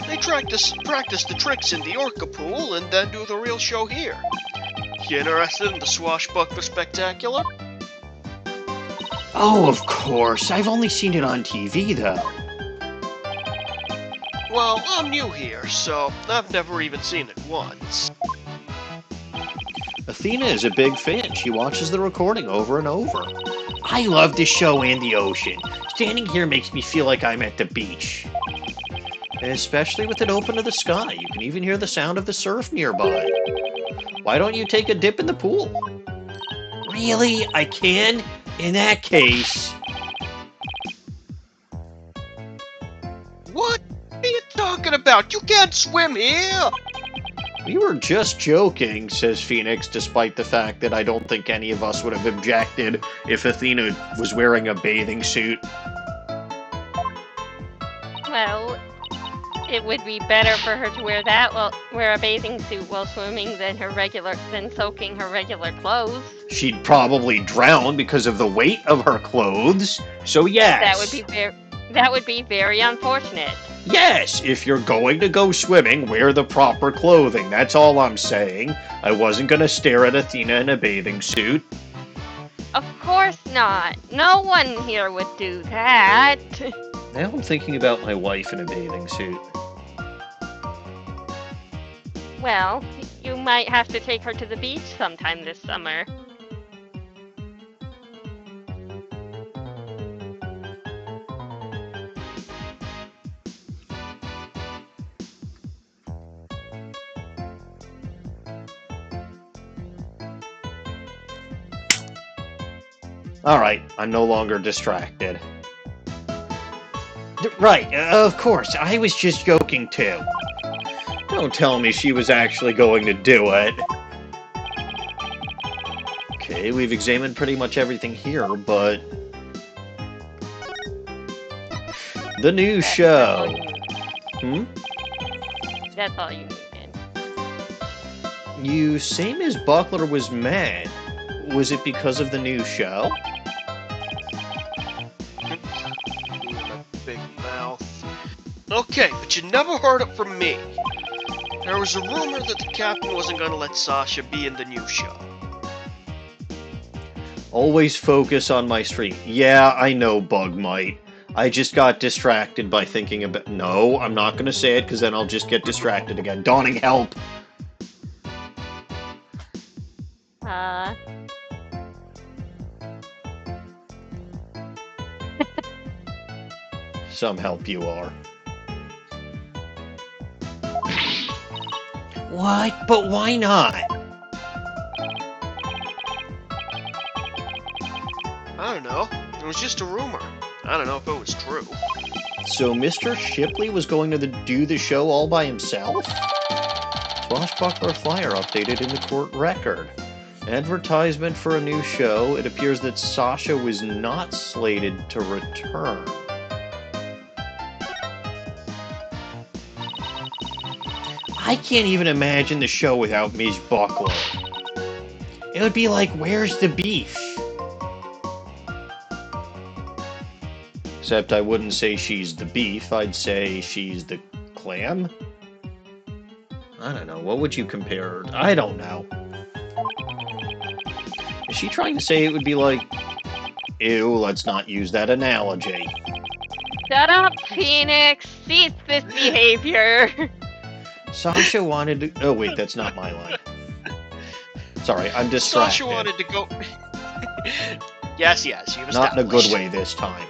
They practice the tricks in the Orca pool and then do the real show here. You interested in the Swashbuckler Spectacular? Oh, of course. I've only seen it on TV, though. Well, I'm new here, so I've never even seen it once. Athena is a big fan. She watches the recording over and over. I love this show and the ocean. Standing here makes me feel like I'm at the beach. Especially with it open to the sky. You can even hear the sound of the surf nearby. Why don't you take a dip in the pool? Really? I can? In that case... What are you talking about? You can't swim here! We were just joking, says Phoenix, despite the fact that I don't think any of us would have objected if Athena was wearing a bathing suit. Well, it would be better for her to wear a bathing suit while swimming than soaking her regular clothes. She'd probably drown because of the weight of her clothes. So yes. That would be very unfortunate. Yes, if you're going to go swimming, wear the proper clothing. That's all I'm saying. I wasn't going to stare at Athena in a bathing suit. Of course not. No one here would do that. Now I'm thinking about my wife in a bathing suit. Well, you might have to take her to the beach sometime this summer. Alright, I'm no longer distracted. Right, of course, I was just joking too. Don't tell me she was actually going to do it. Okay, we've examined pretty much everything here, but... The new show. Hmm? That's all you needed. You say Ms. Buckler was mad. Was it because of the new show? Big mouth. Okay, but you never heard it from me. There was a rumor that the captain wasn't gonna let Sasha be in the new show. Always focus on my stream. Yeah, I know, Bugmite. I just got distracted by thinking about... No, I'm not going to say it, because then I'll just get distracted again. Dawning, help! Some help you are. What? But why not? I don't know. It was just a rumor. I don't know if it was true. So Mr. Shipley was going to do the show all by himself? Swashbuckler Flyer updated in the court record. Advertisement for a new show. It appears that Sasha was not slated to return. I can't even imagine the show without Ms. Buckler. It would be like, where's the beef? Except I wouldn't say she's the beef, I'd say she's the clam? I don't know, what would you compare her? I don't know. Is she trying to say it would be like... Ew, let's not use that analogy. Shut up, Phoenix! Cease this behavior! Sasha wanted to... Oh wait, that's not my line. Sorry, I'm distracted. Sasha wanted to go... yes, you've established. Not in a good way this time.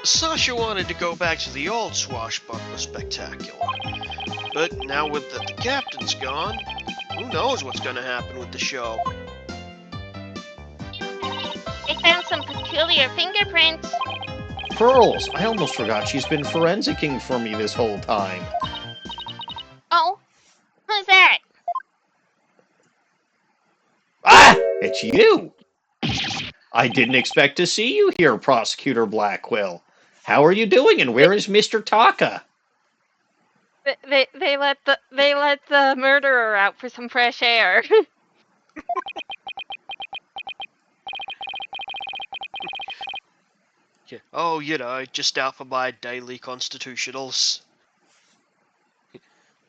Sasha wanted to go back to the old Swashbuckler Spectacular. But now with the captain's gone, who knows what's gonna happen with the show? I found some peculiar fingerprints. Pearls! I almost forgot she's been forensicking for me this whole time. Oh? Who's that? Ah! It's you! I didn't expect to see you here, Prosecutor Blackquill. How are you doing, and where is Mr. Taka? They let the murderer out for some fresh air. Yeah. Oh, you know, just out for my daily constitutionals.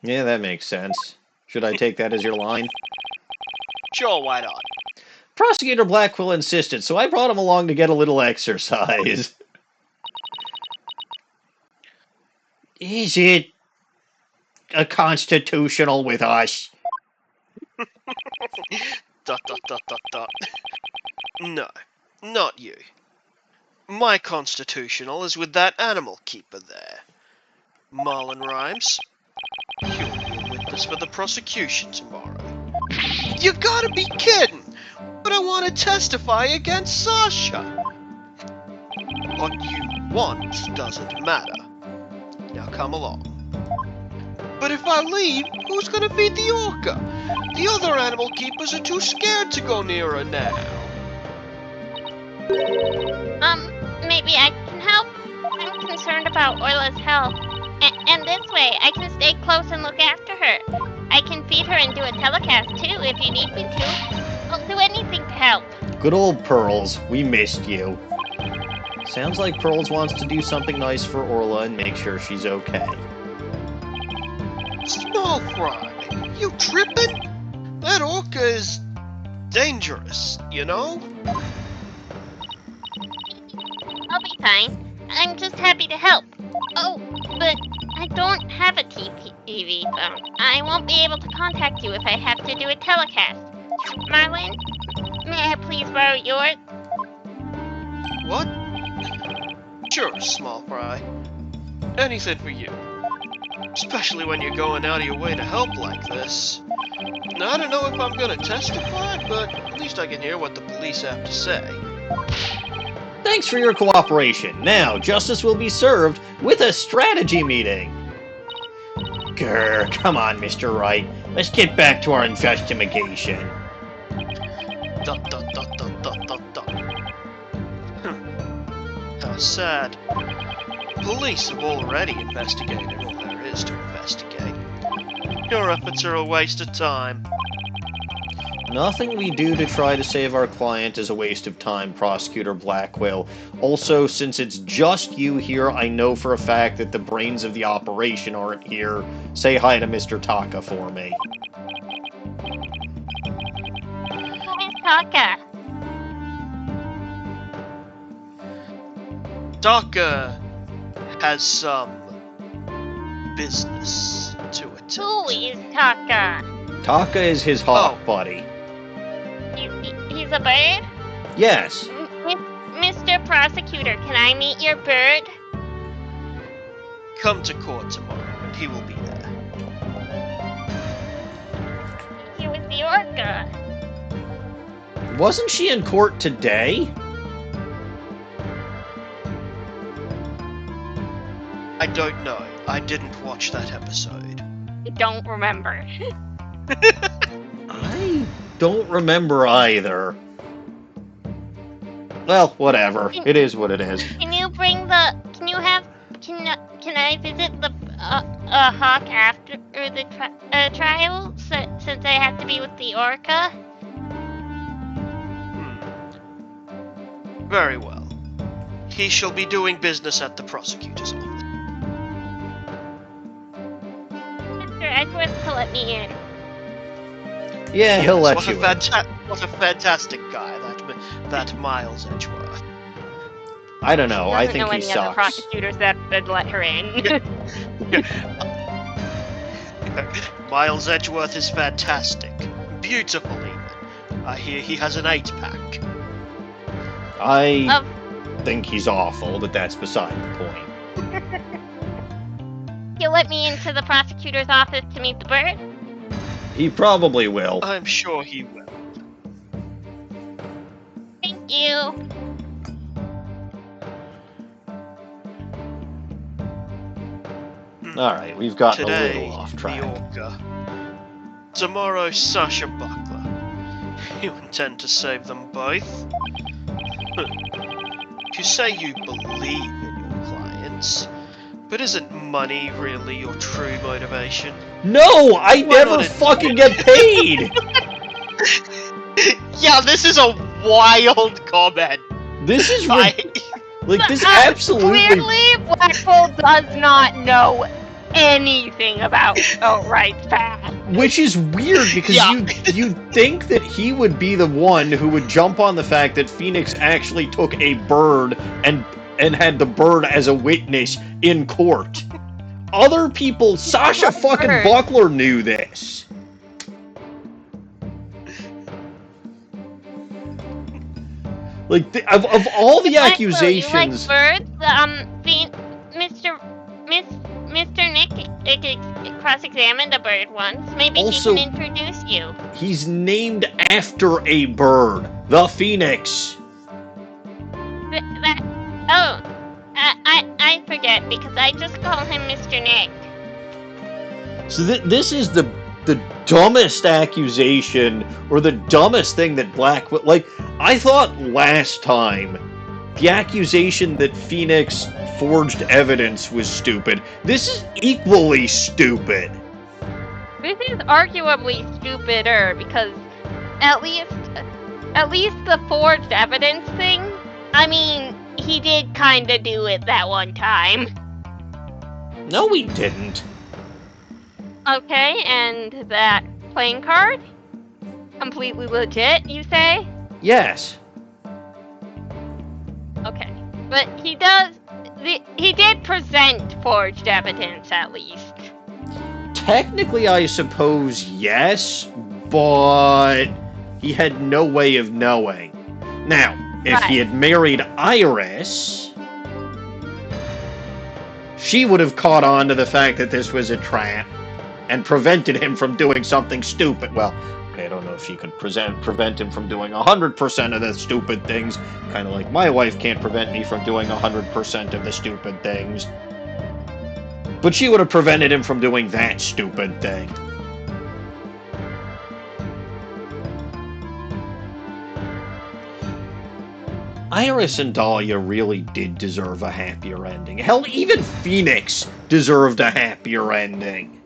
Yeah, that makes sense. Should I take that as your line? Sure, why not? Prosecutor Blackquill insisted, so I brought him along to get a little exercise. Is it a constitutional with us? Dot, dot, dot, dot, dot. No, not you. My constitutional is with that animal keeper there. Marlin Rhymes, you'll be a witness for the prosecution tomorrow. You gotta be kidding! But I want to testify against Sasha! What you want doesn't matter. Now come along. But if I leave, who's gonna feed the orca? The other animal keepers are too scared to go near her now. Maybe I can help? I'm concerned about Orla's health. And this way, I can stay close and look after her. I can feed her and do a telecast too, if you need me to. I'll do anything to help. Good old Pearls, we missed you. Sounds like Pearls wants to do something nice for Orla and make sure she's okay. Small fry, you tripping? That orca is dangerous, you know? I'll be fine. I'm just happy to help. Oh, but I don't have a TV phone. I won't be able to contact you if I have to do a telecast. Marlin, may I please borrow yours? What? Sure, small fry. Anything for you. Especially when you're going out of your way to help like this. I don't know if I'm gonna testify, but at least I can hear what the police have to say. Thanks for your cooperation. Now, justice will be served with a strategy meeting. Grr, come on, Mr. Wright. Let's get back to our investigation. Dot dot dot dot dot dot dot. How sad. Police have already investigated all there is to investigate. Your efforts are a waste of time. Nothing we do to try to save our client is a waste of time, Prosecutor Blackquill. Also, since it's just you here, I know for a fact that the brains of the operation aren't here. Say hi to Mr. Taka for me. Who is Taka? Taka has some business to attend. Who is Taka? Taka is his hawk buddy. He's a bird? Yes. Mr. Prosecutor, can I meet your bird? Come to court tomorrow, and he will be there. He was the orca. Wasn't she in court today? I don't know. I didn't watch that episode. I don't remember. I don't remember either. Well, whatever. It is what it is. Can you bring the? Can I visit the hawk after the trial since I have to be with the orca? Very well. He shall be doing business at the prosecutor's office. Mr. Edgeworth to let me in. Yeah, he'll let What you in. What a fantastic guy that Miles Edgeworth. I don't know. I Doesn't think know he any other sucks. prosecutors that would let her in. Miles Edgeworth is fantastic. Beautiful even. I hear he has an 8-pack. I think he's awful, but that's beside the point. He'll let me into the prosecutor's office to meet the bird? He probably will. I'm sure he will. Thank you. Alright, we've gotten a Today, little off track. the Orca. Tomorrow, Sasha Buckler. You intend to save them both? You say you believe in your clients, but isn't money really your true motivation? No! I Why never not fucking get paid! Yeah, this is a wild comment. This is this Clearly, absolutely. Blackquill does not know anything about Outright's past. Which is weird because you think that he would be the one who would jump on the fact that Phoenix actually took a bird and had the bird as a witness in court. Other people, Sasha fucking Buckler knew this. Like, of all the accusations... You like birds? Mr. Nick cross-examined a bird once. Maybe Also, he can introduce you. He's named after a bird. The Phoenix. I forget because I just call him Mr. Nick. So this is the dumbest accusation, or the dumbest thing that Blackquill... Like, I thought last time the accusation that Phoenix forged evidence was stupid. This is equally stupid. This is arguably stupider because at least the forged evidence thing, I mean, he did kinda do it that one time. No, he didn't. Okay, and that playing card? Completely legit, you say? Yes. Okay. But he did present forged evidence at least. Technically, I suppose yes, but he had no way of knowing. Now, if he had married Iris, she would have caught on to the fact that this was a trap. and prevented him from doing something stupid. Well, okay, I don't know if she could prevent him from doing 100% of the stupid things, kind of like my wife can't prevent me from doing 100% of the stupid things. But she would have prevented him from doing that stupid thing. Iris and Dahlia really did deserve a happier ending. Hell, even Phoenix deserved a happier ending.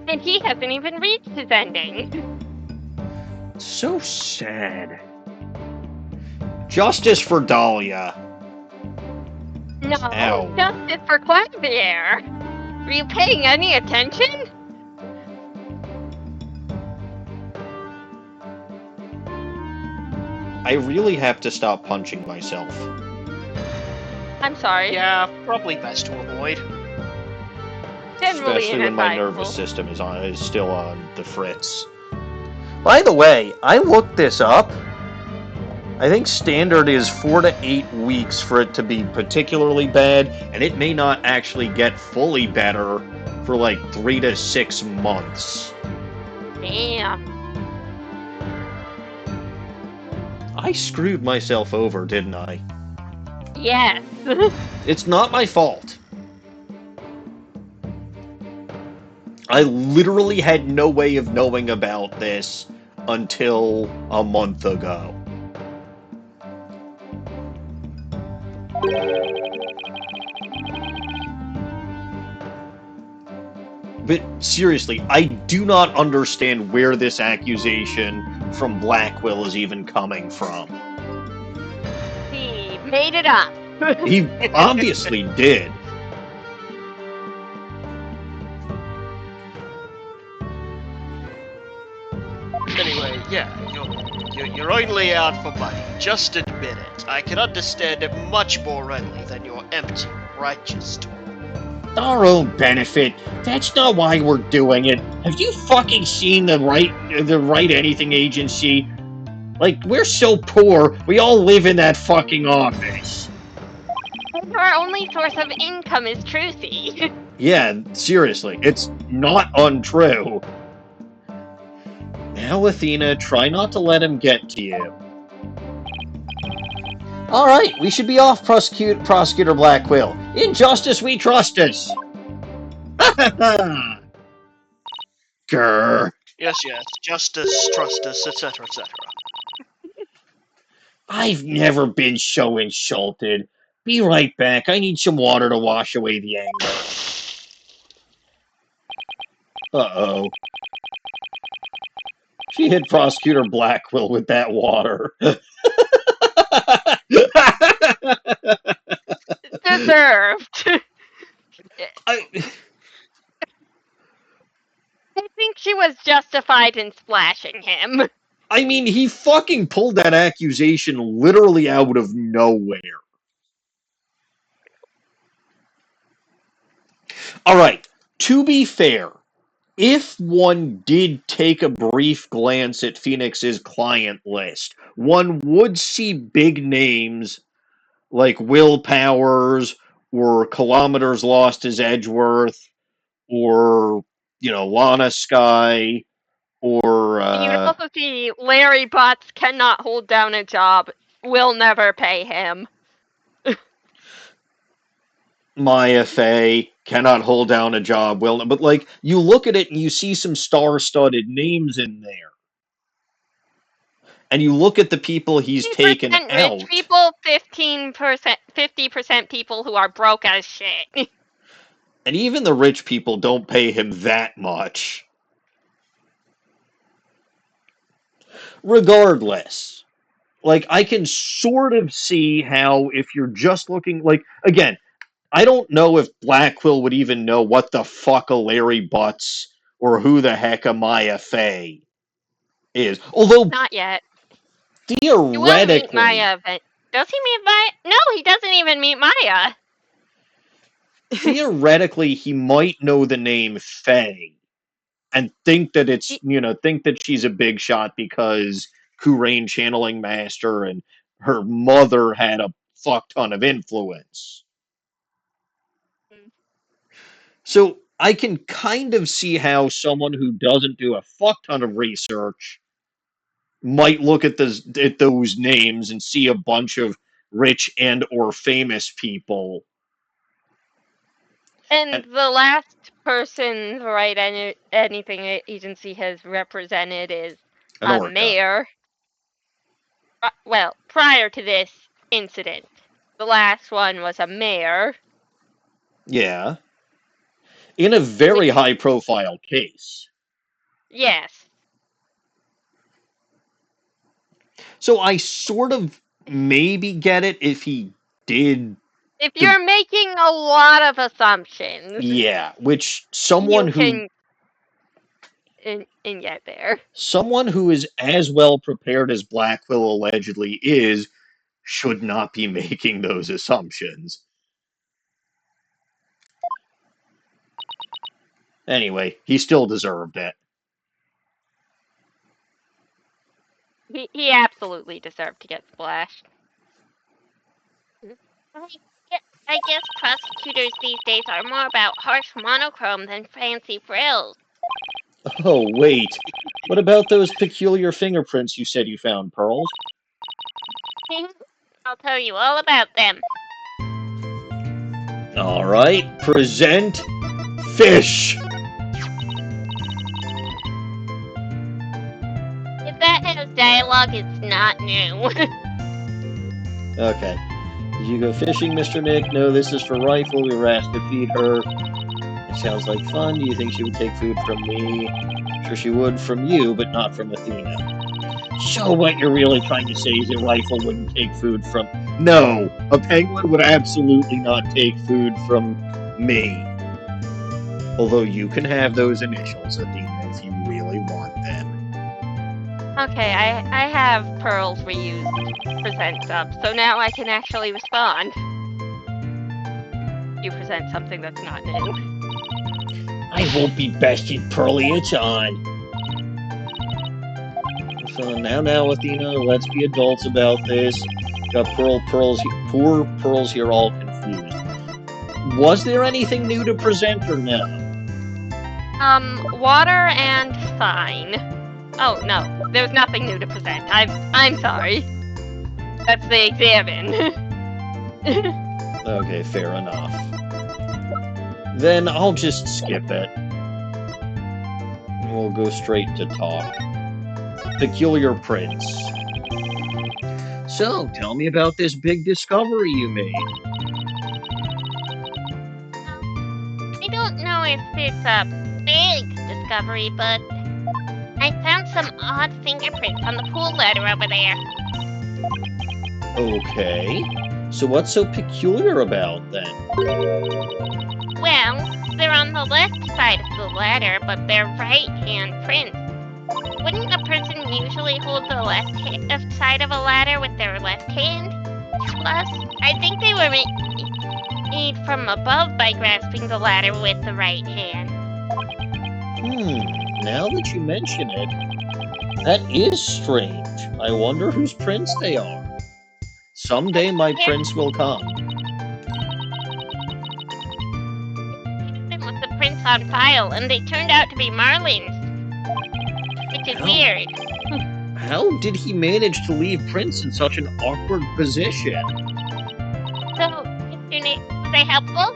And he hasn't even reached his ending. So sad. Justice for Dahlia. No, Ow. justice for Crabby. Were you paying any attention? I really have to stop punching myself. I'm sorry. Yeah, probably best to avoid. Generally Especially when my inadvisable. nervous system is still on the fritz. By the way, I looked this up. I think standard is 4 to 8 weeks for it to be particularly bad, and it may not actually get fully better for like 3 to 6 months. Damn. I screwed myself over, didn't I? Yes. It's not my fault. I literally had no way of knowing about this until a month ago. But seriously, I do not understand where this accusation from Blackquill is even coming from. He made it up. He obviously did. Anyway, yeah, you're only out for money. Just admit it. I can understand it much more readily than your empty, righteous talk. Our own benefit. That's not why we're doing it. Have you fucking seen the Right Anything agency? Like, we're so poor, we all live in that fucking office. Our only source of income is Trucy. Yeah, seriously, it's not untrue. Now, Athena, try not to let him get to you. Alright, we should be off, Prosecutor Blackquill. In justice we trust us. Grr. Yes, justice, trust us, etc., etc. I've never been so insulted. Be right back. I need some water to wash away the anger. Uh-oh. She hit Prosecutor Blackquill with that water. Deserved. I think she was justified in splashing him. I mean, he fucking pulled that accusation literally out of nowhere. Alright, to be fair, if one did take a brief glance at Phoenix's client list, one would see big names like Will Powers or Kilometers Lost as Edgeworth or, Lana Sky or... You would also see Larry Butts cannot hold down a job. Will never pay him. Maya Fey cannot hold down a job. But you look at it and you see some star-studded names in there. And you look at the people he's taken out. Rich people, 50% people who are broke as shit. And even the rich people don't pay him that much. Regardless, I can sort of see how if you're just looking, again, I don't know if Blackquill would even know what the fuck a Larry Butts or who the heck a Maya Fey is. Although, not yet. Theoretically, He will meet Maya. Does he meet Maya? No, he doesn't even meet Maya. Theoretically, he might know the name Fey and think that think that she's a big shot because Kurain channeling master and her mother had a fuck ton of influence. So I can kind of see how someone who doesn't do a fuck ton of research might look at those names and see a bunch of rich and or famous people. And the last person the right anything agency has represented is An a orca. mayor. Well, prior to this incident, the last one was a mayor. Yeah. In a very high-profile case. Yes. So I sort of maybe get it if he did. If you're making a lot of assumptions. Yeah, which someone you can get there. Someone who is as well prepared as Blackquill allegedly is should not be making those assumptions. Anyway, he still deserved it. He absolutely deserved to get splashed. I guess prosecutors these days are more about harsh monochrome than fancy frills. Oh, wait. What about those peculiar fingerprints you said you found, Pearls? I'll tell you all about them. All right, present fish. If that has dialogue, it's not new. Okay. Did you go fishing, Mr. Mick? No, this is for Rifle. We were asked to feed her. It sounds like fun. Do you think she would take food from me? Sure she would from you, but not from Athena. So what you're really trying to say is a Rifle wouldn't take food from... No, a penguin would absolutely not take food from me. Although you can have those initials, Athena, if you really want them. Okay, I have Pearl's reused present sub, so now I can actually respond. You present something that's not new. I won't be bested, Pearly, it's on. So now, Athena, let's be adults about this. Got poor Pearl's here all confused. Was there anything new to present or no? Water and fine. Oh, no, there's nothing new to present. I'm sorry. That's the examine. Okay, fair enough. Then I'll just skip it. We'll go straight to talk. Peculiar prints. So, tell me about this big discovery you made. I don't know if it's a big discovery, but I found some odd fingerprints on the pool ladder over there. Okay. So what's so peculiar about them? Well, they're on the left side of the ladder, but they're right-hand prints. Wouldn't a person usually hold the left side of a ladder with their left hand? Plus, I think they were made from above by grasping the ladder with the right hand. Now that you mention it, that is strange. I wonder whose prints they are. Someday my prints will come. With the prints on file, and they turned out to be marlins. Which is weird. How did he manage to leave prints in such an awkward position? So, was I helpful?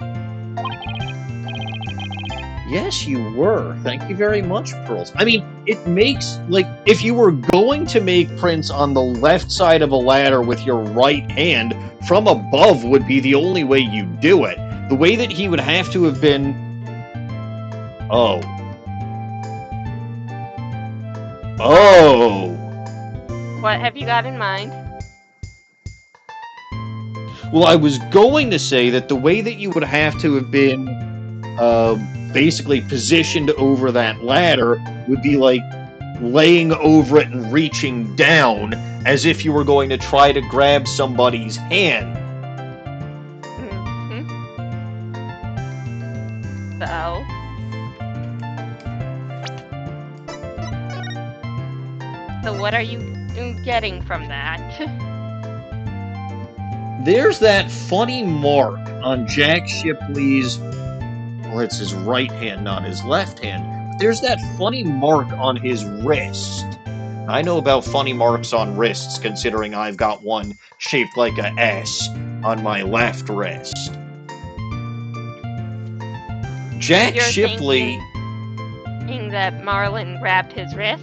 Yes, you were. Thank you very much, Pearls. I mean, it makes, like, if you were going to make prints on the left side of a ladder with your right hand, from above would be the only way you do it. The way that he would have to have been... Oh. Oh! What have you got in mind? Well, I was going to say that the way that you would have to have been basically positioned over that ladder would be like laying over it and reaching down as if you were going to try to grab somebody's hand. So? So what are you getting from that? There's that funny mark on Jack Shipley's Well, it's his right hand, not his left hand. There's that funny mark on his wrist. I know about funny marks on wrists, considering I've got one shaped like a S on my left wrist. Jack You're Shipley... thinking that Marlin grabbed his wrist?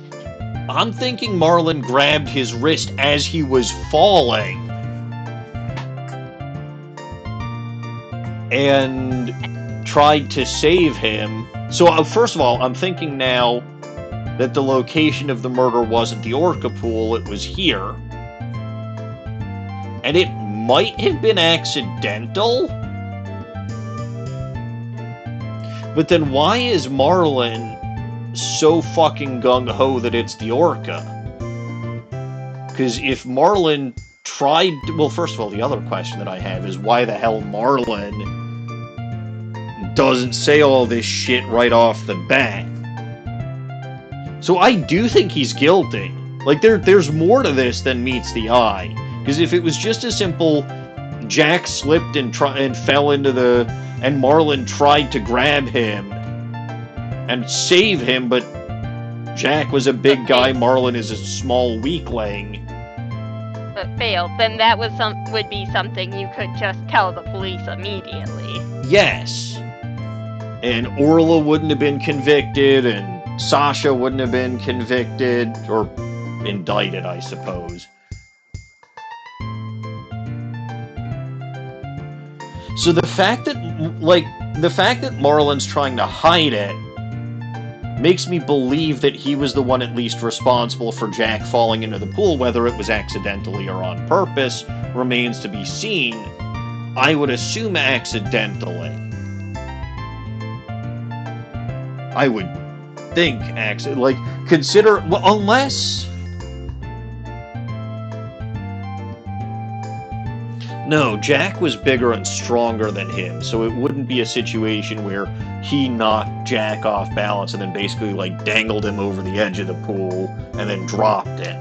I'm thinking Marlin grabbed his wrist as he was falling. And tried to save him. So, first of all, I'm thinking now that the location of the murder wasn't the Orca pool, it was here. And it might have been accidental. But then why is Marlin so fucking gung-ho that it's the Orca? Because if Marlin tried... Well, first of all, the other question that I have is why the hell Marlin doesn't say all this shit right off the bat. So I do think he's guilty. Like, there's more to this than meets the eye. Because if it was just a simple Jack slipped and fell into the... and Marlin tried to grab him and save him, but Jack was a big guy, Marlin is a small weakling. But failed, then that would be something you could just tell the police immediately. Yes. And Orla wouldn't have been convicted, and Sasha wouldn't have been convicted, or indicted, I suppose. So the fact that Marlin's trying to hide it makes me believe that he was the one at least responsible for Jack falling into the pool. Whether it was accidentally or on purpose remains to be seen. I would assume accidentally. I would think consider, well, unless... No, Jack was bigger and stronger than him, so it wouldn't be a situation where he knocked Jack off balance and then basically, dangled him over the edge of the pool and then dropped it.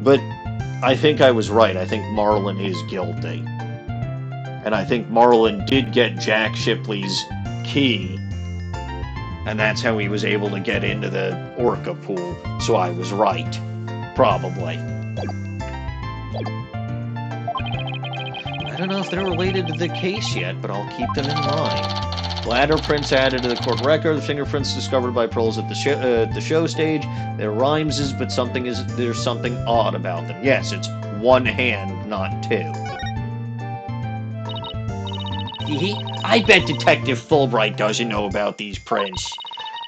But I think I was right. I think Marlin is guilty. And I think Marlin did get Jack Shipley's key, and that's how he was able to get into the Orca pool. So I was right. Probably. I don't know if they're related to the case yet, but I'll keep them in mind. Bladder prints added to the court record. The fingerprints discovered by Pearls at the show stage. There rhymes, but there's something odd about them. Yes, it's one hand, not two. I bet Detective Fulbright doesn't know about these prints.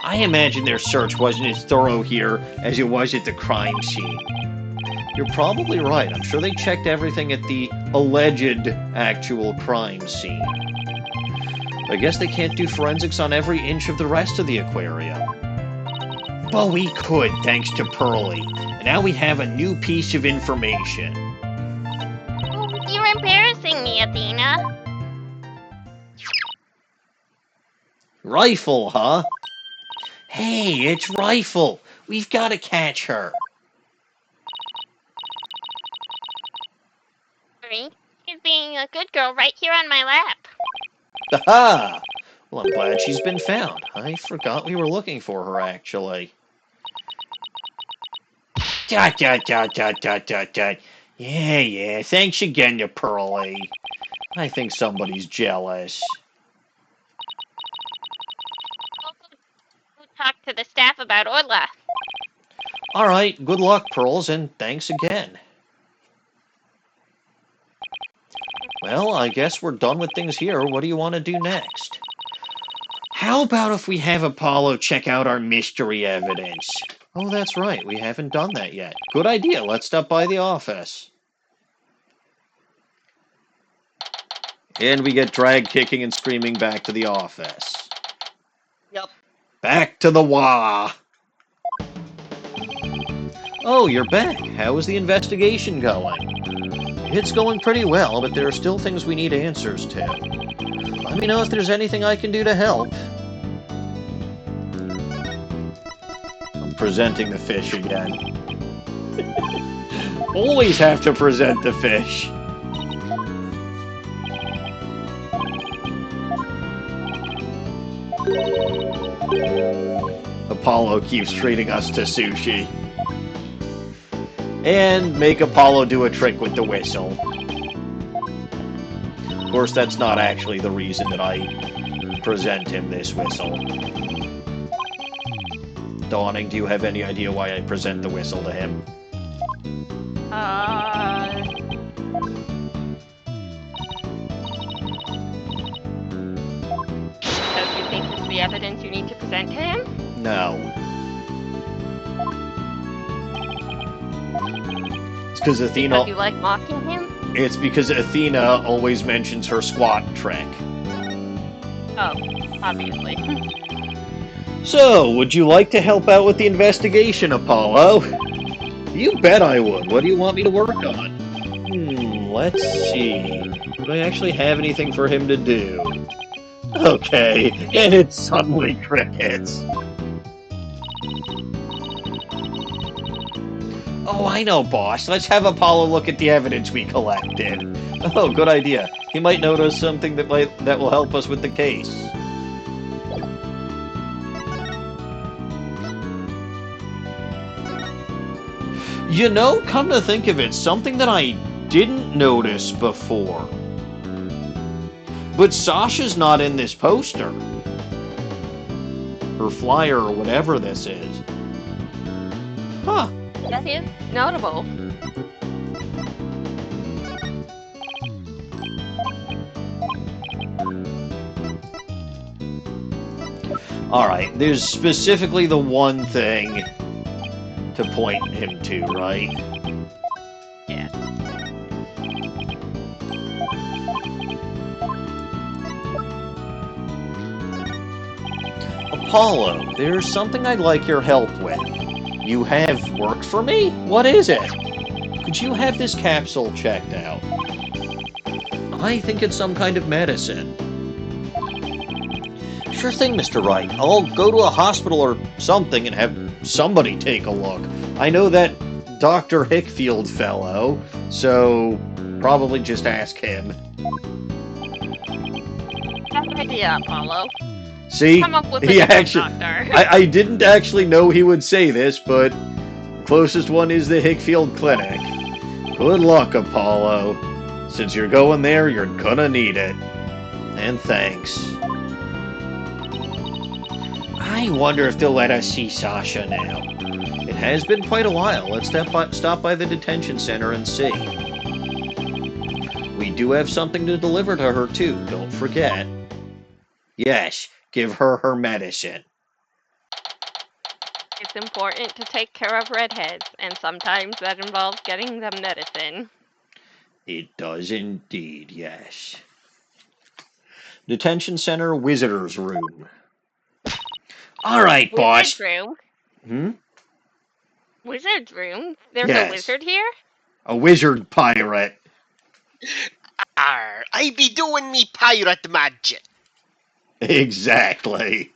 I imagine their search wasn't as thorough here as it was at the crime scene. You're probably right. I'm sure they checked everything at the alleged actual crime scene. I guess they can't do forensics on every inch of the rest of the aquarium. But we could, thanks to Pearly. And now we have a new piece of information. You're embarrassing me, Athena. Rifle, huh? Hey, it's Rifle. We've got to catch her. She's being a good girl right here on my lap. Aha! Well, I'm glad she's been found. I forgot we were looking for her, actually. Dot, dot, dot, dot, dot, dot, dot. Yeah, thanks again to Pearly. I think somebody's jealous. We'll talk to the staff about Orla. Alright, good luck, Pearls, and thanks again. Well, I guess we're done with things here. What do you want to do next? How about if we have Apollo check out our mystery evidence? Oh, that's right. We haven't done that yet. Good idea. Let's stop by the office. And we get dragged kicking and screaming back to the office. Yep. Back to the wah. Oh, you're back. How is the investigation going? It's going pretty well, but there are still things we need answers to. Let me know if there's anything I can do to help. I'm presenting the fish again. Always have to present the fish. Apollo keeps treating us to sushi. And make Apollo do a trick with the whistle. Of course, that's not actually the reason that I present him this whistle. Dawning, do you have any idea why I present the whistle to him? Because you think it's the evidence you need to present to him? No. It's because Athena... Because you like mocking him? It's because Athena always mentions her squat trick. Oh, obviously. So, would you like to help out with the investigation, Apollo? You bet I would. What do you want me to work on? Let's see. Do I actually have anything for him to do? Okay, and it's suddenly crickets. Oh, I know, boss. Let's have Apollo look at the evidence we collected. Oh, good idea. He might notice something that will help us with the case. You know, come to think of it, something that I didn't notice before. But Sasha's not in this poster. Her flyer or whatever this is. Huh. That is notable. Alright, there's specifically the one thing to point him to, right? Yeah. Apollo, there's something I'd like your help with. You have work for me? What is it? Could you have this capsule checked out? I think it's some kind of medicine. Sure thing, Mr. Wright. I'll go to a hospital or something and have somebody take a look. I know that Dr. Hickfield fellow, so probably just ask him. Good idea, Apollo. See, Come up with a he different actually, doctor. I didn't actually know he would say this, but closest one is the Hickfield Clinic. Good luck, Apollo. Since you're going there, you're gonna need it. And thanks. I wonder if they'll let us see Sasha now. It has been quite a while. Let's stop by the detention center and see. We do have something to deliver to her, too. Don't forget. Yes, give her her medicine. It's important to take care of redheads, and sometimes that involves getting them medicine. It does indeed, yes. Detention center, visitor's room. All right, boss. Wizard's room? Wizard's room? There's Yes. a wizard here? A wizard pirate. Arr, I be doing me pirate magic. Exactly.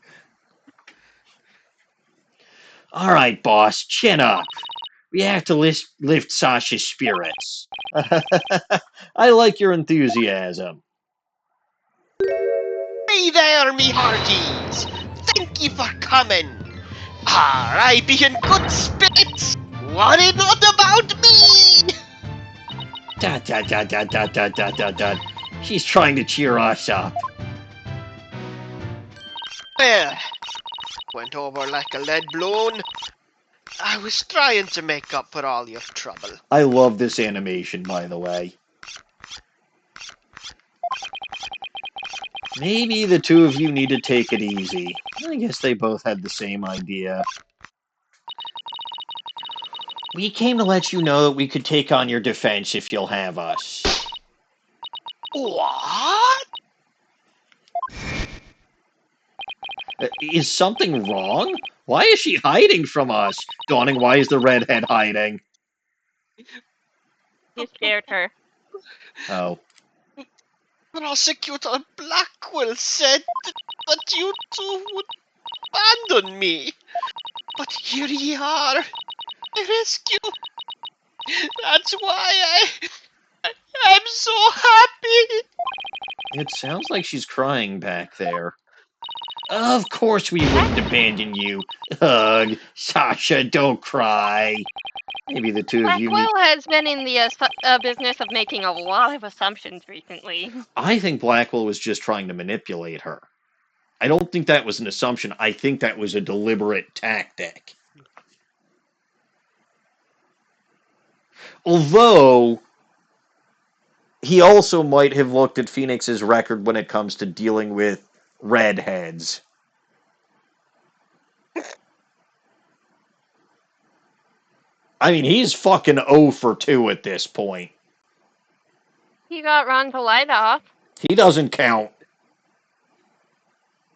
All right, boss, chin up. We have to lift Sasha's spirits. I like your enthusiasm. Hey there, me hearties. Thank you for coming. Arr, I be in good spirits. Worry not about me. Dot, dot, dot, dot, dot, dot, dot, dot, dot. She's trying to cheer us up. Well, went over like a lead balloon. I was trying to make up for all your trouble. I love this animation, by the way. Maybe the two of you need to take it easy. I guess they both had the same idea. We came to let you know that we could take on your defense if you'll have us. What? Is something wrong? Why is she hiding from us? Dawning, why is the redhead hiding? You scared her. Oh. Prosecutor Blackquill said that you two would abandon me. But here ye are. I rescue That's why I'm so happy. It sounds like she's crying back there. Of course we wouldn't abandon you. Ugh, Sasha, don't cry. Maybe the two of you need... Blackwell has been in the business of making a lot of assumptions recently. I think Blackwell was just trying to manipulate her. I don't think that was an assumption. I think that was a deliberate tactic. Although, he also might have looked at Phoenix's record when it comes to dealing with redheads. I mean, he's fucking 0 for 2 at this point. He got Ron to light off. He doesn't count.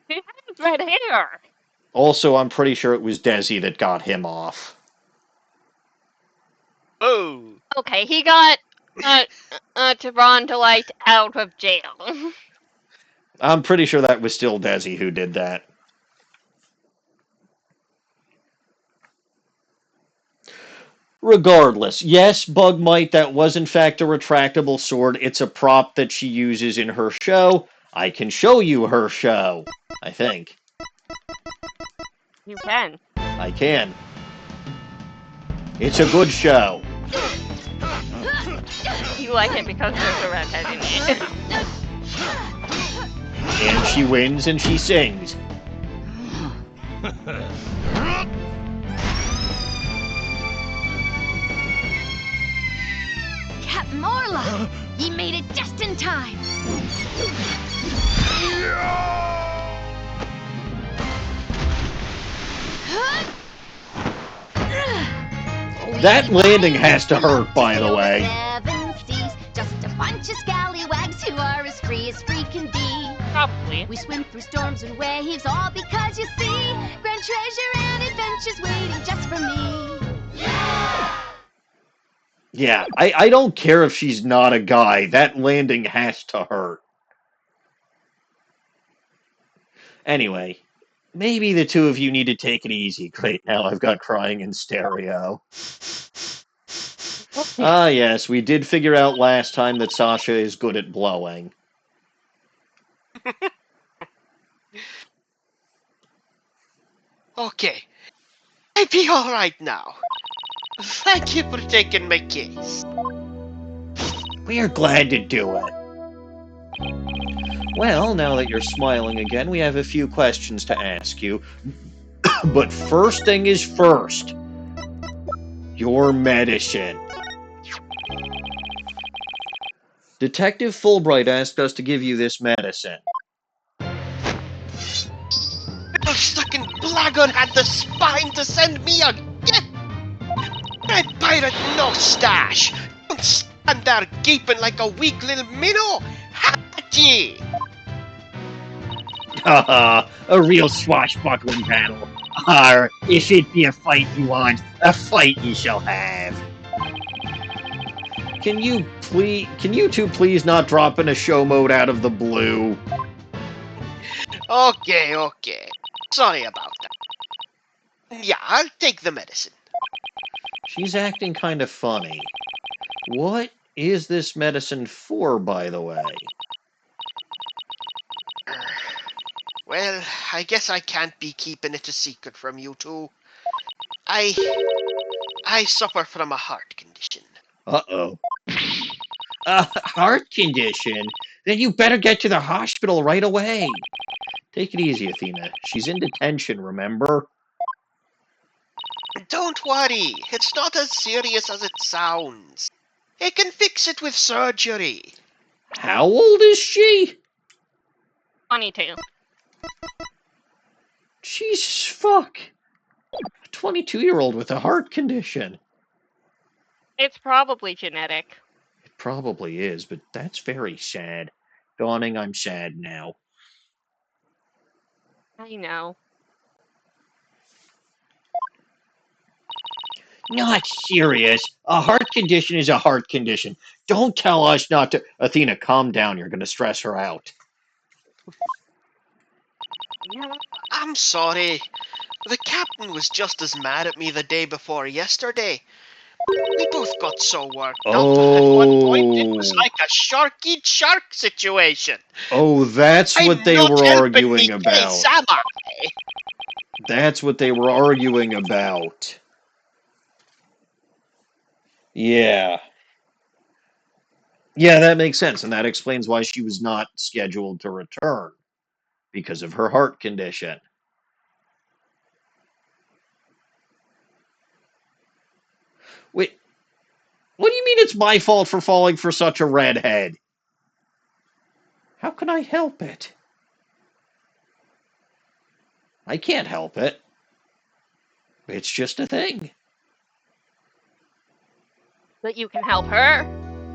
He has red hair. Also, I'm pretty sure it was Desi that got him off. Oh. Okay, he got Ron to light out of jail. I'm pretty sure that was still Desi who did that. Regardless, yes, Bugmite, that was in fact a retractable sword. It's a prop that she uses in her show. I can show you her show, I think. You can. I can. It's a good show. You like it because there's a redhead in it. And she wins and she sings. Captain Orla! He made it just in time! That landing has to hurt, by the way. Just a bunch of scallywags who are as free can be. Probably. We swim through storms and waves, all because you see grand treasure and adventures waiting just for me. Yeah, I don't care if she's not a guy. That landing has to hurt. Anyway, maybe the two of you need to take it easy. Great, now I've got crying in stereo. Ah, yes, we did figure out last time that Sasha is good at blowing. Okay. I'll be alright now. Thank you for taking my case. We're glad to do it. Well, now that you're smiling again, we have a few questions to ask you. But first thing is first. Your medicine. Detective Fulbright asked us to give you this medicine. Little sucking blackguard had the spine to send me a gift! Red pirate no stash! Don't stand there gaping like a weak little minnow! Hatchie! Haha, a real swashbuckling battle. Arr, if it be a fight you want, a fight ye shall have. Can you two please not drop in a show mode out of the blue? Okay. Sorry about that. Yeah, I'll take the medicine. She's acting kind of funny. What is this medicine for, by the way? Well, I guess I can't be keeping it a secret from you two. I suffer from a heart condition. Uh-oh. A heart condition? Then you better get to the hospital right away. Take it easy, Athena. She's in detention, remember? Don't worry, it's not as serious as it sounds. I can fix it with surgery. How old is she? 22. Jeez, fuck. A 22-year-old with a heart condition. It's probably genetic. It probably is, but that's very sad. Dawning, I'm sad now. I know. Not serious. A heart condition is a heart condition. Don't tell us not to... Athena, calm down. You're going to stress her out. Yeah. I'm sorry. The captain was just as mad at me the day before yesterday. We both got so worked up. At one point, it was Oh. like a shark-eat-shark situation. Oh, that's what I'm they not were helping arguing me about. case, am I? That's what they were arguing about. Yeah. Yeah, that makes sense, and that explains why she was not scheduled to return, because of her heart condition. Wait, what do you mean it's my fault for falling for such a redhead? How can I help it? I can't help it. It's just a thing. But you can help her.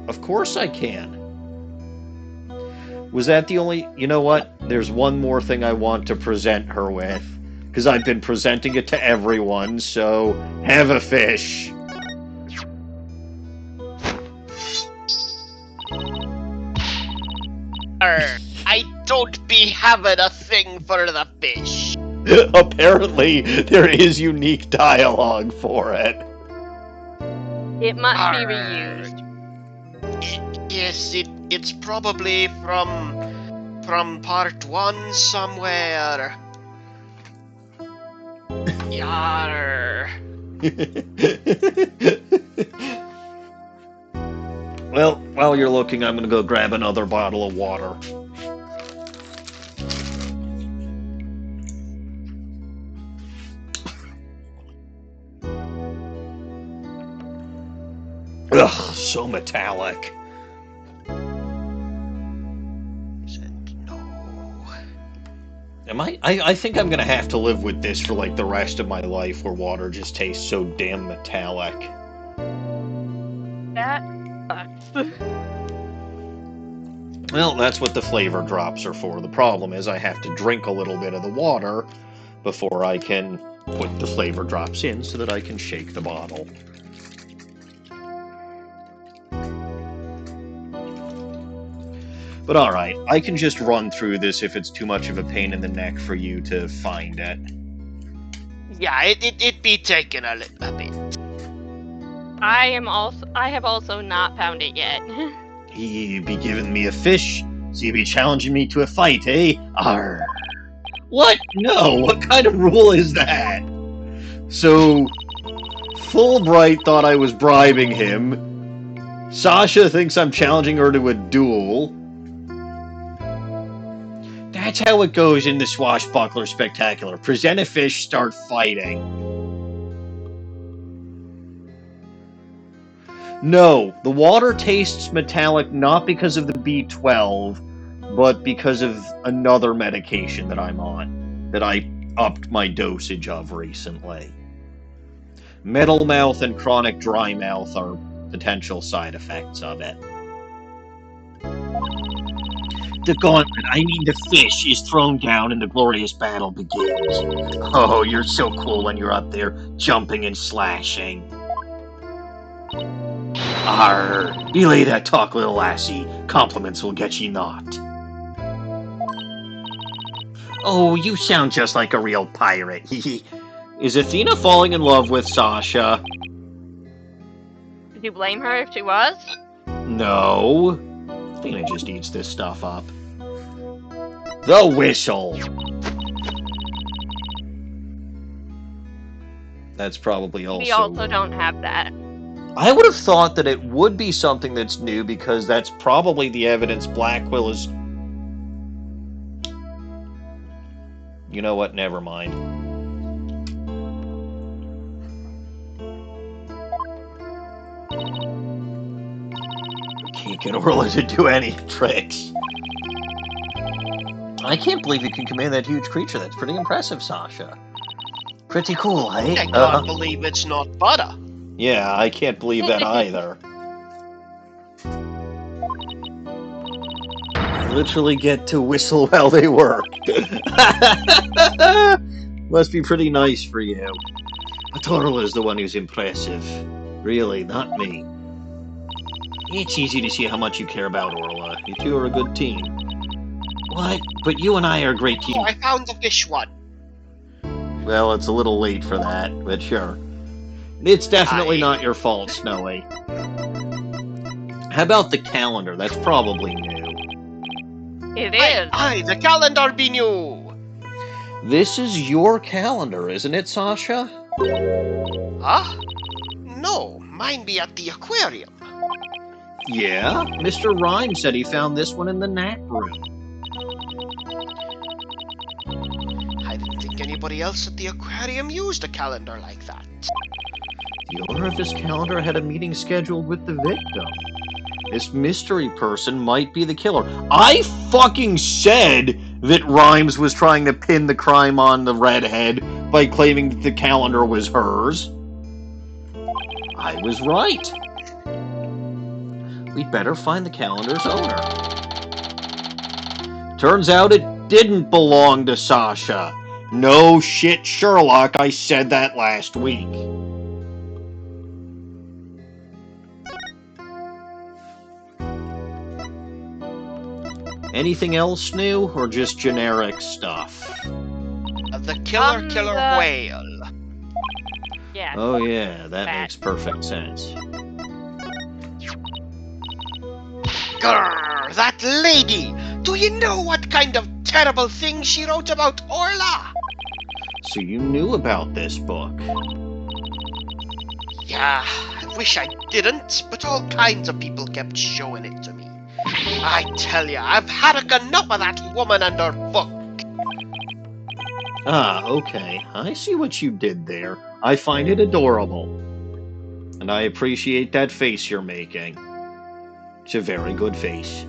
Of course I can. Was that the only... You know what? There's one more thing I want to present her with. Because I've been presenting it to everyone, so... Have a fish. I don't be having a thing for the fish. Apparently, there is unique dialogue for it. It must be Arr. reused. Yes, it's probably from part 1 somewhere. Yarr. Well, while you're looking, I'm gonna go grab another bottle of water. Ugh, so metallic. Am I think I'm gonna have to live with this for like the rest of my life, where water just tastes so damn metallic. That sucks. Well, that's what the flavor drops are for. The problem is I have to drink a little bit of the water before I can put the flavor drops in so that I can shake the bottle. But alright, I can just run through this if it's too much of a pain in the neck for you to find it. Yeah, it be taking a little bit. I have also not found it yet. He be giving me a fish, so you be challenging me to a fight, eh? Arr. What? No, what kind of rule is that? So, Fulbright thought I was bribing him. Sasha thinks I'm challenging her to a duel. That's how it goes in the Swashbuckler Spectacular. Present a fish, start fighting. No, the water tastes metallic not because of the B12, but because of another medication that I'm on, that I upped my dosage of recently. Metal mouth and chronic dry mouth are potential side effects of it. The gauntlet, I mean the fish, is thrown down and the glorious battle begins. Oh, you're so cool when you're up there, jumping and slashing. Arr, belay that talk, little lassie. Compliments will get ye naught. Oh, you sound just like a real pirate. Is Athena falling in love with Sasha? Did you blame her if she was? No. Athena just eats this stuff up. The whistle. That's probably also... We also don't have that. I would have thought that it would be something that's new, because that's probably the evidence Blackquill is... You know what? Never mind. I can't get Orla to do any tricks. I can't believe you can command that huge creature. That's pretty impressive, Sasha. Pretty cool, eh? I can't believe it's not butter. Yeah, I can't believe that either. I literally get to whistle while they work. Must be pretty nice for you. But Orla is the one who's impressive. Really, not me. It's easy to see how much you care about Orla. You two are a good team. What? But you and I are a great team. Oh, I found the fish one. Well, it's a little late for that, but sure. It's definitely not your fault, Snowy. How about the calendar? That's probably new. It is. Aye, the calendar be new. This is your calendar, isn't it, Sasha? Huh? No, mine be at the aquarium. Yeah, Mr. Rhyme said he found this one in the nap room. I didn't think anybody else at the aquarium used a calendar like that. The owner of this calendar had a meeting scheduled with the victim. This mystery person might be the killer. I fucking said that Rhymes was trying to pin the crime on the redhead by claiming that the calendar was hers. I was right. We'd better find the calendar's owner. Turns out it didn't belong to Sasha. No shit, Sherlock, I said that last week. Anything else new, or just generic stuff? The killer whale. Yeah. Oh yeah, that makes perfect sense. Grrr, that lady! Do you know what kind of terrible thing she wrote about Orla? So you knew about this book? Yeah, I wish I didn't, but all kinds of people kept showing it to me. I tell ya, I've had enough of that woman and her book. Ah, okay. I see what you did there. I find it adorable. And I appreciate that face you're making. It's a very good face.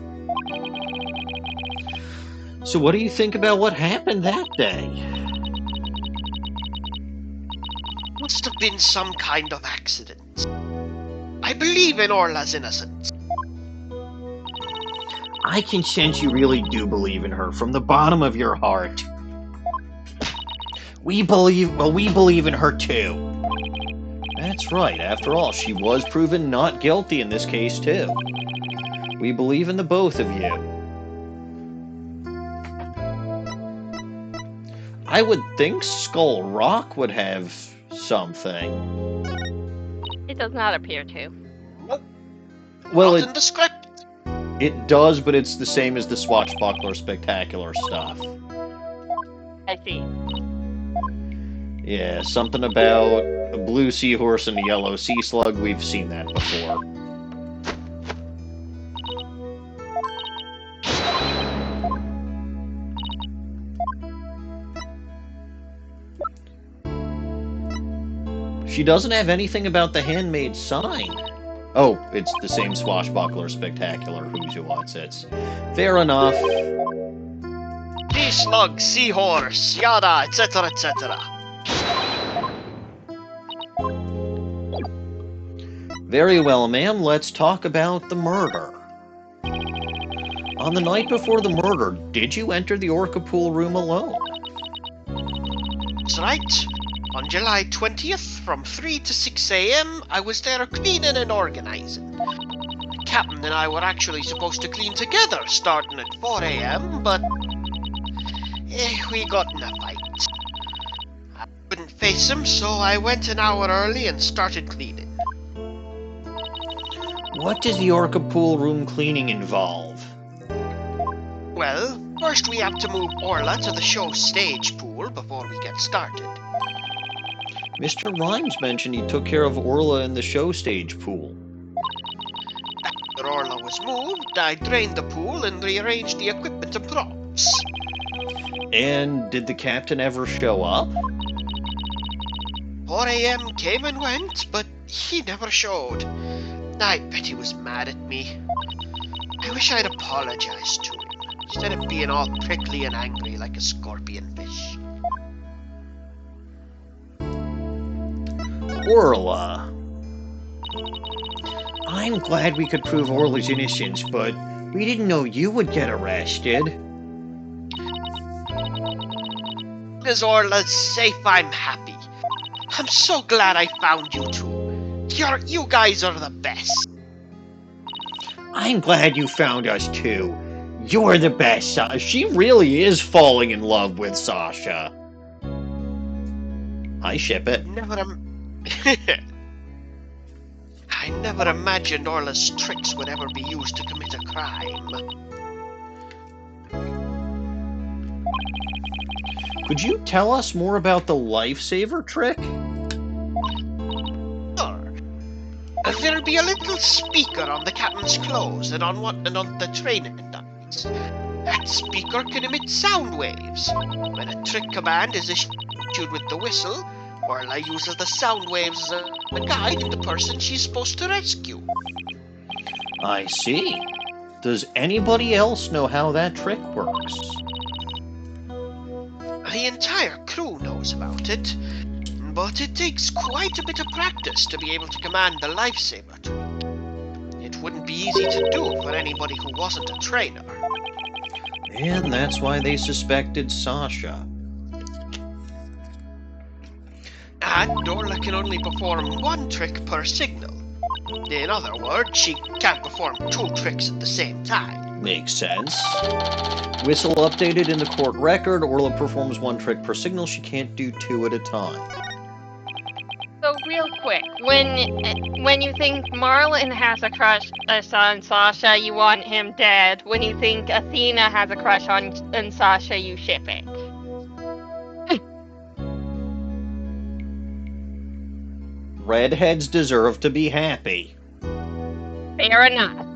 So what do you think about what happened that day? Must have been some kind of accident. I believe in Orla's innocence. I can sense you really do believe in her from the bottom of your heart. We believe in her too. That's right, after all, she was proven not guilty in this case too. We believe in the both of you. I would think Skull Rock would have something. It does not appear to. Nope. Well, Not in the script. it does, but it's the same as the Swashbuckler Spectacular stuff. I see. Yeah, something about a blue seahorse and a yellow sea slug. We've seen that before. She doesn't have anything about the handmade sign. Oh, it's the same Swashbuckler Spectacular Who's Who What's It's. Fair enough. Sea slug, seahorse, yada, etc., etc. Very well, ma'am. Let's talk about the murder. On the night before the murder, did you enter the Orca pool room alone? That's right. On July 20th, from 3 to 6 a.m., I was there cleaning and organizing. The captain and I were actually supposed to clean together, starting at 4 a.m., but we got in a fight. I couldn't face him, so I went an hour early and started cleaning. What does the Orca pool room cleaning involve? Well, first we have to move Orla to the show stage pool before we get started. Mr. Rhymes mentioned he took care of Orla in the show stage pool. After Orla was moved, I drained the pool and rearranged the equipment and props. And did the captain ever show up? 4 a.m. came and went, but he never showed. I bet he was mad at me. I wish I'd apologized to him, instead of being all prickly and angry like a scorpion fish. Orla. I'm glad we could prove Orla's innocence, but we didn't know you would get arrested. As Orla's safe, I'm happy. I'm so glad I found you two. You guys are the best. I'm glad you found us too. You're the best. She really is falling in love with Sasha. I ship it. I never imagined Orla's tricks would ever be used to commit a crime. Could you tell us more about the lifesaver trick? Sure. There'll be a little speaker on the captain's clothes and on the training ducks. That speaker can emit sound waves. When a trick command is issued with the whistle, Orla uses the sound waves as a guide to the person she's supposed to rescue. I see. Does anybody else know how that trick works? The entire crew knows about it, but it takes quite a bit of practice to be able to command the lifesaver trick. It wouldn't be easy to do for anybody who wasn't a trainer. And that's why they suspected Sasha. And Orla can only perform one trick per signal. In other words, she can't perform 2 tricks at the same time. Makes sense. Whistle updated in the court record. Orla performs 1 trick per signal. She can't do 2 at a time. So real quick, when you think Marlin has a crush on Sasha, you want him dead. When you think Athena has a crush on Sasha, you ship it. Redheads deserve to be happy. Fair enough.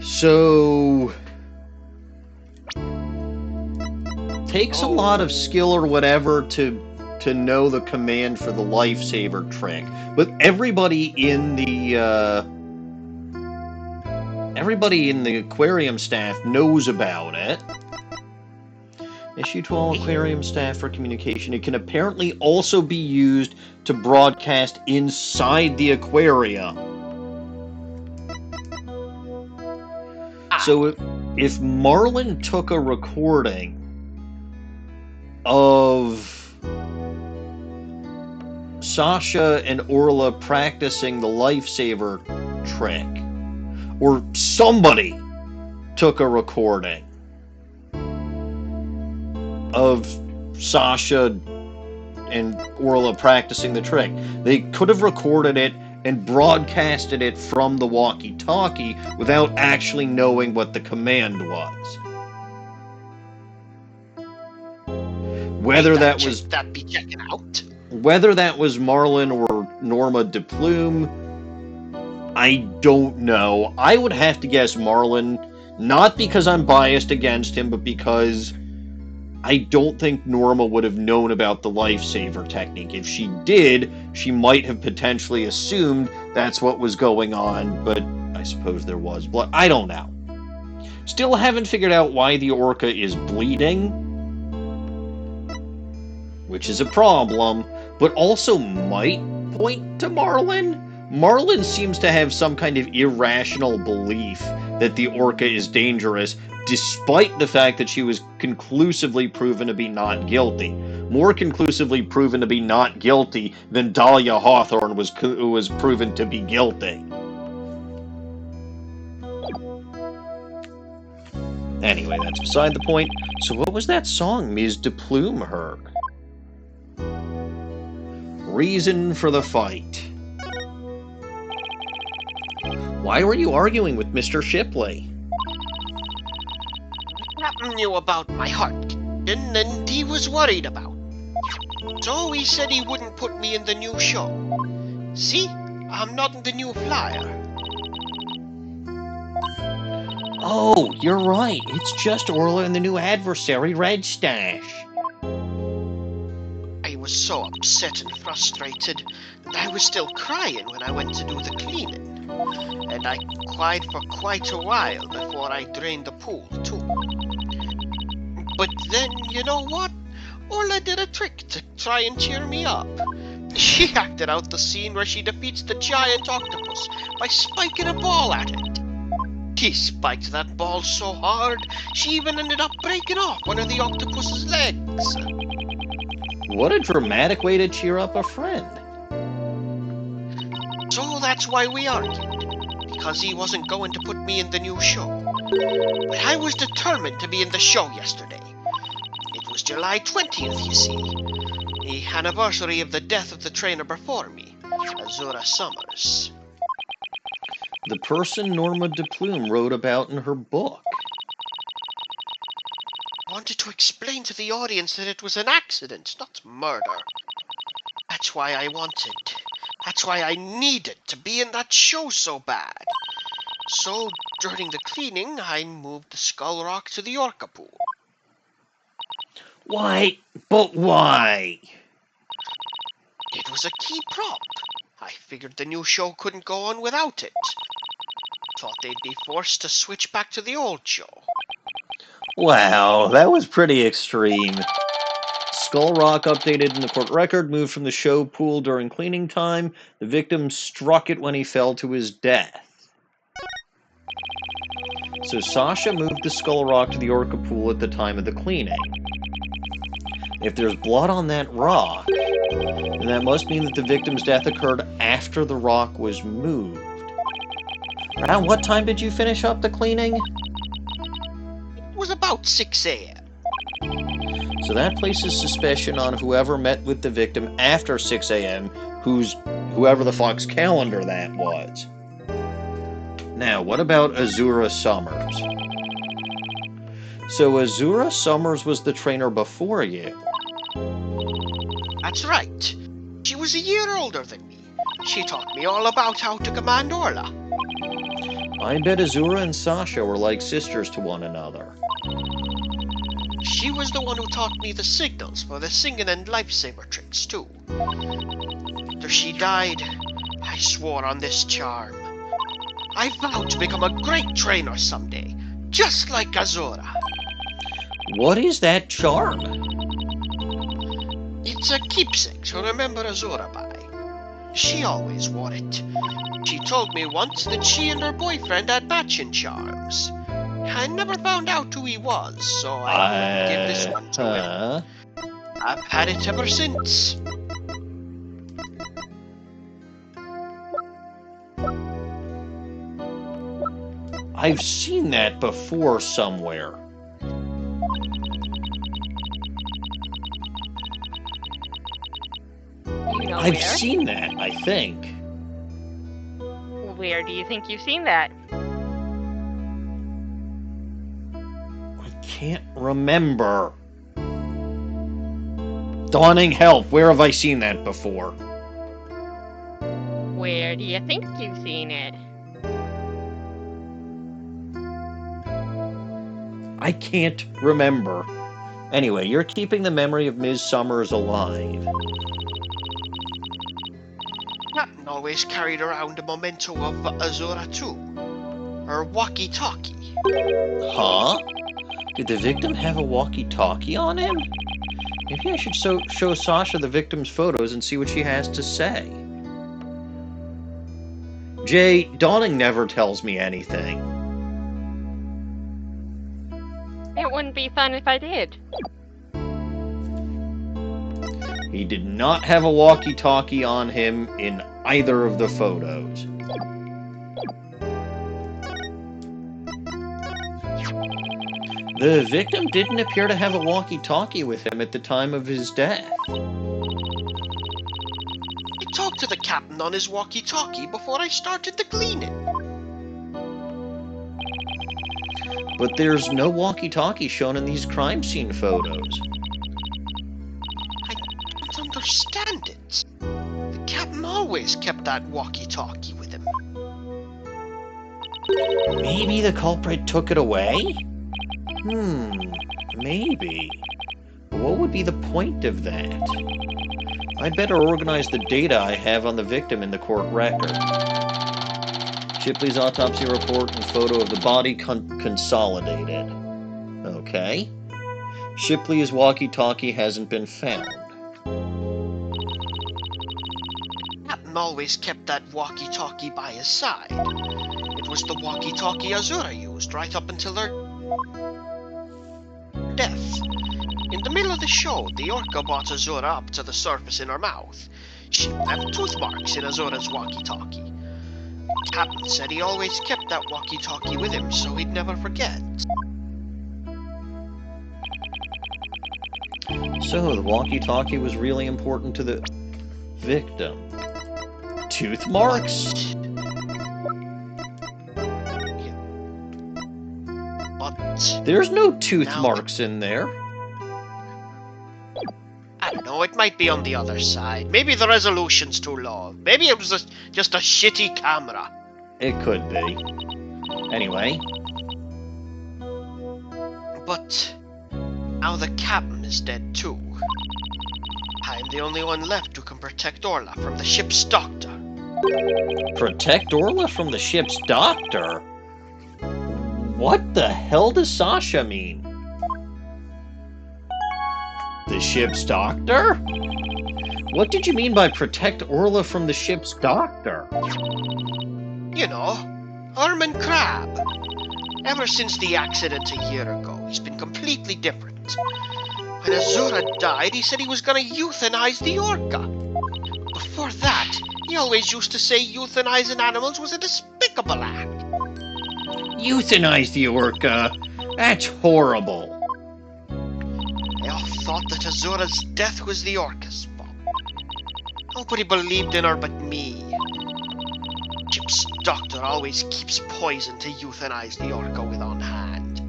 So... takes a lot of skill or whatever to know the command for the lifesaver trick, but everybody in the aquarium staff knows about it. Issue to all aquarium staff for communication. It can apparently also be used to broadcast inside the aquarium. So if Marlin took a recording of Sasha and Orla practicing the lifesaver trick, or somebody took a recording of Sasha and Orla practicing the trick, they could have recorded it and broadcasted it from the walkie-talkie without actually knowing what the command was. Whether that was that be checking out. Whether that was Marlin or Norma DePlume, I don't know. I would have to guess Marlin, not because I'm biased against him, but because I don't think Norma would have known about the lifesaver technique. If she did, she might have potentially assumed that's what was going on, but I suppose there was blood. I don't know. Still haven't figured out why the orca is bleeding, which is a problem, but also might point to Marlin. Marlin seems to have some kind of irrational belief that the orca is dangerous, despite the fact that she was conclusively proven to be not guilty. More conclusively proven to be not guilty than Dahlia Hawthorne was proven to be guilty. Anyway, that's beside the point. So what was that song Ms. DePlume heard? Reason for the fight. Why were you arguing with Mr. Shipley? Captain knew about my heart condition, and he was worried about it. So he said he wouldn't put me in the new show. See? I'm not in the new flyer. Oh, you're right. It's just Orla and the new adversary, Red Stash. I was so upset and frustrated that I was still crying when I went to do the cleaning. And I cried for quite a while before I drained the pool, too. But then, you know what? Orla did a trick to try and cheer me up. She acted out the scene where she defeats the giant octopus by spiking a ball at it. She spiked that ball so hard, she even ended up breaking off one of the octopus's legs. What a dramatic way to cheer up a friend. So that's why we argued, because he wasn't going to put me in the new show. But I was determined to be in the show yesterday. It was was July 20th, you see. The anniversary of the death of the trainer before me, Azura Summers. The person Norma DePlume wrote about in her book. I wanted to explain to the audience that it was an accident, not murder. That's why I needed to be in that show so bad. So, during the cleaning, I moved the skull rock to the Orca pool. Why? But why? It was a key prop. I figured the new show couldn't go on without it. Thought they'd be forced to switch back to the old show. Wow, that was pretty extreme. Skull Rock updated in the court record, moved from the show pool during cleaning time. The victim struck it when he fell to his death. So Sasha moved the Skull Rock to the Orca pool at the time of the cleaning. If there's blood on that rock, then that must mean that the victim's death occurred after the rock was moved. Around what time did you finish up the cleaning? It was about 6 a.m. So that places suspicion on whoever met with the victim after 6 a.m., whoever the fuck's calendar that was. Now, what about Azura Summers? So Azura Summers was the trainer before you. That's right. She was a year older than me. She taught me all about how to command Orla. I bet Azura and Sasha were like sisters to one another. She was the one who taught me the signals for the singing and lifesaver tricks, too. After she died, I swore on this charm. I vowed to become a great trainer someday, just like Azura. What is that charm? It's a keepsake to remember Azura by. She always wore it. She told me once that she and her boyfriend had matching charms. I never found out who he was, so I gave this one to him. I've had it ever since. I've seen that before somewhere. You know I've where? seen that, I think. Where do you think you've seen that? I can't remember. Dawning, help! Where have I seen that before? Where do you think you've seen it? I can't remember. Anyway, you're keeping the memory of Ms. Summers alive. Captain always carried around a memento of Azura too. Her walkie-talkie. Huh? Did the victim have a walkie-talkie on him? Maybe I should show Sasha the victim's photos and see what she has to say. Jay, Dawning never tells me anything. It wouldn't be fun if I did. He did not have a walkie-talkie on him in either of the photos. The victim didn't appear to have a walkie-talkie with him at the time of his death. I talked to the captain on his walkie-talkie before I started the cleaning. But there's no walkie-talkie shown in these crime scene photos. I don't understand it. The captain always kept that walkie-talkie with him. Maybe the culprit took it away? Maybe. But what would be the point of that? I'd better organize the data I have on the victim in the court record. Shipley's autopsy report and photo of the body consolidated. Okay. Shipley's walkie-talkie hasn't been found. Captain always kept that walkie-talkie by his side. It was the walkie-talkie Azura used right up until her death. In the middle of the show, the Orca brought Azura up to the surface in her mouth. She left tooth marks in Azura's walkie-talkie. Captain said he always kept that walkie-talkie with him so he'd never forget. So, the walkie-talkie was really important to the victim. Tooth marks? But There's no tooth now marks in there. I don't know, it might be on the other side. Maybe the resolution's too low. Maybe it was just a shitty camera. It could be. Anyway. But now the captain is dead too. I'm the only one left who can protect Orla from the ship's doctor. Protect Orla from the ship's doctor? What the hell does Sasha mean? The ship's doctor? What did you mean by protect Orla from the ship's doctor? You know, Herman Crab. Ever since the accident a year ago, he's been completely different. When Azura died, he said he was gonna euthanize the orca. Before that, he always used to say euthanizing animals was a despicable act. Euthanize the orca? That's horrible. They all thought that Azura's death was the orca's fault. Nobody believed in her but me. Chip's doctor always keeps poison to euthanize the orca with on hand.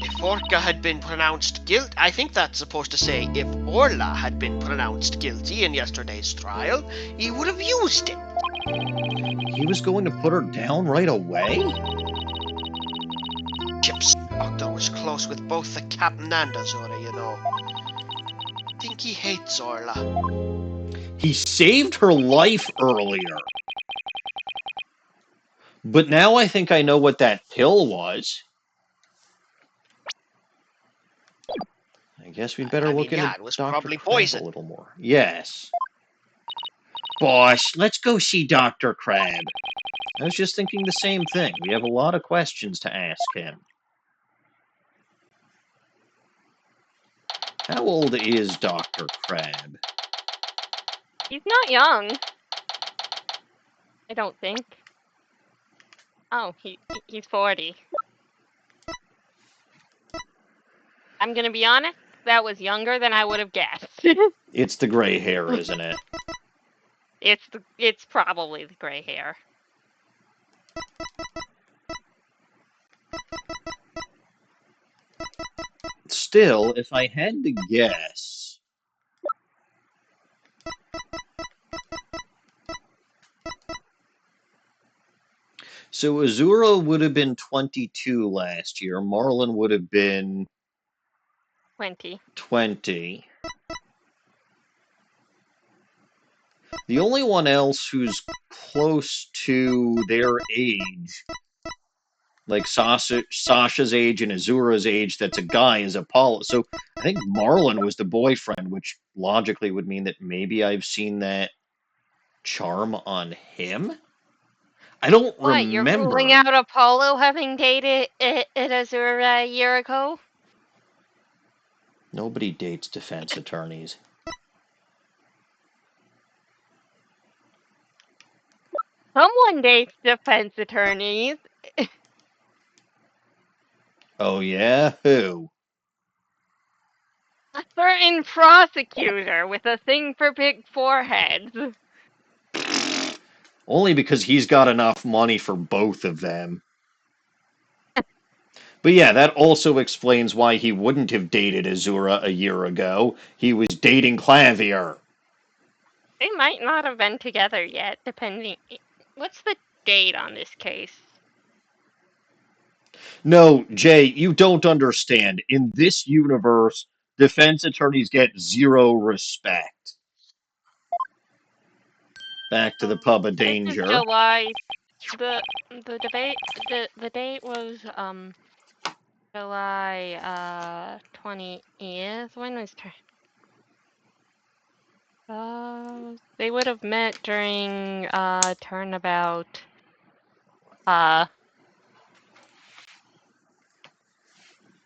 If Orca had been pronounced guilty, I think that's supposed to say if Orla had been pronounced guilty in yesterday's trial, he would have used it. He was going to put her down right away? Chip's doctor was close with both the captain and Azura, you know. I think he hates Orla. He saved her life earlier. But now I think I know what that pill was. I guess we'd better look into it was Dr. probably Crab poison. a little more. Yes. Boss, let's go see Dr. Crab. I was just thinking the same thing. We have a lot of questions to ask him. How old is Dr. Crab? He's not young. I don't think. Oh, he's 40. I'm gonna be honest, that was younger than I would have guessed. It's the gray hair, isn't it? It's probably the gray hair. Still, if I had to guess... So Azura would have been 22 last year. Marlin would have been... 20. The only one else who's close to their age, like Sasha's age and Azura's age, that's a guy, is Apollo. So I think Marlin was the boyfriend, which logically would mean that maybe I've seen that charm on him? I don't remember. What, you're ruling out Apollo having dated Azura a year ago? Nobody dates defense attorneys. Someone dates defense attorneys. Oh, yeah? Who? A certain prosecutor with a thing for big foreheads. Only because he's got enough money for both of them. But yeah, that also explains why he wouldn't have dated Azura a year ago. He was dating Clavier. They might not have been together yet, depending... What's the date on this case? No, Jay, you don't understand. In this universe, defense attorneys get zero respect. Back to the pub of danger. This is July. The date was July 20th. When was they would have met during turnabout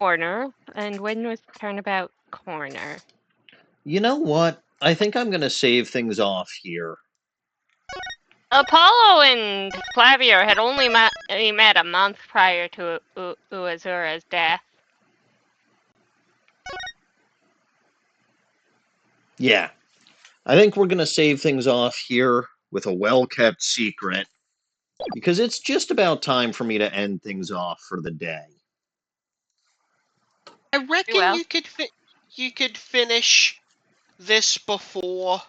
corner. And when was turnabout corner? You know what? I think I'm going to save things off here. Apollo and Clavier had only met a month prior to Azura's death. Yeah. I think we're going to save things off here with a well-kept secret, because it's just about time for me to end things off for the day. I reckon well. you could finish this before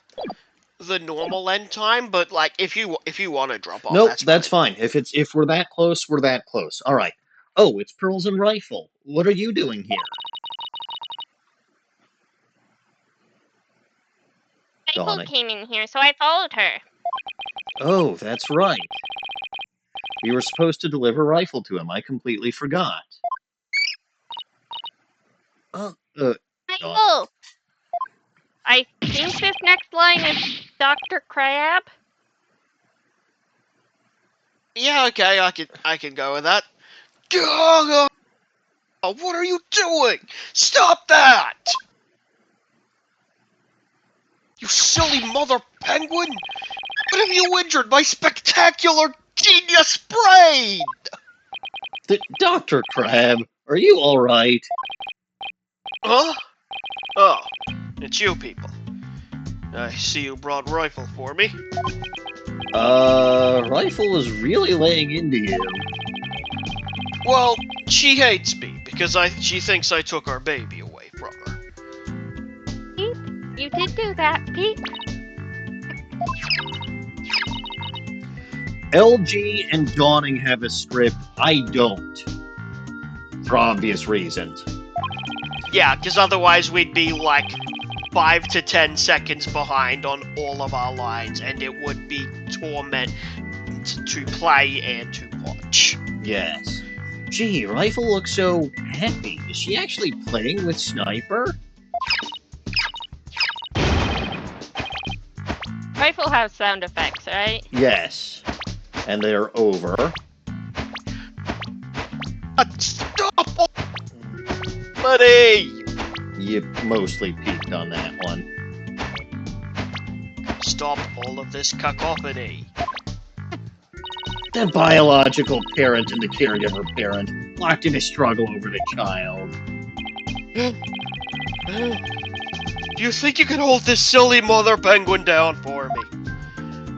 the normal end time, but like if you want to drop off, Nope, that's fine. If we're that close, we're that close. All right. Oh, it's Pearls and Rifle. What are you doing here? Rifle Dawning. came in here, so I followed her. Oh, that's right. We were supposed to deliver Rifle to him. I completely forgot. Dawn. Rifle! I think this next line is Dr. Crab. Yeah, okay, I can go with that. Oh, what are you doing? Stop that! You silly mother penguin! What have you injured my spectacular genius brain? Dr. Crab, are you all right? Huh? Oh, it's you people. I see you brought Rifle for me. Rifle is really laying into you. Well, she hates me because she thinks I took our baby away from her. Peep, you did do that, Peep. LG and Dawning have a script. I don't. For obvious reasons. Yeah, because otherwise we'd be like 5 to 10 seconds behind on all of our lines, and it would be torment to play and to watch. Yes. Gee, Rifle looks so happy. Is she actually playing with Sniper? Rifle has sound effects, right? Yes. And they're over. Stop! Buddy! You mostly peaked on that one. Stop all of this cacophony. The biological parent and the caregiver parent locked in a struggle over the child. Do you think you can hold this silly mother penguin down for me?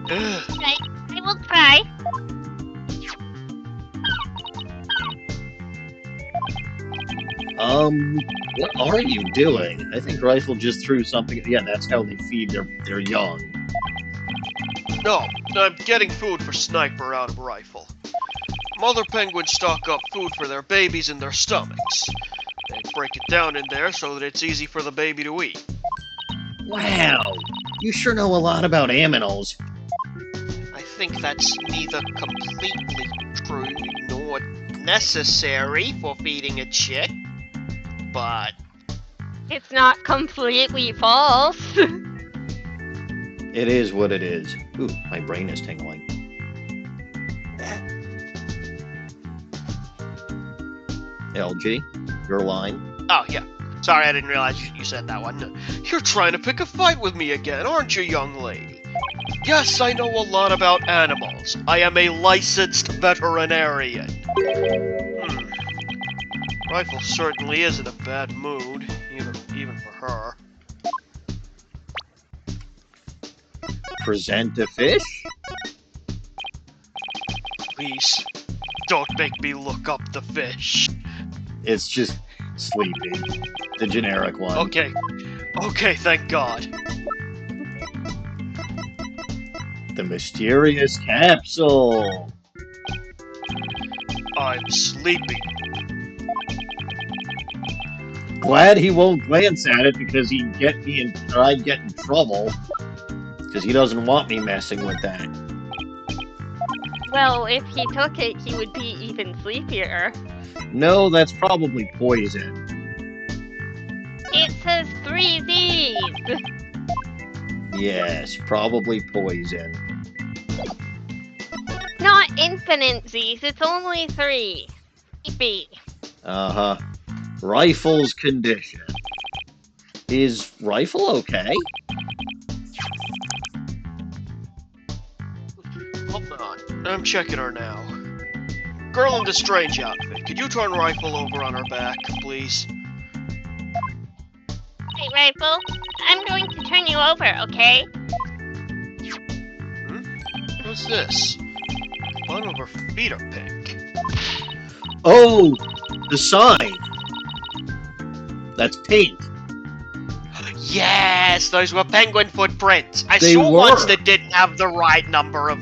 Right, I will try. What are you doing? I think Rifle just threw something. Yeah, that's how they feed their young. No, I'm getting food for Sniper out of Rifle. Mother penguins stock up food for their babies in their stomachs. They break it down in there so that it's easy for the baby to eat. Wow, you sure know a lot about aminals. I think that's neither completely true nor necessary for feeding a chick, but... It's not completely false. It is what it is. Ooh, my brain is tingling. LG, your line. Oh, yeah. Sorry, I didn't realize you said that one. You're trying to pick a fight with me again, aren't you, young lady? Yes, I know a lot about animals. I am a licensed veterinarian. Rifle certainly is in a bad mood, even for her. Present a fish? Please, don't make me look up the fish. It's just Sleepy, the generic one. Okay, thank God. The mysterious capsule. I'm sleepy. Glad he won't glance at it because I'd get in trouble. Because he doesn't want me messing with that. Well, if he took it, he would be even sleepier. No, that's probably poison. It says 3 Z's. Yes, probably poison. Not infinite Z's, it's only 3. B. Uh-huh. Rifle's condition. Is Rifle okay? Hold on, I'm checking her now. Girl in the strange outfit, could you turn Rifle over on her back, please? Hey, Rifle. I'm going to turn you over, okay? What's this? The bottom of her feet are pink. Oh, the sign. That's pink. Yes, those were penguin footprints. I They saw were. ones that didn't have the right number of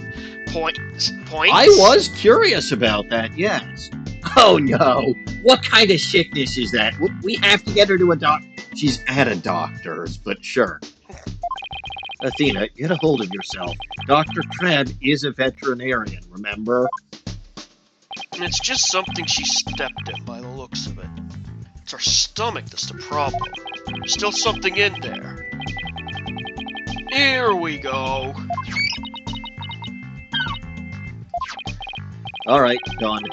points. I was curious about that, yes. Oh no, what kind of sickness is that? We have to get her to a doctor. She's at a doctor's, but sure. Athena, get a hold of yourself. Dr. Crab is a veterinarian, remember? It's just something she stepped in by the looks of it. It's her stomach that's the problem. There's still something in there. Here we go. Alright, done.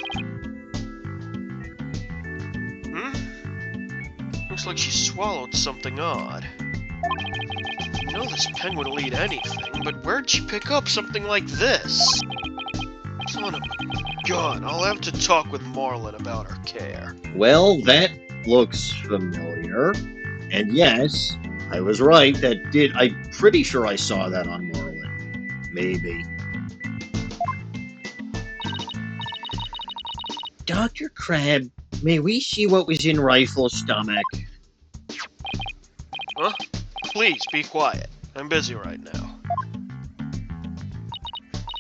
Looks like she swallowed something odd. I know this penguin will eat anything, but where'd she pick up something like this? Son of a gun, I'll have to talk with Marlin about her care. Well, that looks familiar. And yes, I was right. I'm pretty sure I saw that on Marlin. Maybe. Dr. Crab, may we see what was in Rifle's stomach? Huh? Please, be quiet. I'm busy right now.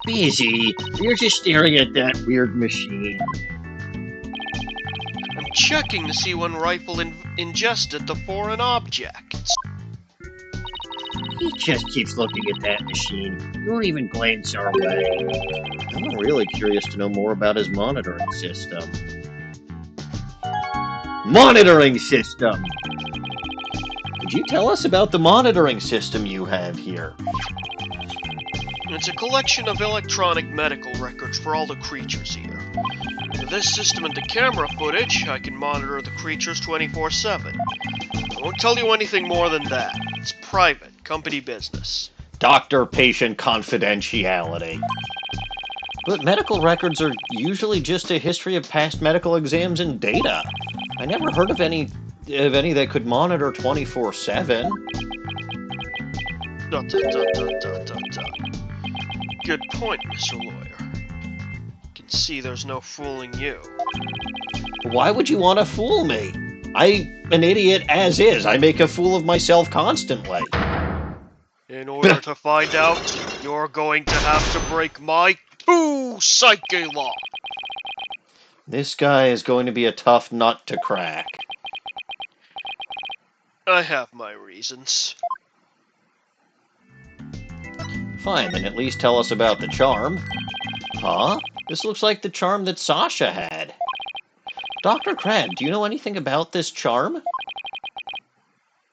Busy? You're just staring at that weird machine. I'm checking to see when Rifle ingested the foreign objects. He just keeps looking at that machine. He won't even glance our way. I'm really curious to know more about his monitoring system. Monitoring system! Could you tell us about the monitoring system you have here? It's a collection of electronic medical records for all the creatures here. With this system and the camera footage, I can monitor the creatures 24/7. I won't tell you anything more than that. It's private, company business. Doctor-patient confidentiality. But medical records are usually just a history of past medical exams and data. I never heard of any that could monitor 24/7. Good point, Mr. Lawyer. Can see there's no fooling you. Why would you want to fool me? I'm an idiot as is. I make a fool of myself constantly. In order to find out, you're going to have to break my 2 psyche law. This guy is going to be a tough nut to crack. I have my reasons. Fine, then at least tell us about the charm. Huh? This looks like the charm that Sasha had. Dr. Crab, do you know anything about this charm?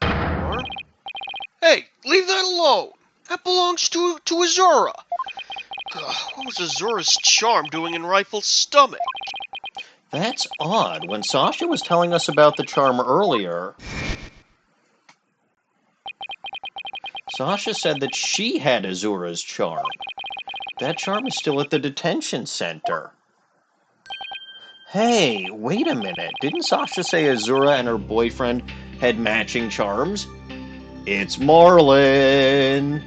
Or? Hey, leave that alone! That belongs to Azura! What was Azura's charm doing in Rifle's stomach? That's odd. When Sasha was telling us about the charm earlier, Sasha said that she had Azura's charm. That charm is still at the detention center. Hey, wait a minute. Didn't Sasha say Azura and her boyfriend had matching charms? It's Marlin.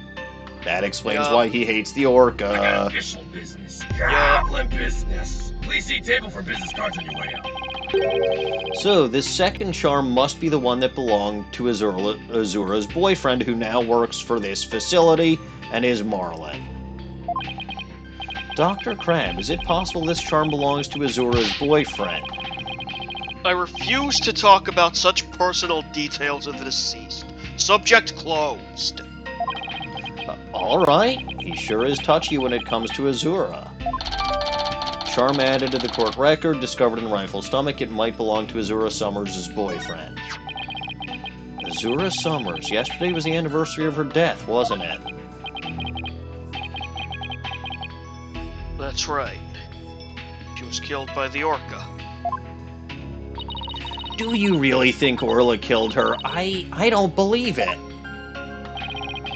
That explains why he hates the orca. I got official business. Goblin business. Please see table for business cards on your way out. So, this second charm must be the one that belonged to Azura's boyfriend, who now works for this facility and is Marlin. Dr. Crab, is it possible this charm belongs to Azura's boyfriend? I refuse to talk about such personal details of the deceased. Subject closed. Alright, he sure is touchy when it comes to Azura. Charm added to the court record, discovered in Rifle's stomach, it might belong to Azura Summers' boyfriend. Azura Summers, yesterday was the anniversary of her death, wasn't it? That's right. She was killed by the orca. Do you really think Orla killed her? I don't believe it.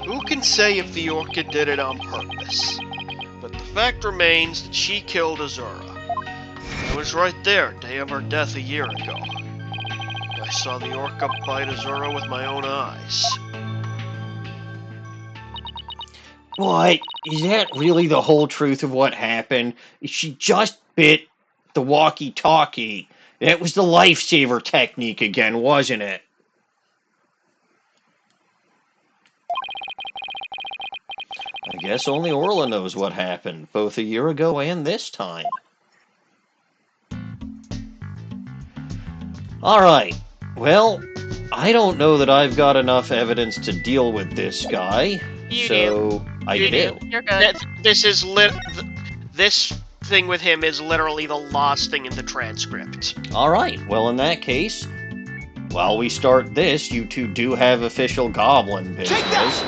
Who can say if the orca did it on purpose? But the fact remains that she killed Azura. I was right there, day of her death a year ago. I saw the orca bite Azura with my own eyes. What? Is that really the whole truth of what happened? She just bit the walkie-talkie. That was the lifesaver technique again, wasn't it? I guess only Orla knows what happened, both a year ago and this time. Alright, well, I don't know that I've got enough evidence to deal with this guy. You so I do. You're good. This thing with him is literally the last thing in the transcript. Alright, well in that case, while we start this, you two do have official goblin business.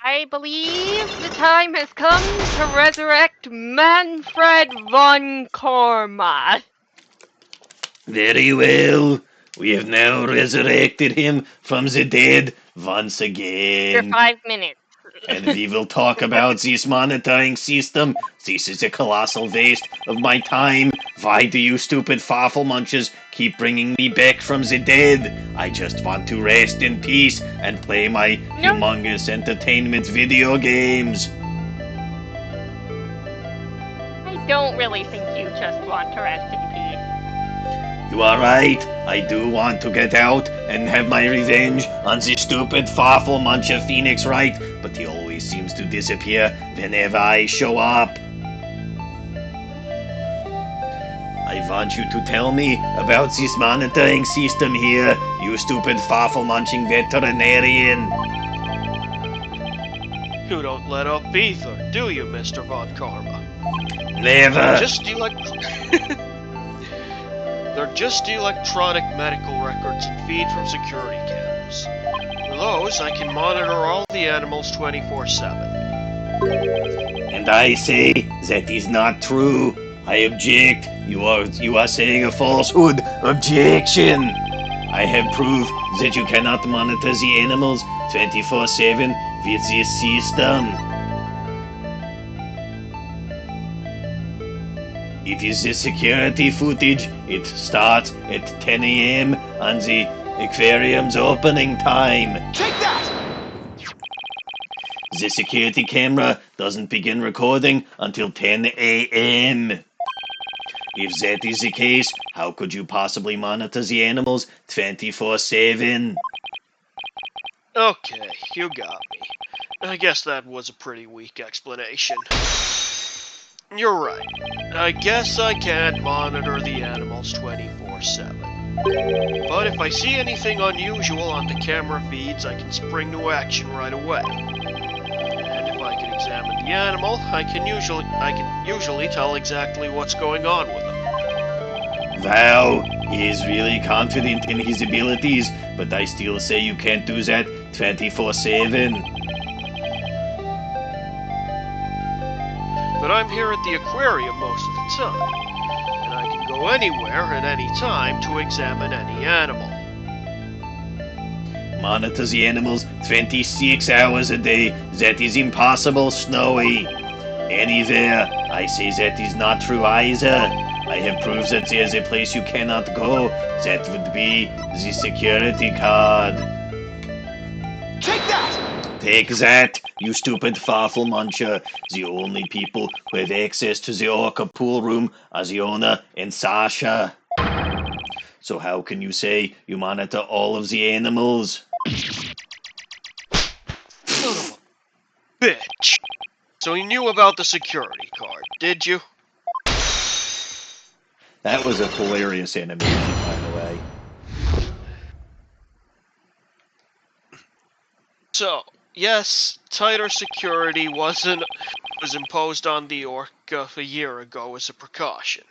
I believe the time has come to resurrect Manfred von Korma. Very well. We have now resurrected him from the dead once For again. 5 minutes. And we will talk about this monitoring system. This is a colossal waste of my time. Why do you stupid farfel munchers keep bringing me back from the dead? I just want to rest in peace and play my humongous entertainment video games. I don't really think you just want to rest in peace. You are right. I do want to get out and have my revenge on the stupid farfel muncher Phoenix Wright, but he always seems to disappear whenever I show up. I want you to tell me about this monitoring system here, you stupid farfel munching veterinarian. You don't let up either, do you, Mr. Von Karma? Never. They're just electronic medical records and feed from security cameras. For those, I can monitor all the animals 24/7. And I say that is not true. I object. You are saying a falsehood. Objection. I have proof that you cannot monitor the animals 24/7 with this system. It is the security footage. It starts at 10 a.m. on the aquarium's opening time. Take that! The security camera doesn't begin recording until 10 a.m. If that is the case, how could you possibly monitor the animals 24/7? Okay, you got me. I guess that was a pretty weak explanation. You're right. I guess I can't monitor the animals 24/7. But if I see anything unusual on the camera feeds, I can spring to action right away. And if I can examine the animal, I can usually tell exactly what's going on with him. Wow, he is really confident in his abilities, but I still say you can't do that 24/7. But I'm here at the aquarium most of the time, and I can go anywhere at any time to examine any animal. Monitor the animals 26 hours a day. That is impossible, Snowy. Anywhere. I say that is not true either. I have proof that there's a place you cannot go. That would be the security card. Take that! Take that, you stupid farfel muncher. The only people who have access to the Orca pool room are the owner and Sasha. So how can you say you monitor all of the animals? Son of a bitch. So you knew about the security card, did you? That was a hilarious animation, by the way. So, yes, tighter security was imposed on the Orca a year ago as a precaution.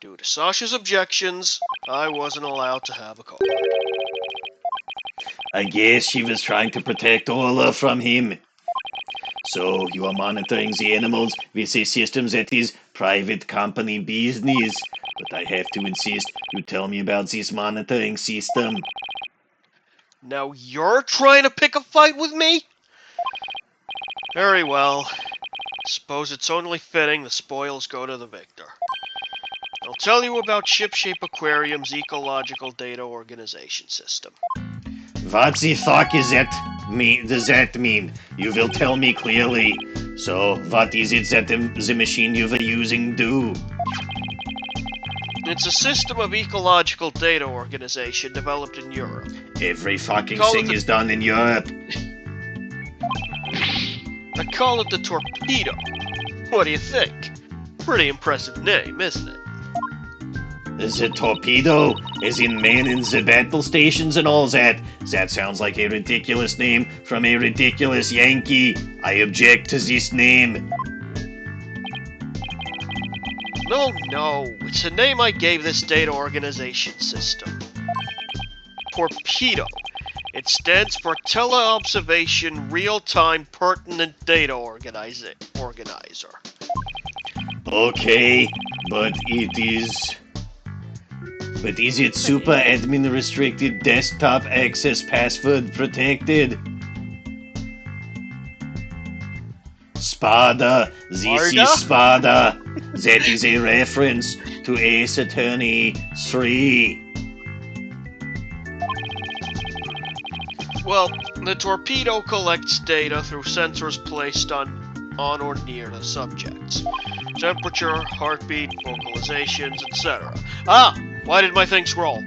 Due to Sasha's objections, I wasn't allowed to have a call. I guess she was trying to protect Orla from him. So you are monitoring the animals with a system that is private company business. But I have to insist you tell me about this monitoring system. Now you're trying to pick a fight with me? Very well. Suppose it's only fitting the spoils go to the victor. I'll tell you about Shipshape Aquarium's ecological data organization system. What the fuck is that? does that mean? You will tell me clearly. So, what is it that the machine you were using do? It's a system of ecological data organization developed in Europe. Every fucking Call it thing the- is done in Europe. I call it the Torpedo. What do you think? Pretty impressive name, isn't it? Is it torpedo? As in man in the battle stations and all that? That sounds like a ridiculous name from a ridiculous Yankee. I object to this name. No, it's a name I gave this data organization system. Torpedo. It stands for Teleobservation Real-Time Pertinent Data Organizer. Okay, but is it super admin restricted, desktop access, password protected? Spada, this is Spada. That is a reference to Ace Attorney 3. Well, the torpedo collects data through sensors placed on or near the subjects. Temperature, heartbeat, vocalizations, etc. Ah! Why did my thing scroll?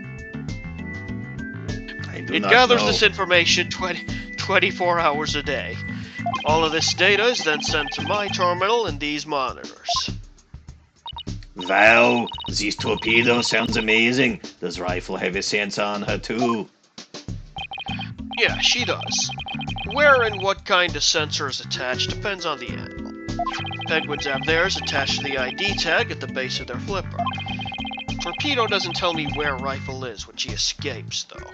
It gathers this information 24 hours a day. All of this data is then sent to my terminal and these monitors. Wow, this torpedo sounds amazing. Does Rifle have a sensor on her too? Yeah, she does. Where and what kind of sensor is attached depends on the animal. Penguins have theirs attached to the ID tag at the base of their flipper. Torpedo doesn't tell me where Rifle is when she escapes, though.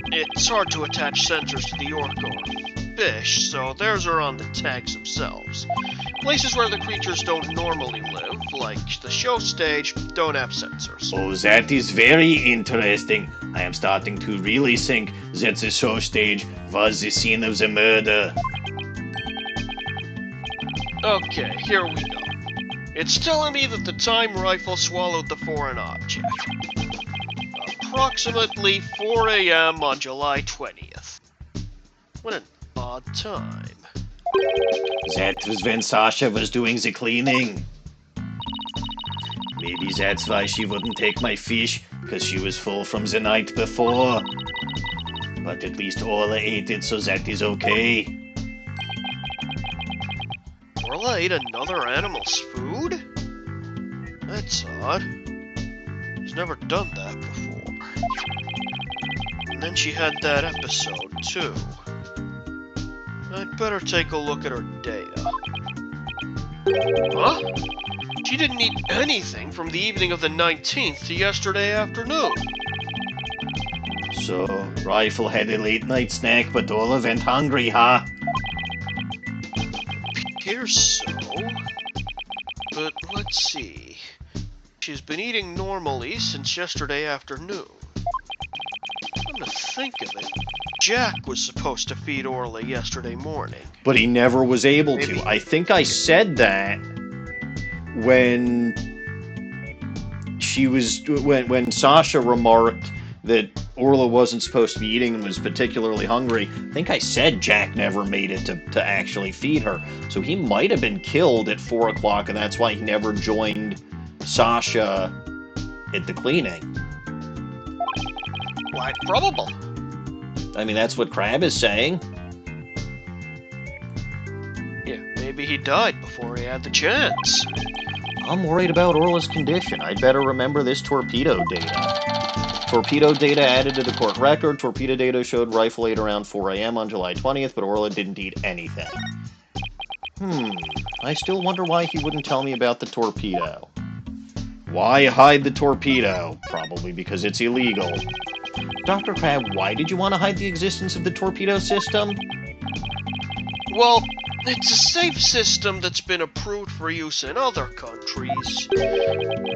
It's hard to attach sensors to the orca or fish, so theirs are on the tags themselves. Places where the creatures don't normally live, like the show stage, don't have sensors. Oh, that is very interesting. I am starting to really think that the show stage was the scene of the murder. Okay, here we go. It's telling me that the time Rifle swallowed the foreign object. Approximately 4 a.m. on July 20th. What an odd time. That was when Sasha was doing the cleaning. Maybe that's why she wouldn't take my fish, because she was full from the night before. But at least Orla ate it, so that is okay. Orla ate another animal's food? That's odd. She's never done that before. And then she had that episode, too. I'd better take a look at her data. Huh? She didn't eat anything from the evening of the 19th to yesterday afternoon. So, Rifle had a late night snack, but Orla went hungry, huh? Appears so. But let's see. She's been eating normally since yesterday afternoon. Come to think of it, Jack was supposed to feed Orla yesterday morning. But he never was able Maybe. to. I think I said that when when Sasha remarked that Orla wasn't supposed to be eating and was particularly hungry. I think I said Jack never made it to actually feed her. So he might have been killed at 4 o'clock, and that's why he never joined Sasha at the cleaning. Quite probable. I mean, that's what Crab is saying. Yeah, maybe he died before he had the chance. I'm worried about Orla's condition. I'd better remember this torpedo data. Torpedo data added to the court record. Torpedo data showed Rifle ate around 4 a.m. on July 20th, but Orla didn't eat anything. I still wonder why he wouldn't tell me about the torpedo. Why hide the torpedo? Probably because it's illegal. Dr. Crab, why did you want to hide the existence of the torpedo system? Well, it's a safe system that's been approved for use in other countries,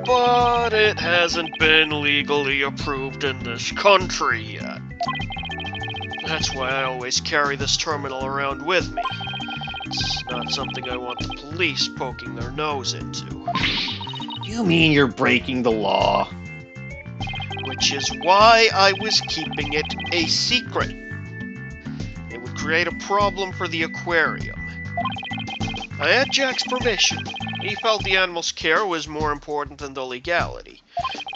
but it hasn't been legally approved in this country yet. That's why I always carry this terminal around with me. It's not something I want the police poking their nose into. You mean you're breaking the law? Which Which is why I was keeping it a secret. It create a problem for the aquarium. I had Jack's permission. He felt the animal's care was more important than the legality.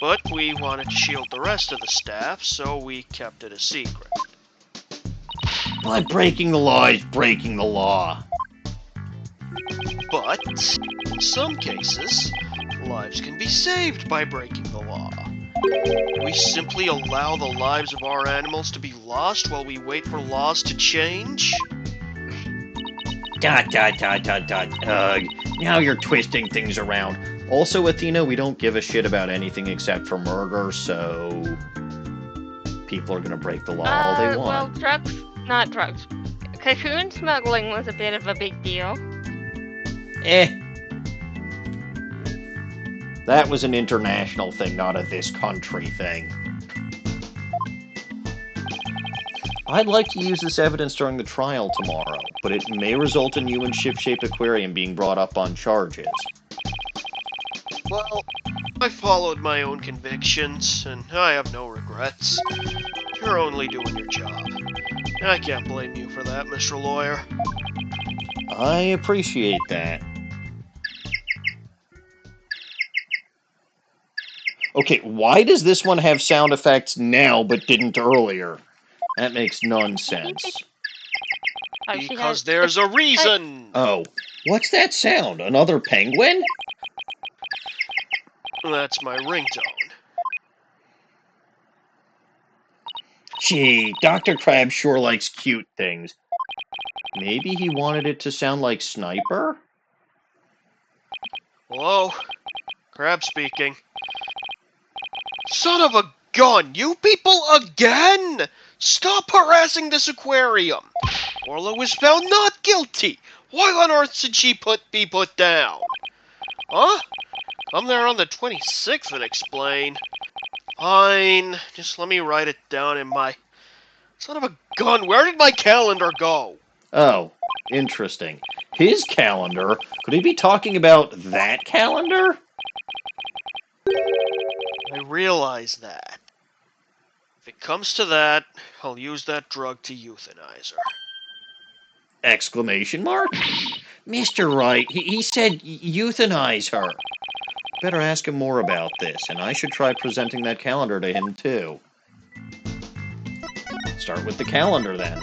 But we wanted to shield the rest of the staff, so we kept it a secret. But breaking the law is breaking the law. But, in some cases, lives can be saved by breaking the law. We simply allow the lives of our animals to be lost while we wait for laws to change? Now you're twisting things around. Also, Athena, we don't give a shit about anything except for murder, so people are gonna break the law all they want. Well, not drugs. Cocoon smuggling was a bit of a big deal. That was an international thing, not a this country thing. I'd like to use this evidence during the trial tomorrow, but it may result in you and Ship-Shaped Aquarium being brought up on charges. Well, I followed my own convictions, and I have no regrets. You're only doing your job. I can't blame you for that, Mr. Lawyer. I appreciate that. Okay, why does this one have sound effects now but didn't earlier? That makes none sense. Because there's a reason! Oh, what's that sound? Another penguin? That's my ringtone. Gee, Dr. Crab sure likes cute things. Maybe he wanted it to sound like Sniper? Hello? Crab speaking. Son of a gun! You people again! Stop harassing this aquarium! Orla was found not guilty! Why on earth should she be put down? Huh? Come there on the 26th and explain. Fine. Just let me write it down in my... Son of a gun, where did my calendar go? Oh, interesting. His calendar? Could he be talking about that calendar? I realize that. If it comes to that, I'll use that drug to euthanize her. Exclamation mark? Mr. Wright, he said euthanize her. Better ask him more about this, and I should try presenting that calendar to him, too. Start with the calendar, then.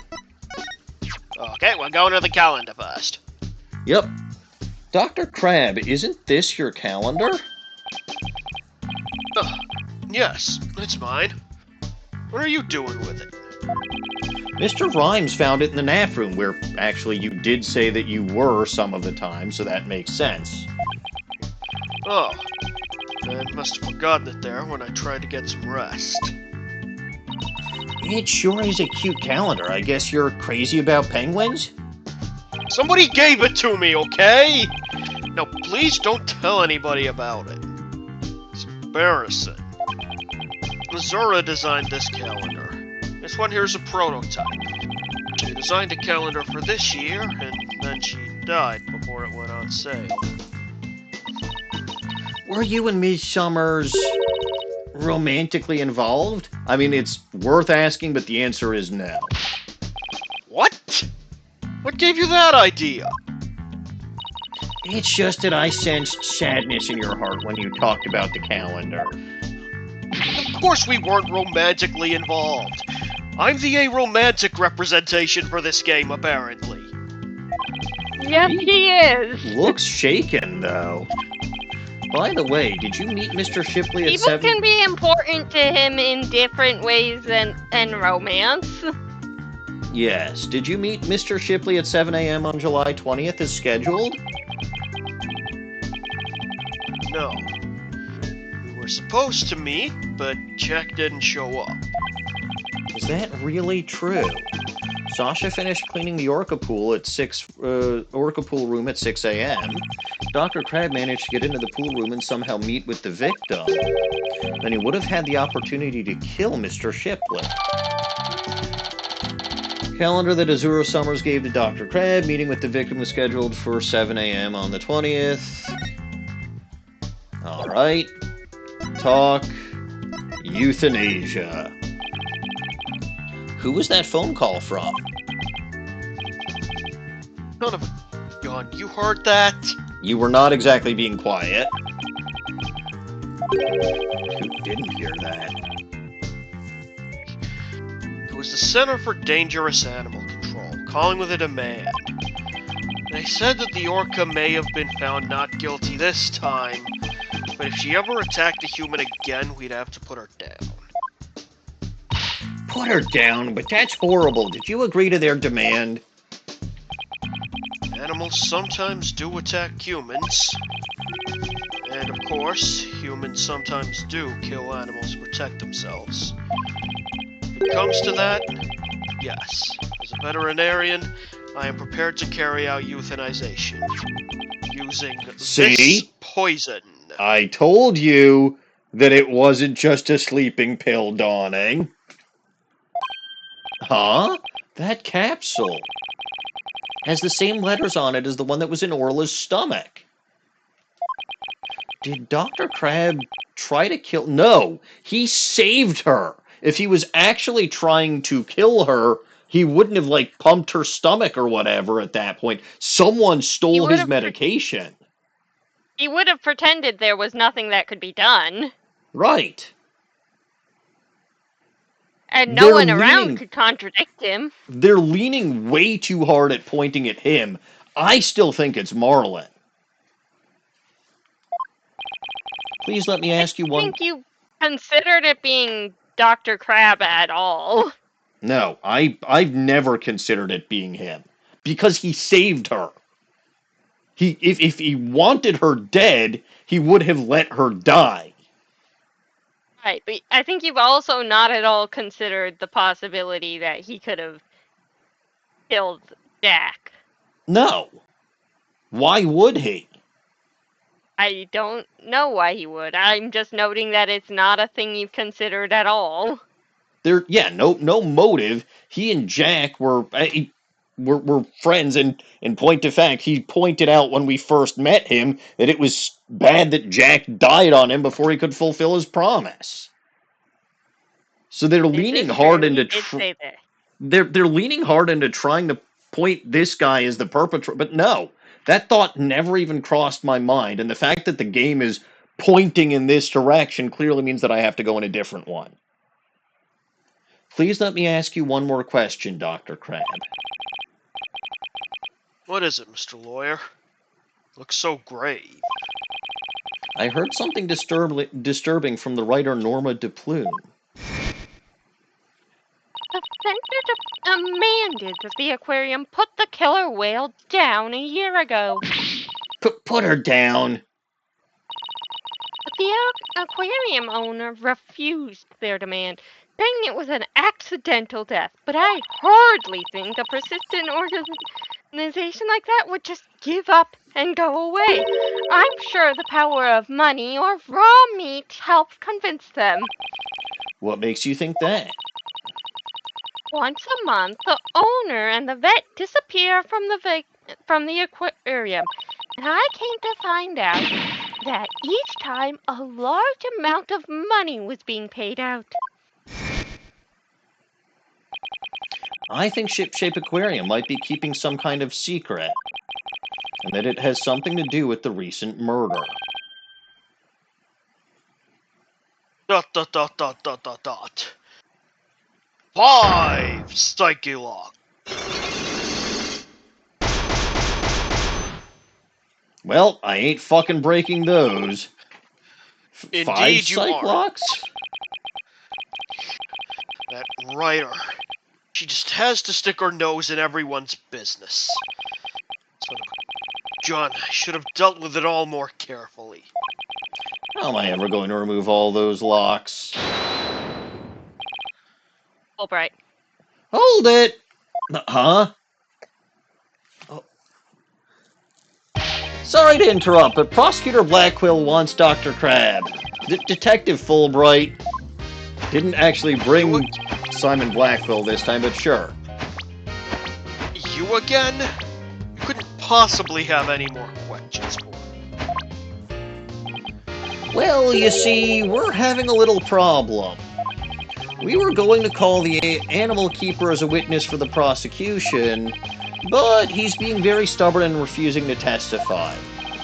Okay, we're going to the calendar first. Yep. Dr. Crab, isn't this your calendar? Yes, it's mine. What are you doing with it? Mr. Rhymes found it in the NAF room, where actually you did say that you were some of the time, so that makes sense. Oh, I must have forgotten it there when I tried to get some rest. It sure is a cute calendar. I guess you're crazy about penguins? Somebody gave it to me, okay? Now please don't tell anybody about it. It's embarrassing. Zora designed this calendar. This one here's a prototype. She designed a calendar for this year, and then she died before it went on sale. Were you and Miss Summers romantically involved? I mean, it's worth asking, but the answer is no. What? What gave you that idea? It's just that I sensed sadness in your heart when you talked about the calendar. Of course we weren't romantically involved. I'm the aromantic representation for this game, apparently. Yes, he is. Looks shaken, though. By the way, did you meet Mr. Shipley at People 7? can be important to him in different ways than romance. Yes. Did you meet Mr. Shipley at 7 a.m. on July 20th as scheduled? No. We were supposed to meet, but Jack didn't show up. Is that really true? Sasha finished cleaning the Orca pool at Orca pool room at 6 a.m. Dr. Crab managed to get into the pool room and somehow meet with the victim. Then he would have had the opportunity to kill Mr. Shipley. Calendar that Azura Summers gave to Dr. Crab. Meeting with the victim was scheduled for 7 a.m. on the 20th. Alright. Talk. Euthanasia. Who was that phone call from? Son of a gun, you heard that? You were not exactly being quiet. Who didn't hear that? It was the Center for Dangerous Animal Control, calling with a demand. They said that the orca may have been found not guilty this time, but if she ever attacked a human again, we'd have to put her down. Put her down, but that's horrible. Did you agree to their demand? Animals sometimes do attack humans. And of course, humans sometimes do kill animals to protect themselves. If it comes to that, yes. As a veterinarian, I am prepared to carry out euthanization. Using this poison. I told you that it wasn't just a sleeping pill, Dawning. Huh? That capsule has the same letters on it as the one that was in Orla's stomach. Did Dr. Crab try to kill... No, he saved her. If he was actually trying to kill her, he wouldn't have, like, pumped her stomach or whatever at that point. Someone stole his medication. He would have pretended there was nothing that could be done. Right. And no one around could contradict him. They're leaning way too hard at pointing at him. I still think it's Marlin. Please let me ask you one... I think you considered it being Dr. Crab at all. No, I've never considered it being him. Because he saved her. If he wanted her dead, he would have let her die. Right, but I think you've also not at all considered the possibility that he could have killed Jack. No. Why would he? I don't know why he would. I'm just noting that it's not a thing you've considered at all. No motive. He and Jack were friends, and in point of fact, he pointed out when we first met him that it was bad that Jack died on him before he could fulfill his promise. So they're leaning hard into they're leaning hard into trying to point this guy as the perpetrator, but no, that thought never even crossed my mind, and the fact that the game is pointing in this direction clearly means that I have to go in a different one. Please let me ask you one more question, Dr. Crab. What is it, Mr. Lawyer? Looks so grave. I heard something disturbing from the writer Norma DePlume. The center demanded that the aquarium put the killer whale down a year ago. Put her down. But the aquarium owner refused their demand, saying it was an accidental death. But I hardly think a persistent organization like that would just give up and go away. I'm sure the power of money or raw meat helped convince them. What makes you think that? Once a month, the owner and the vet disappear from the aquarium, and I came to find out that each time a large amount of money was being paid out. I think Ship-Shape Aquarium might be keeping some kind of secret, and that it has something to do with the recent murder. ... 5 Psyche Lock. Well, I ain't fucking breaking those. Indeed 5 you psych aren't. locks? That writer. She just has to stick her nose in everyone's business. Son of a gun, I should have dealt with it all more carefully. How am I ever going to remove all those locks? Albright. Hold it! Huh? Oh. Sorry to interrupt, but Prosecutor Blackquill wants Dr. Crab. Detective Fulbright didn't actually bring Simon Blackquill this time, but sure. You again? You couldn't possibly have any more questions for me. Well, you see, we're having a little problem. We were going to call the animal keeper as a witness for the prosecution, but he's being very stubborn and refusing to testify.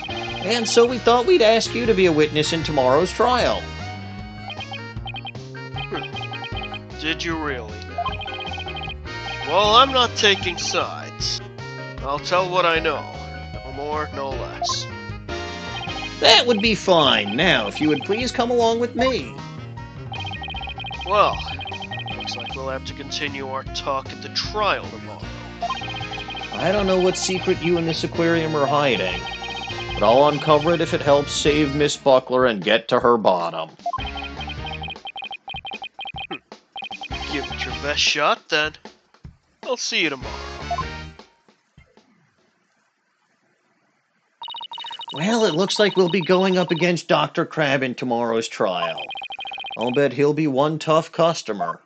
And so we thought we'd ask you to be a witness in tomorrow's trial. Did you really? Well, I'm not taking sides. I'll tell what I know. No more, no less. That would be fine. Now, if you would please come along with me. Well, looks like we'll have to continue our talk at the trial tomorrow. I don't know what secret you and this aquarium are hiding, but I'll uncover it if it helps save Miss Buckler and get to her bottom. Give it your best shot, then. I'll see you tomorrow. Well, it looks like we'll be going up against Dr. Crab in tomorrow's trial. I'll bet he'll be one tough customer.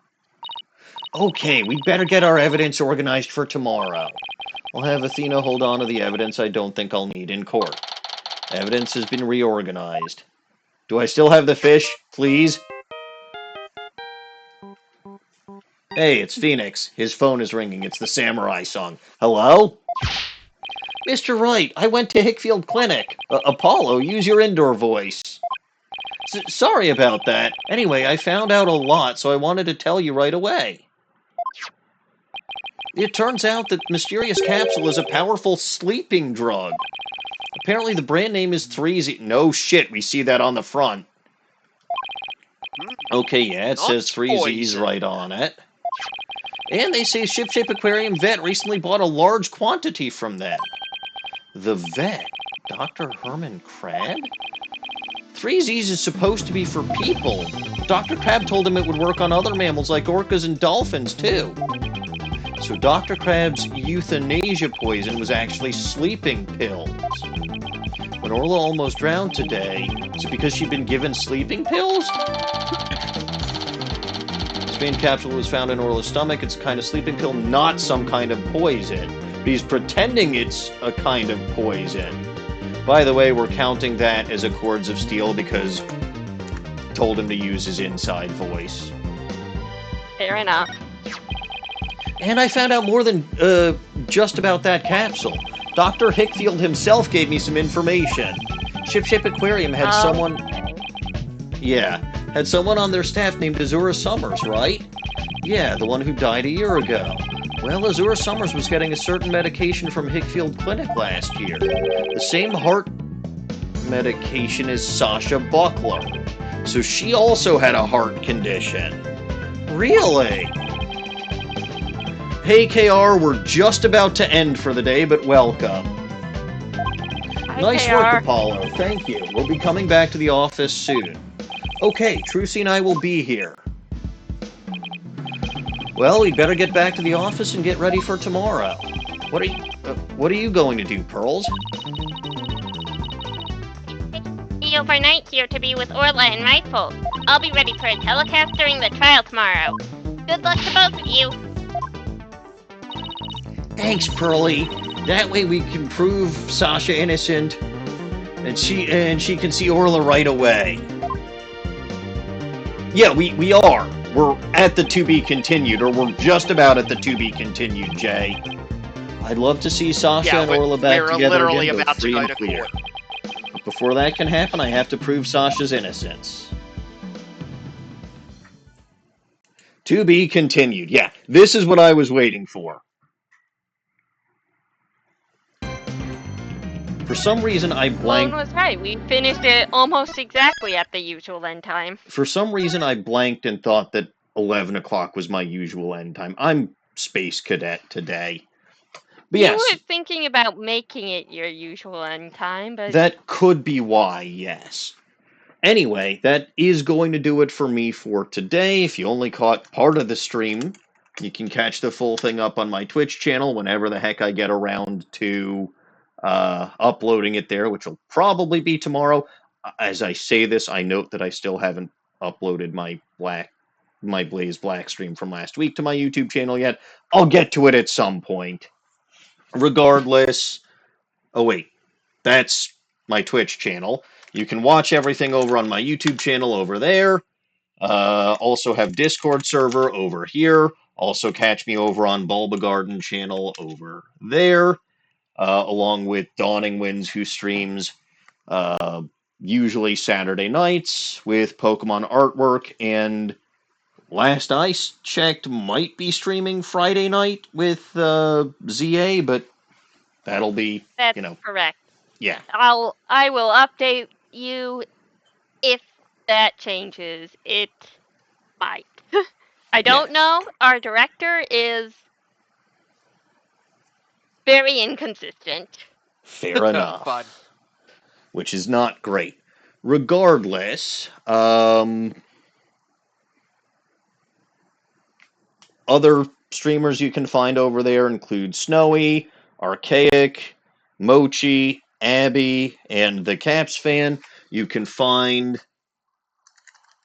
Okay, we'd better get our evidence organized for tomorrow. I'll have Athena hold on to the evidence I don't think I'll need in court. Evidence has been reorganized. Do I still have the fish, please? Hey, it's Phoenix. His phone is ringing. It's the samurai song. Hello? Mr. Wright, I went to Hickfield Clinic. Apollo, use your indoor voice. Sorry about that. Anyway, I found out a lot, so I wanted to tell you right away. It turns out that mysterious capsule is a powerful sleeping drug. Apparently the brand name is 3Z. No shit, we see that on the front. Okay, yeah, it says 3Z's right on it. And they say Ship Shape Aquarium Vet recently bought a large quantity from them. The vet? Dr. Herman Crab? 3Z's is supposed to be for people. Dr. Crab told him it would work on other mammals like orcas and dolphins, too. So Dr. Crab's euthanasia poison was actually sleeping pills. When Orla almost drowned today, is it because she'd been given sleeping pills? This main capsule was found in Orla's stomach. It's a kind of sleeping pill, not some kind of poison. But he's pretending it's a kind of poison. By the way, we're counting that as a Cords of Steel because told him to use his inside voice. Fair enough. And I found out more than just about that capsule. Dr. Hickfield himself gave me some information. Ship Shape Aquarium had someone... Yeah, had someone on their staff named Azura Summers, right? Yeah, the one who died a year ago. Well, Azura Summers was getting a certain medication from Hickfield Clinic last year. The same heart medication as Sasha Buckler. So she also had a heart condition. Really? Hey, KR, we're just about to end for the day, but welcome. Hi, Nice KR. work, Apollo. Thank you. We'll be coming back to the office soon. Okay, Trucy and I will be here. Well, we'd better get back to the office and get ready for tomorrow. What are you going to do, Pearls? Be overnight here to be with Orla and Rifle. I'll be ready for a telecast during the trial tomorrow. Good luck to both of you. Thanks, Pearly. That way we can prove Sasha innocent, and she can see Orla right away. Yeah, we are. We're at the to be continued, or we're just about at the to be continued, Jay. I'd love to see Sasha and Orla back together literally again, about free to and go to clear. court. But before that can happen, I have to prove Sasha's innocence. To be continued. Yeah, this is what I was waiting for. For some reason, I blanked. Sloan was right. We finished it almost exactly at the usual end time. For some reason, I blanked and thought that 11 o'clock was my usual end time. I'm Space Cadet today. But yes, You were thinking about making it your usual end time, but... that could be why, yes. Anyway, that is going to do it for me for today. If you only caught part of the stream, you can catch the full thing up on my Twitch channel whenever the heck I get around to uploading it there, which will probably be tomorrow. As I say this, I note that I still haven't uploaded my Blaze Black stream from last week to my YouTube channel yet. I'll get to it at some point. Regardless, oh wait, that's my Twitch channel. You can watch everything over on my YouTube channel over there. Also have Discord server over here. Also catch me over on Bulba Garden channel over there, along with DawningWinds, who streams usually Saturday nights with Pokemon artwork, and last I checked, might be streaming Friday night with ZA, but that'll be, That's you know, correct. yeah. I will update you if that changes. It might. I don't Yes. know. Our director is very inconsistent. Fair enough. Fun. Which is not great. Regardless, other streamers you can find over there include Snowy, Archaic, Mochi, Abby, and the Caps Fan. You can find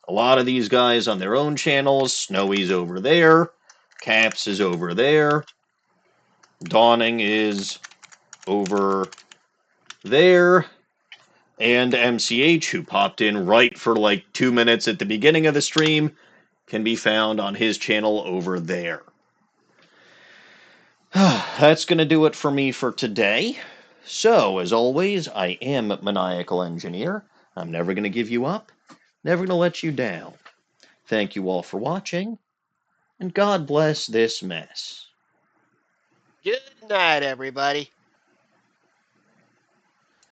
a lot of these guys on their own channels. Snowy's over there. Caps is over there. Dawning is over there. And MCH, who popped in right for like 2 minutes at the beginning of the stream, can be found on his channel over there. That's going to do it for me for today. So, as always, I am Maniacal Engineer. I'm never going to give you up, never going to let you down. Thank you all for watching, and God bless this mess. Good night, everybody.